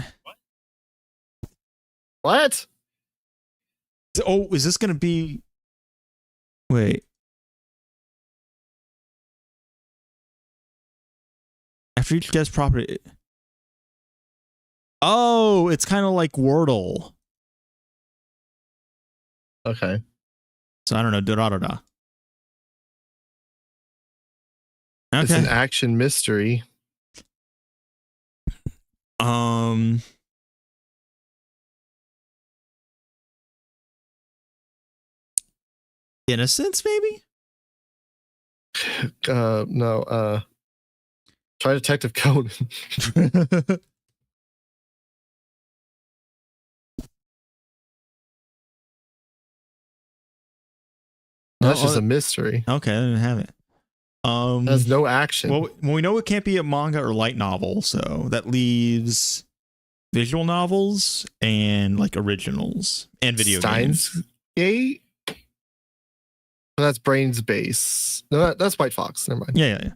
What? Oh, is this gonna be? Wait. After each guess property. Oh, it's kind of like Wordle. Okay. So I don't know. Da-da-da-da. Okay. It's an action mystery. Innocence, maybe? No. Try Detective Conan. That's just a mystery. Okay, I didn't have it. It has no action. Well, we know it can't be a manga or light novel, so that leaves visual novels and like originals and video games. Gate? That's Brain's Base. No, that's White Fox. Never mind. Yeah.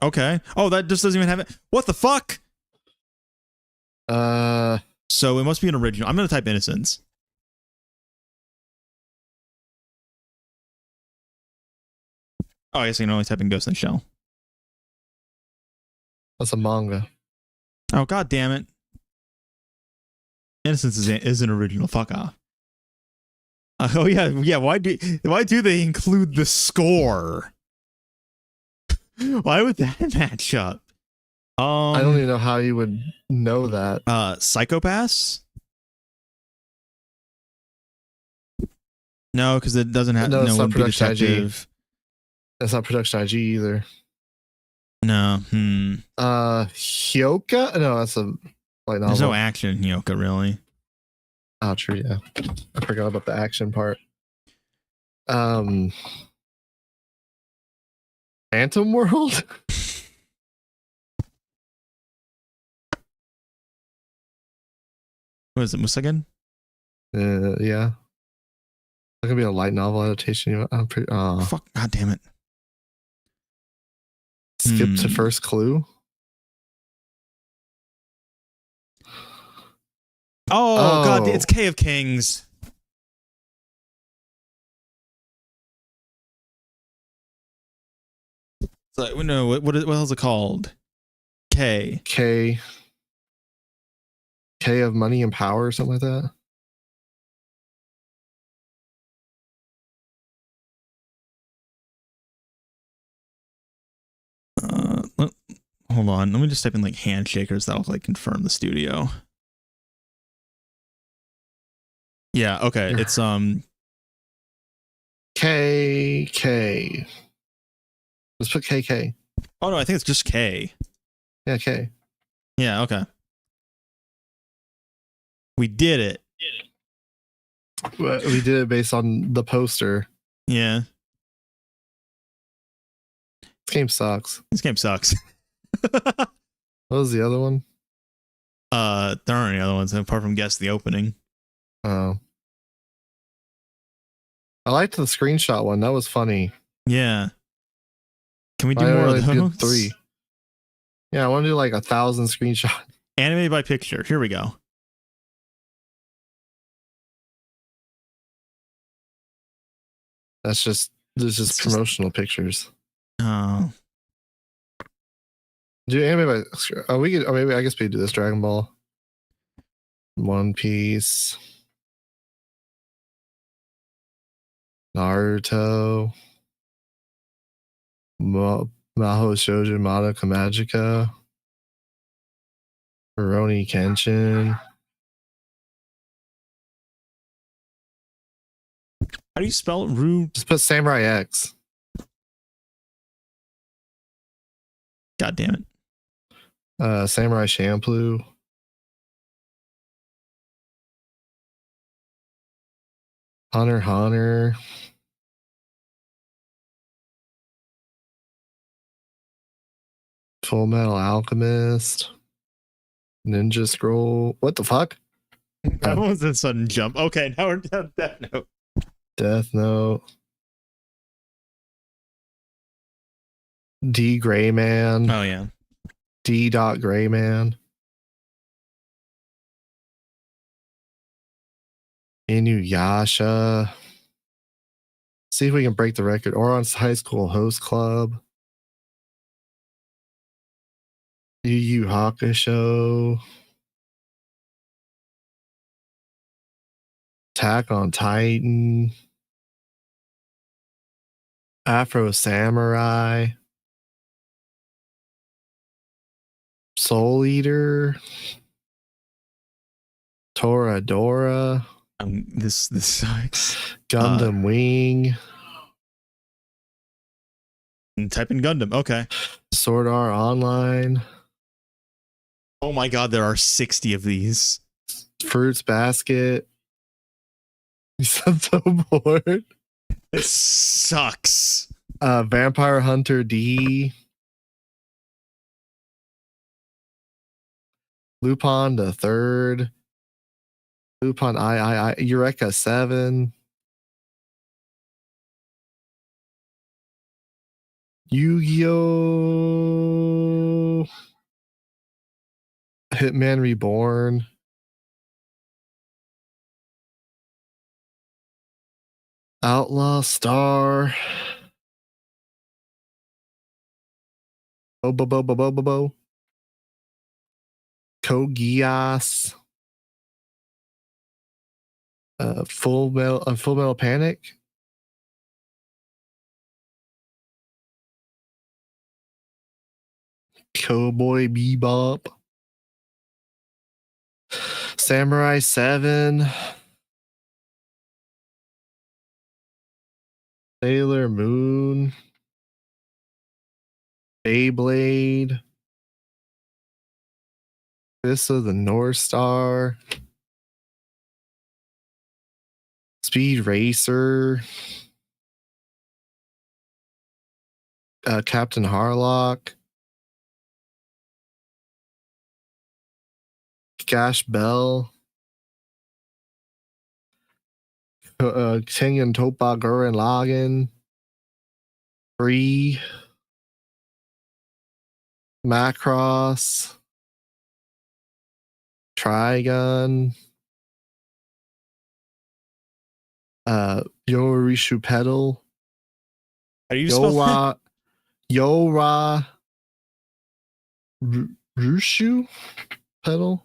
Okay. Oh, that just doesn't even have it. What the fuck? So it must be an original. I'm gonna type Innocence. Oh, I guess I can only type in Ghost in the Shell. That's a manga. Oh, god damn it. Innocence is an original. Fuck off. Oh yeah. Why do they include the score? Why would that match up? I don't even know how you would know that. Psychopaths? No, because it doesn't have no one be detective. That's not Production IG either. No. Hyoka? No, that's a light novel. There's no action in Hyoka, really. Oh, true, yeah. I forgot about the action part. Phantom World? What is it, Musagen? Yeah. That could be a light novel adaptation. I'm pretty. Fuck! God damn it! Skip to first clue. Oh god! It's K of Kings. So, no, what else is it called? K of Money and Power or something like that. Hold on, let me just type in like handshakers. That'll like confirm the studio. Yeah, okay. It's KK. Let's put KK. Oh no, I think it's just K. Yeah, K. Yeah, okay. We did it. We did it based on the poster. Yeah. This game sucks. What was the other one? There aren't any other ones apart from guess the opening. Oh. I liked the screenshot one. That was funny. Yeah. Can we do more of those? 3. Yeah, I want to do like 1,000 screenshots. Animated by picture. Here we go. There's just promotional pictures. Oh. Do anime by we could maybe I guess we could do this Dragon Ball. One Piece. Naruto. Maho Shoujo Madoka Magica. Rurouni Kenshin. How do you spell it? Just put Samurai X. God damn it. Samurai Champloo. Hunter x Hunter. Full Metal Alchemist. Ninja Scroll. What the fuck? That was a sudden jump. Okay, now we're down Death Note. Death Note. D. Gray Man. Oh, yeah. D. Gray Man. Inuyasha. See if we can break the record. Oron's High School Host Club. Yu Yu Hakusho. Attack on Titan. Afro Samurai. Soul Eater. Toradora. This sucks. Gundam Wing. Type in Gundam. Okay. Sword Art Online. Oh my god, there are 60 of these. Fruits Basket. You sound so bored. This sucks. Vampire Hunter D. Lupin the Third. Lupin I. Eureka 7. Yu-Gi-Oh! Hitman Reborn. Outlaw Star. Bobo. Code Geass. Full Metal Panic. Cowboy Bebop. Samurai 7. Sailor Moon. Beyblade. Fist of the North Star. Speed Racer. Captain Harlock. Gash Bell. Tengen Toppa Gurren Lagann. Free. Macross. Trigun. Yorishu Pedal. How do you spell that? Yora Rushu Pedal?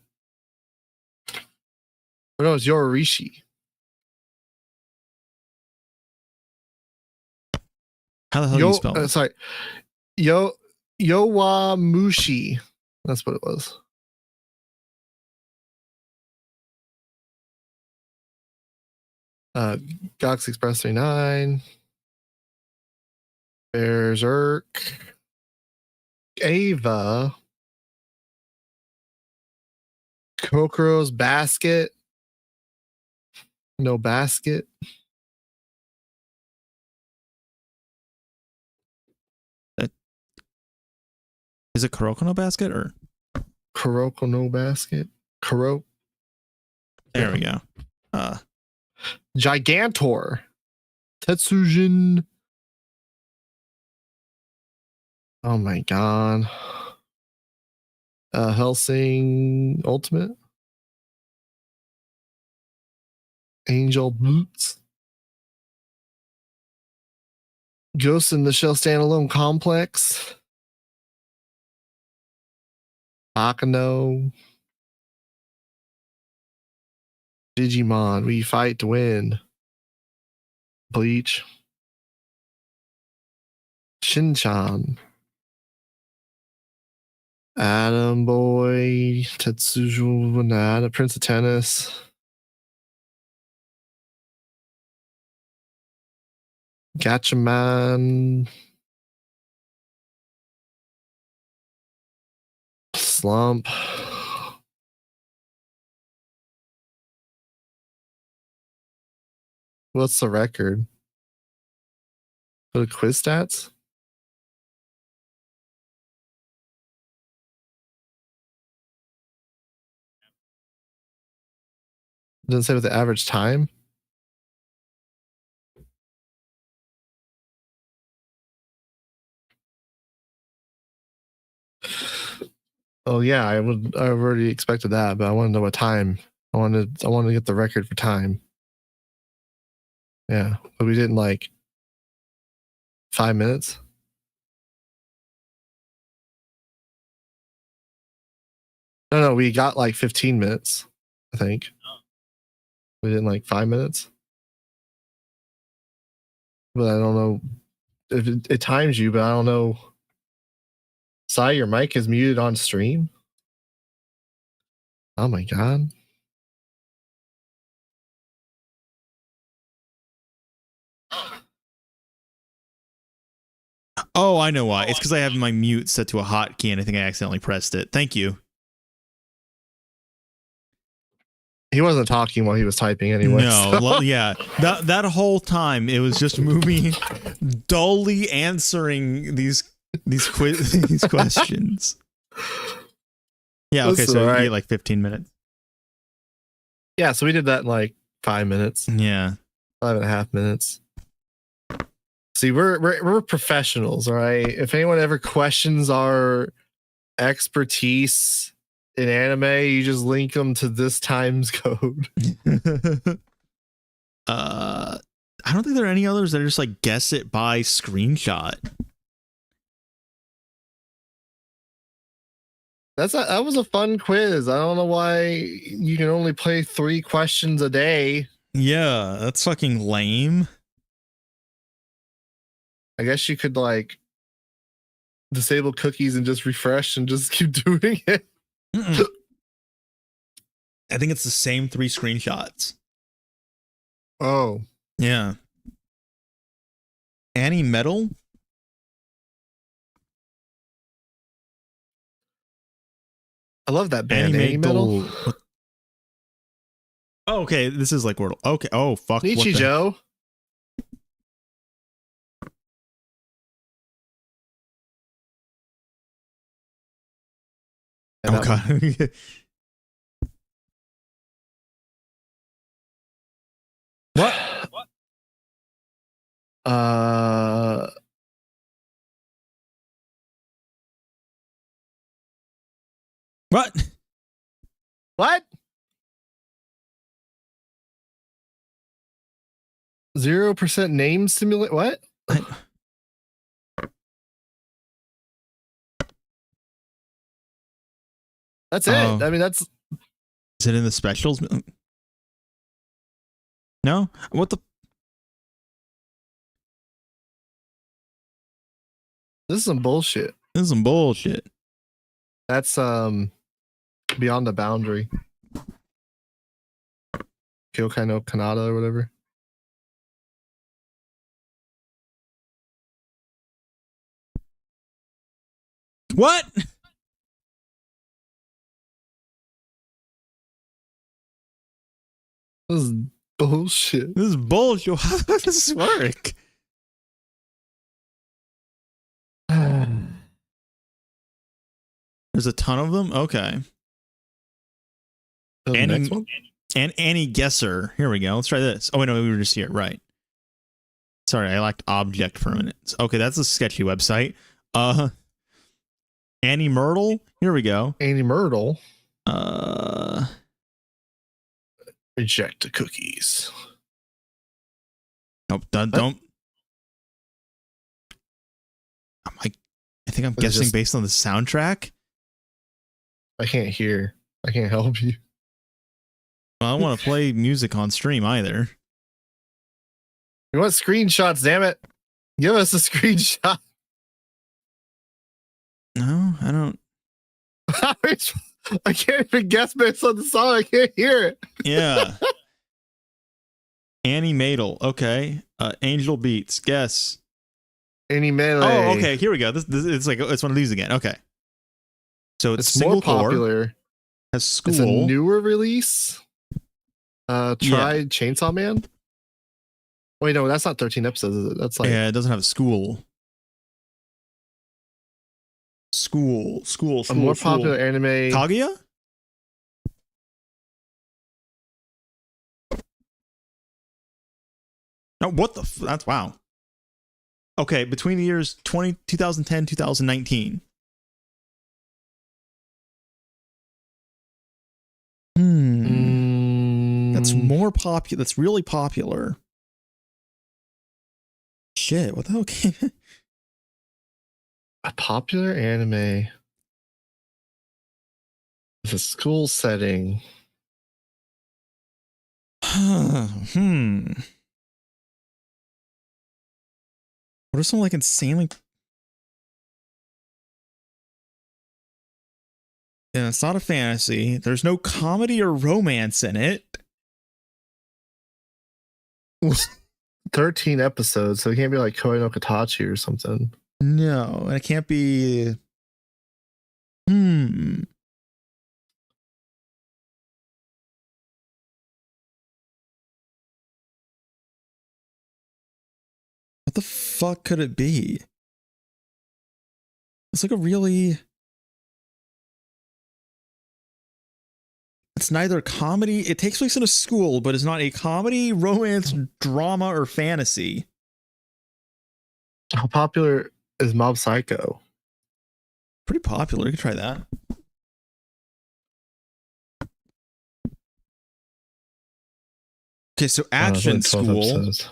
Or no, it's Yororishi. How the hell do you spell it? Sorry. Yowamushi. That's what it was. Galaxy Express 39. Berserk. Ava. Kokoro's Basket. No basket. Is it Kuroko no Basket or Kuroko no Basket? There we go. Gigantor. Tetsujin. Oh my god. Helsing Ultimate. Angel Boots. Ghost in the Shell Standalone Complex. Akano. Digimon, we fight to win. Bleach. Shinchan. Adam Boy. Tetsuju Wanada. Prince of Tennis. Gatchaman. Slump. What's the record? Go to quiz stats. Doesn't say what the average time. Oh yeah, I've already expected that, but I want to know what time. I wanted to get the record for time. Yeah, but we didn't like 5 minutes. No, we got like 15 minutes, I think. We didn't like 5 minutes. But I don't know if it times you, but I don't know. Sai, your mic is muted on stream. Oh my god. Oh, I know why. It's because I have my mute set to a hotkey and I think I accidentally pressed it. Thank you. He wasn't talking while he was typing anyway. No, so. Yeah. That whole time it was just movie dully answering these questions. Yeah, okay, so right. You get like 15 minutes. Yeah, so we did that in like 5 minutes. Yeah. 5.5 minutes. See, we're professionals, all right? If anyone ever questions our expertise in anime, you just link them to this times code. I don't think there are any others that are just like guess it by screenshot. That was a fun quiz. I don't know why you can only play 3 questions a day. Yeah, that's fucking lame. I guess you could like disable cookies and just refresh and just keep doing it. I think it's the same 3 screenshots. Oh. Yeah. Annie Metal? I love that band, Annie Metal. Oh, okay, this is like Wordle. Okay, oh, fuck. Nietzsche Joe. Oh, God. What? What? What? 0% name simulate. What? That's it. I mean, that's. Is it in the specials? No? What the? This is some bullshit. This is some bullshit. That's Beyond the Boundary. Kyokai no Kanata or whatever. What? This is bullshit. This is bullshit. How does this work? There's a ton of them? Okay. Next one? And Annie Guesser. Here we go. Let's try this. Oh, wait, no, we were just here. Right. Sorry, I lacked object for a minute. Okay, that's a sketchy website. Annie Myrtle. Here we go. Annie Myrtle. Reject the cookies. Nope, don't. I think I'm guessing based on the soundtrack. I can't hear. I can't help you. Well, I don't want to play music on stream either. You want screenshots, damn it. Give us a screenshot. No, I don't. I can't even guess based on the song. I can't hear it. Yeah. Annie Madel. Okay. Angel Beats. Guess. Annie Melee. Oh, okay. Here we go. This it's like it's one of these again. Okay. So it's single more popular. Core, has School. It's a newer release. Try Chainsaw Man. Wait, no, that's not 13 episodes, is it? That's like Yeah, it doesn't have a school. School. a more popular anime. Kaguya? No, what the? That's wow. Okay, between the years 2010, 2019. That's more popular. That's really popular. Shit, what the hell came? A popular anime. It's a school setting. What are some like insanely? Yeah, it's not a fantasy. There's no comedy or romance in it. 13 episodes, so it can't be like Koi no Katachi or something. No, and it can't be. What the fuck could it be? It's like a really. It's neither comedy. It takes place in a school, but it's not a comedy, romance, drama, or fantasy. How popular is Mob Psycho? Pretty popular. You could try that. Okay, so Action School. Episodes.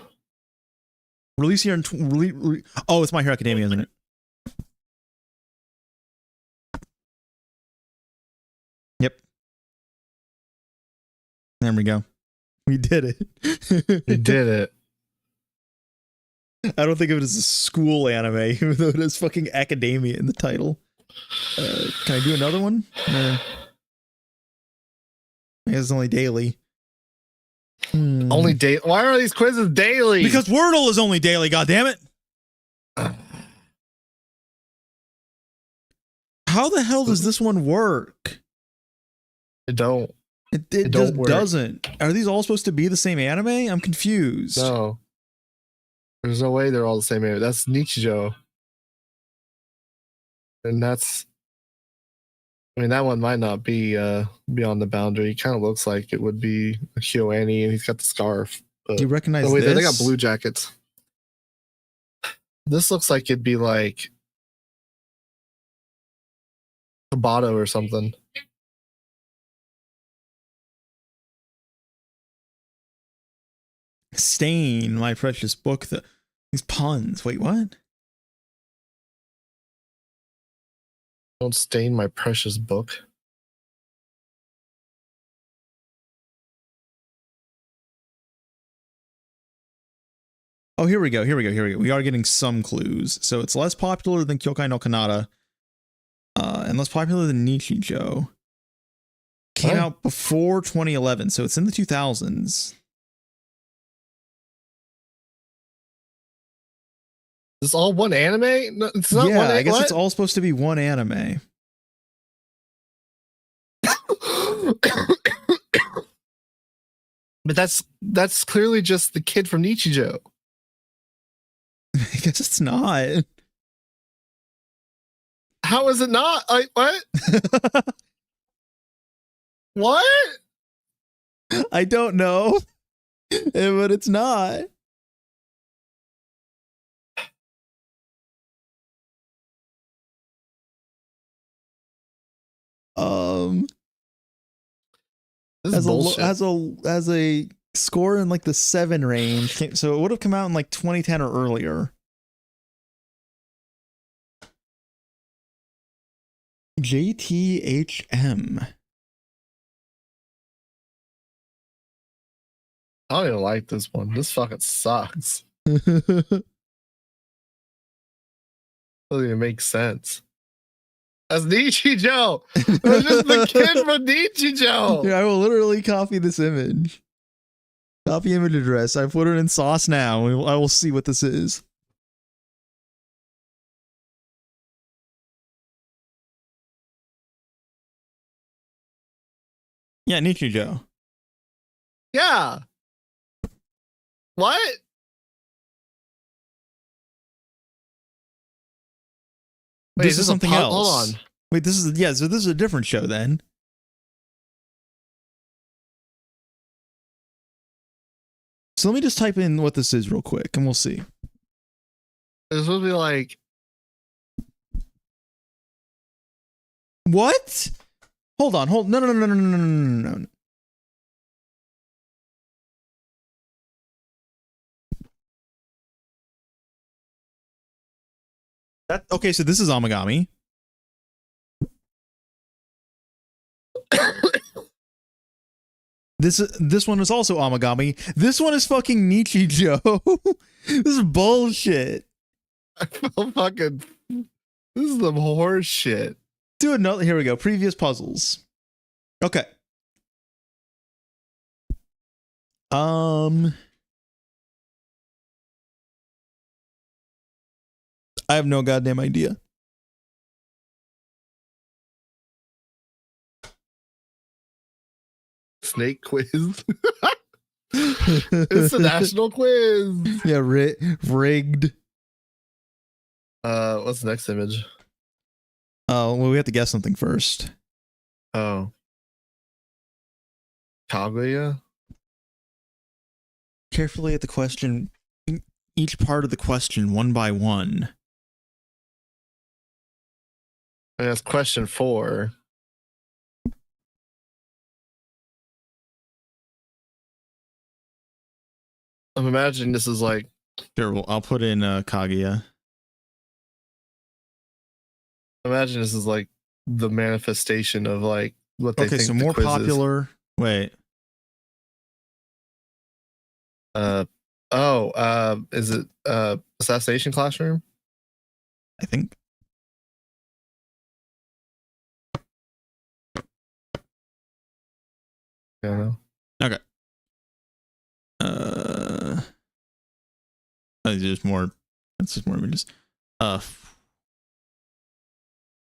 Release here in oh, it's My Hero Academia, isn't it? Yep. There we go. We did it. We did it. I don't think of it as a school anime, even though it has fucking academia in the title. Can I do another one? I guess it's only daily. Only daily? Why are these quizzes daily? Because Wordle is only daily, goddammit. How the hell does this one work? It don't. It just doesn't. Are these all supposed to be the same anime? I'm confused. No. There's no way they're all the same anime. That's Nichijou. And that's... I mean, that one might not be beyond the boundary. It kind of looks like it would be a KyoAni, and he's got the scarf. But, do you recognize this? They got blue jackets. This looks like it'd be like Tabata or something. Stain, my precious book. These puns. Wait, what? Don't stain my precious book. Oh, here we go. We are getting some clues. So it's less popular than Kyokai no Kanata. And less popular than Nichijou. Came out before 2011, so it's in the 2000s. It's all one anime? No, it's not one. I guess it's all supposed to be one anime. But that's clearly just the kid from Nichijou. I guess it's not. How is it not? Like, what? What? I don't know. But it's not. Has a score in like the 7 range, so it would have come out in like 2010 or earlier. JTHM. I don't even like this one. This fucking sucks. Doesn't even make sense. That's Nichijou. That's just the kid from Nichijou. Yeah, I will literally copy this image. Copy image address. I put it in sauce now. I will see what this is. Yeah, Nichijou. Yeah. What? Wait, this is something else. Hold on. Wait, so this is a different show then. So let me just type in what this is real quick, and we'll see. It's supposed to be like. What? Hold on. No. Okay, so this is Amagami. This one is also Amagami. This one is fucking Nichijou. This is bullshit. I feel fucking. This is some horse shit. Do another. Here we go. Previous puzzles. Okay. I have no goddamn idea. Snake quiz. It's a national quiz. Yeah, rigged. What's the next image? Oh, well, we have to guess something first. Oh. Kaguya? Carefully at the question, each part of the question one by one. And that's question 4. I'm imagining this is like. Sure, well, I'll put in Kaguya. Imagine this is like the manifestation of like what they think. Okay, so more popular. Wait. Is it Assassination Classroom? I think. I don't know. Okay. It's just more. It's just more images.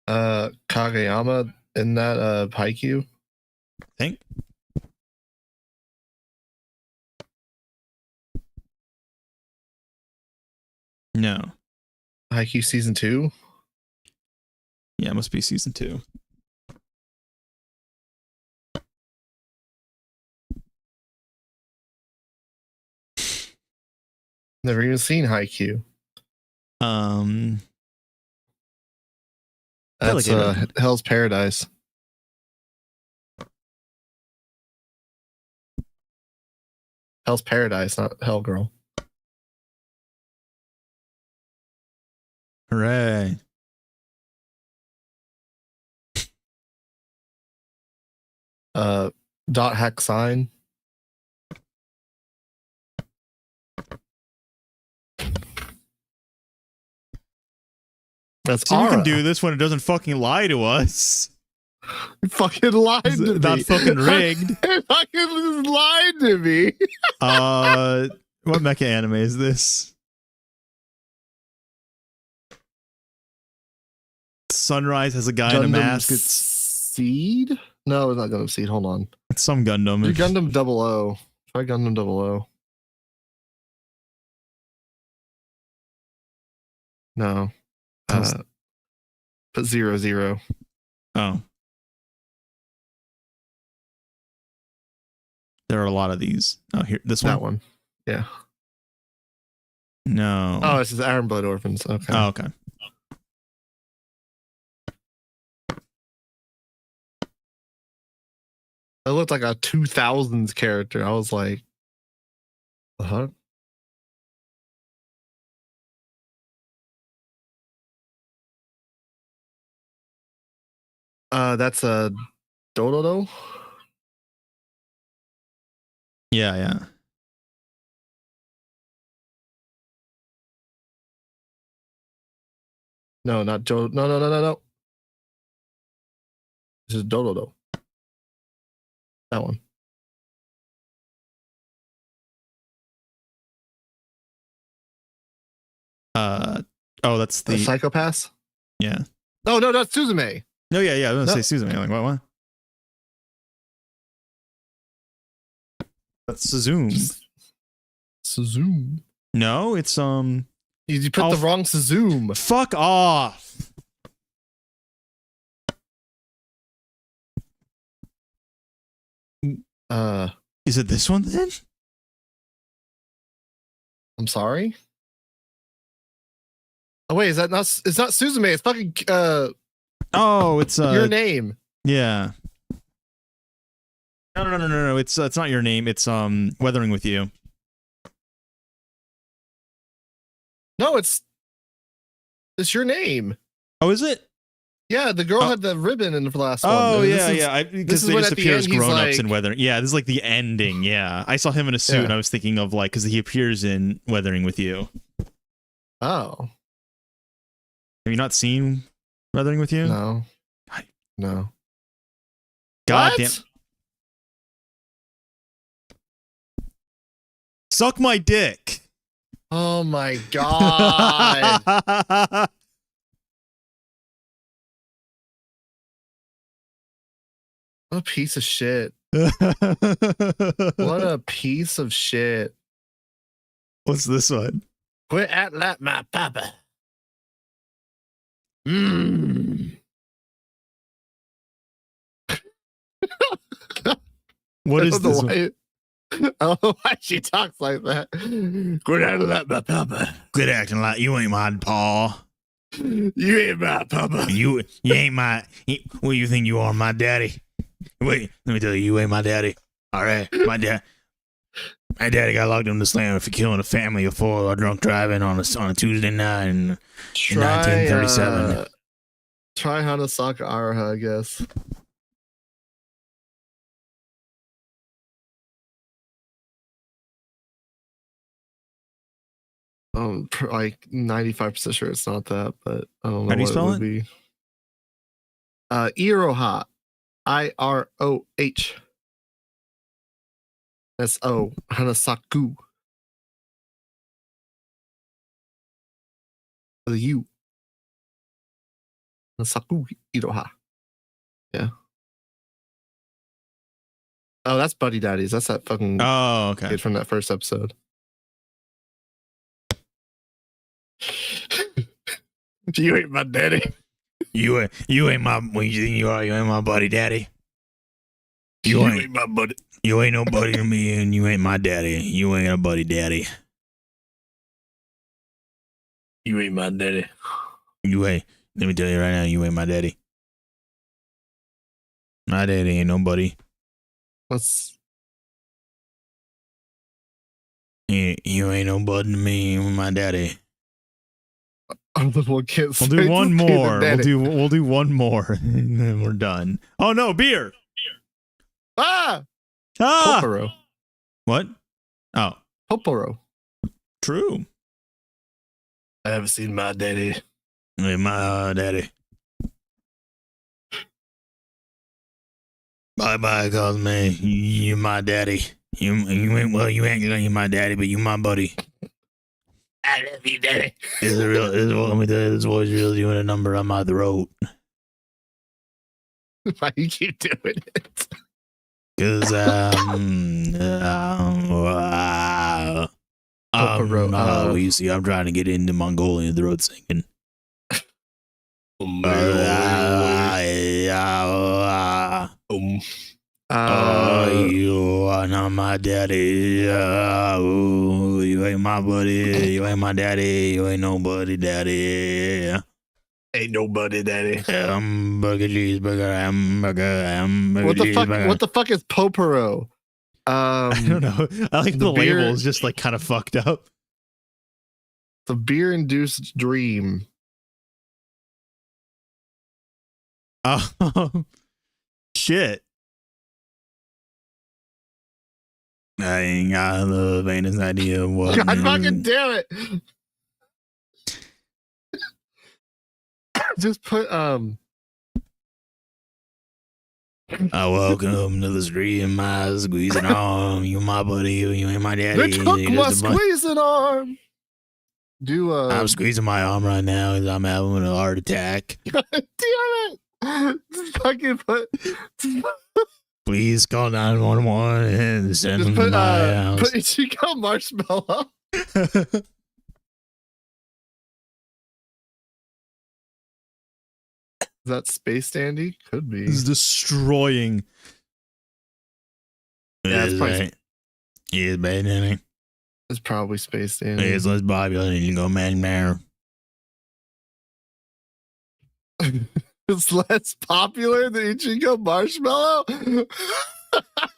Kageyama in that Haikyuu? I think. No. Haikyuu season 2? Yeah, it must be season 2. Never even seen Haikyuu. That's Hell's Paradise. Hell's Paradise, not Hell Girl. Hooray. Dot hack sign. That's so Ara. You can do this when it doesn't fucking lie to us. You fucking lied to me. Not fucking rigged. It fucking lied to me. What mecha anime is this? Sunrise has a guy in a mask. It's Seed? No, it's not Gundam Seed. Hold on. It's some Gundam. Do Gundam 00. Try Gundam 00. No. Put 00. Oh. There are a lot of these. Oh, here, this one. That one. Yeah. No. Oh, this is Iron Blood Orphans. Okay. Oh, okay. It looked like a 2000s character. I was like, huh? That's a Dododo? Yeah. No, not Joe. No. This is Dododo. That one. Oh, that's the Psychopaths? Yeah. Oh, no, that's Suzume. No, yeah. I was gonna say Suzume. Like, what? That's Suzume. Suzume. No, it's You put the wrong Suzume. Fuck off. Is it this one then? I'm sorry. Oh wait, is that not? It's not Suzume. It's fucking. Oh, it's your name. Yeah. No. It's not your name. It's Weathering with You. No, it's your name. Oh, is it? Yeah, the girl had the ribbon in the last one. Oh, yeah. Because they just appear as grown-ups in Weathering. Yeah, this is like the ending. Yeah. I saw him in a suit and I was thinking of like, because he appears in Weathering with You. Oh. Have you not seen Weathering with You? No. No. God damn. Suck my dick. Oh my god. What a piece of shit. What a piece of shit. What's this one? Quit acting like my papa. Mmm. What is this one? I don't know why she talks like that. Quit acting like my papa. Quit acting like you ain't my paw. You ain't my papa. You ain't my. What do you think you are, my daddy? Wait, let me tell you, you ain't my daddy. All right, my daddy got locked in the slam for killing a family of 4 while drunk driving on a Tuesday night in 1937. Try Hanasaka Araha, I guess. Like 95% sure it's not that, but I don't know. How do you spell it? Be. Iroha. IROH. SO. Hanasaku. The U. Hanasaku Iroha. Yeah. Oh, that's Buddy Daddies. That's that fucking kid from that first episode. You ain't my daddy. You ain't my. What you think you are? You ain't my buddy daddy. You ain't my buddy. You ain't no buddy to me, and you ain't my daddy. You ain't a buddy daddy. You ain't my daddy. You ain't. Let me tell you right now, you ain't my daddy. My daddy ain't nobody. What's? You ain't no buddy to me, you my daddy. We'll do one more. We'll do one more, and then we're done. Oh no, beer! Poporo. What? Oh, Poporo. True. I haven't seen my daddy. My daddy. Bye, cause man, you my daddy. You ain't gonna my daddy, but you my buddy. I love you, daddy. Let me tell you, this voice really doing a number on my throat. Why you keep doing it? Because you see, I'm trying to get into Mongolian throat singing. You are not my daddy. You ain't my buddy. You ain't my daddy. You ain't nobody daddy. Ain't nobody daddy. Hamburger, cheeseburger, hamburger, cheeseburger. What the fuck is Poporo? I don't know. I like the label is just like kind of fucked up. The beer-induced dream. Oh, shit. I ain't got the faintest idea of what. God fucking damn it. Just put welcome to the stream, my squeezing arm. You my buddy, you ain't my daddy. They took my squeezing arm. I'm squeezing my arm right now as I'm having a heart attack. God damn it. Just fucking put. Please call 911 and send them to my house. Put Ichigo Marshmallow. Is that Space Dandy? Could be. This is destroying Yeah, it's probably, He is better than me. it's probably Space He Dandy. is less popular than you go, man. It's less popular than Ichigo Marshmallow.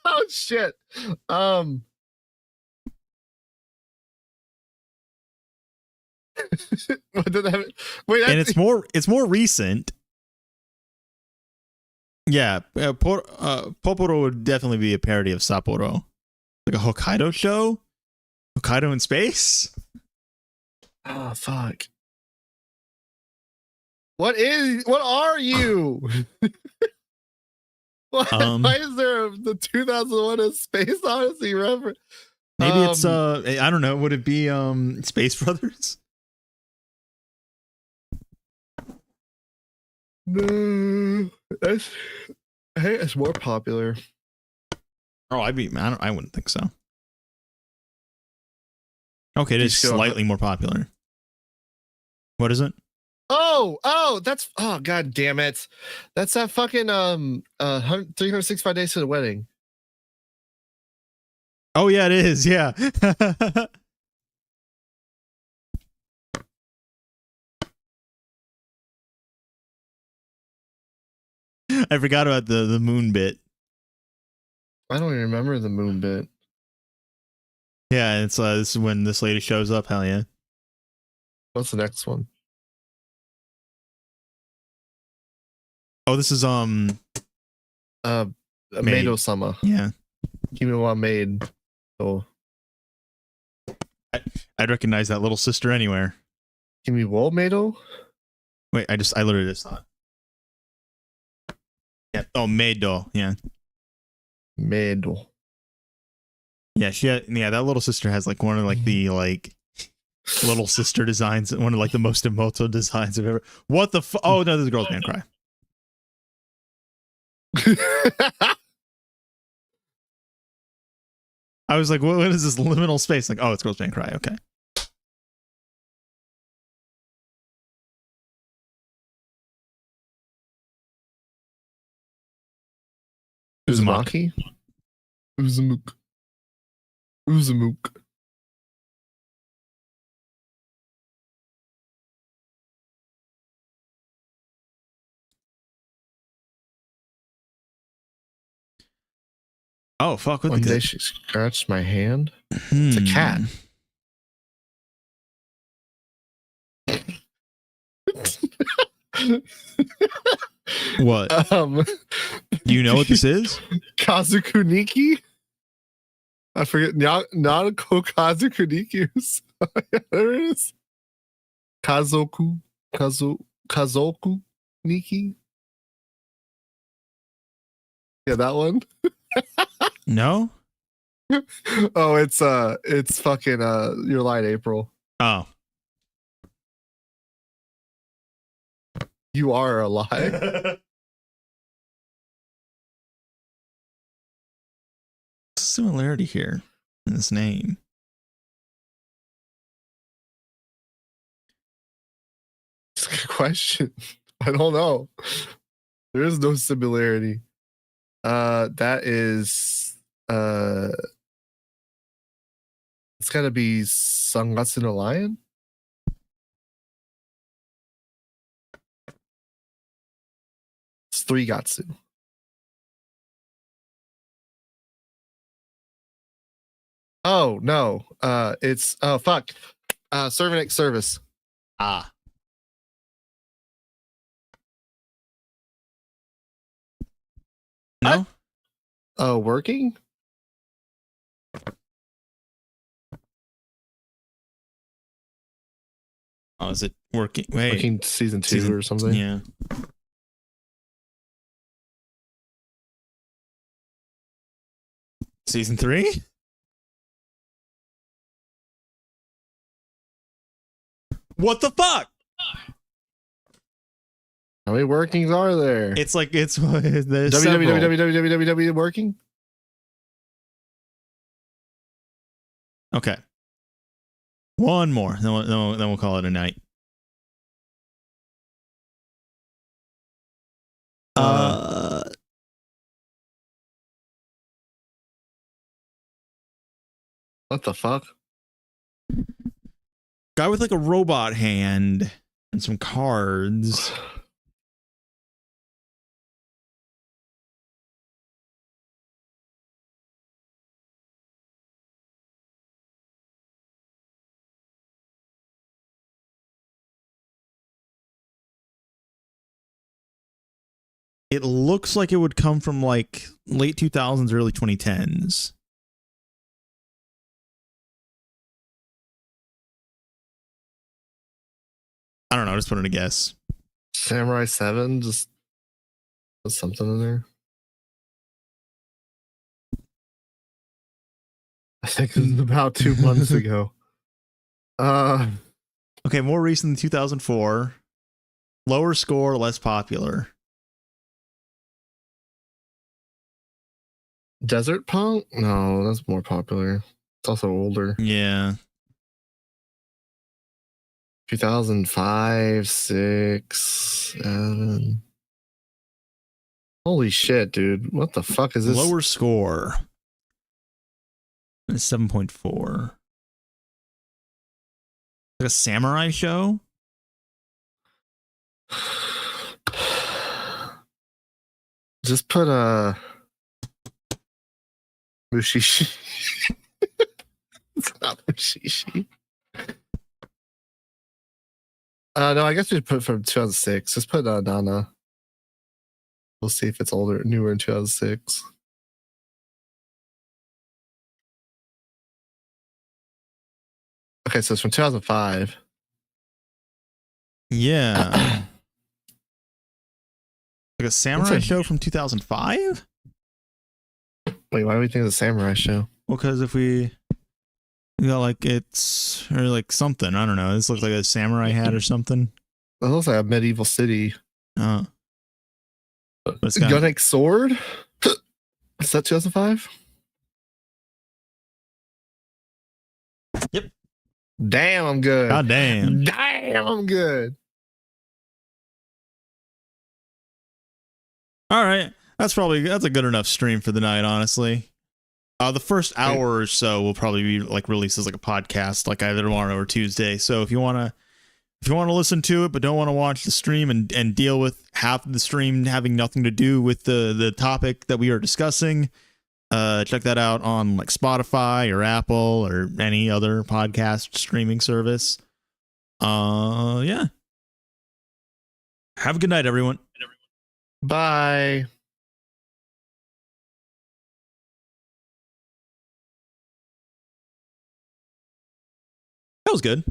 Oh shit. What did that, wait, And it's more recent. Yeah, Poporo would definitely be a parody of Sapporo, like a Hokkaido show, Hokkaido in space. oh fuck. What are you? Why is there the 2001 A Space Odyssey reference? Maybe it's I don't know. Would it be Space Brothers? No, it's more popular. Oh, I wouldn't think so. Okay, it is slightly more popular. What is it? Oh, that's god damn it. That's that fucking 365 days to the wedding. Oh yeah, it is. Yeah. I forgot about the moon bit. I don't even remember the moon bit. Yeah, it's this is when this lady shows up. Hell yeah. What's the next one? Oh, this is Maid-sama. Yeah. Kimi wa Maid. Oh. I'd recognize that little sister anywhere. Kimi wo Maido? Wait, I literally just thought. Yeah. Oh, Maido. Yeah. Maido. Yeah, that little sister has like one of like the little sister designs, one of like the most emoto designs I've ever. What the oh no, this girl's gonna cry. I was like, what is this liminal space? Like, oh, it's girls gonna cry. Okay. Uzumaki? Uzumuk. Oh fuck! One day she scratched my hand. It's a cat. What? Do you know what this is? Kazukuniki? I forget. Nanako Kazukuniki. There it is. Kazoku Niki. Yeah, that one. No. Oh, it's fucking Your Lie, April. Oh. You are a lie. Similarity here in this name. It's a good question. I don't know. There is no similarity. That is it's gotta be Sangatsu no Lion. It's 3 Gatsu. Oh no. It's fuck. Servant X Service. Ah. No. Working? Oh, is it working? Wait. Working season 2 or something? Yeah. Season 3? What the fuck? How many workings are there? It's like there's www working. Okay. One more. Then we'll call it a night. What the fuck? Guy with like a robot hand and some cards. It looks like it would come from like late 2000s, early 2010s. I don't know. Just put in a guess. Samurai 7, just put something in there. I think it was about 2 months ago. Okay, more recent than 2004. Lower score, less popular. Desert Punk? No, that's more popular. It's also older. Yeah. 2005, 6, 7. Holy shit, dude. What the fuck is this? Lower score. 7.4. Like a samurai show? Just put a Mushishi. It's not Mushishi. No, I guess we should put from 2006. Just put Nana. We'll see if it's older, newer in 2006. Okay, so it's from 2005. Yeah. Like a samurai show from 2005? Wait, why do we think it's a samurai show? Well, because if we got like it's or like something, I don't know. This looks like a samurai hat or something. It looks like a medieval city. Gunnick sword? Is that 2005? Yep. Damn, I'm good. God damn. Damn, I'm good. All right. That's a good enough stream for the night, honestly. The first hour or so will probably be like released as like a podcast, like either tomorrow or Tuesday. So if you wanna listen to it but don't want to watch the stream and deal with half of the stream having nothing to do with the topic that we are discussing, check that out on like Spotify or Apple or any other podcast streaming service. Yeah. Have a good night, everyone. Bye. That was good.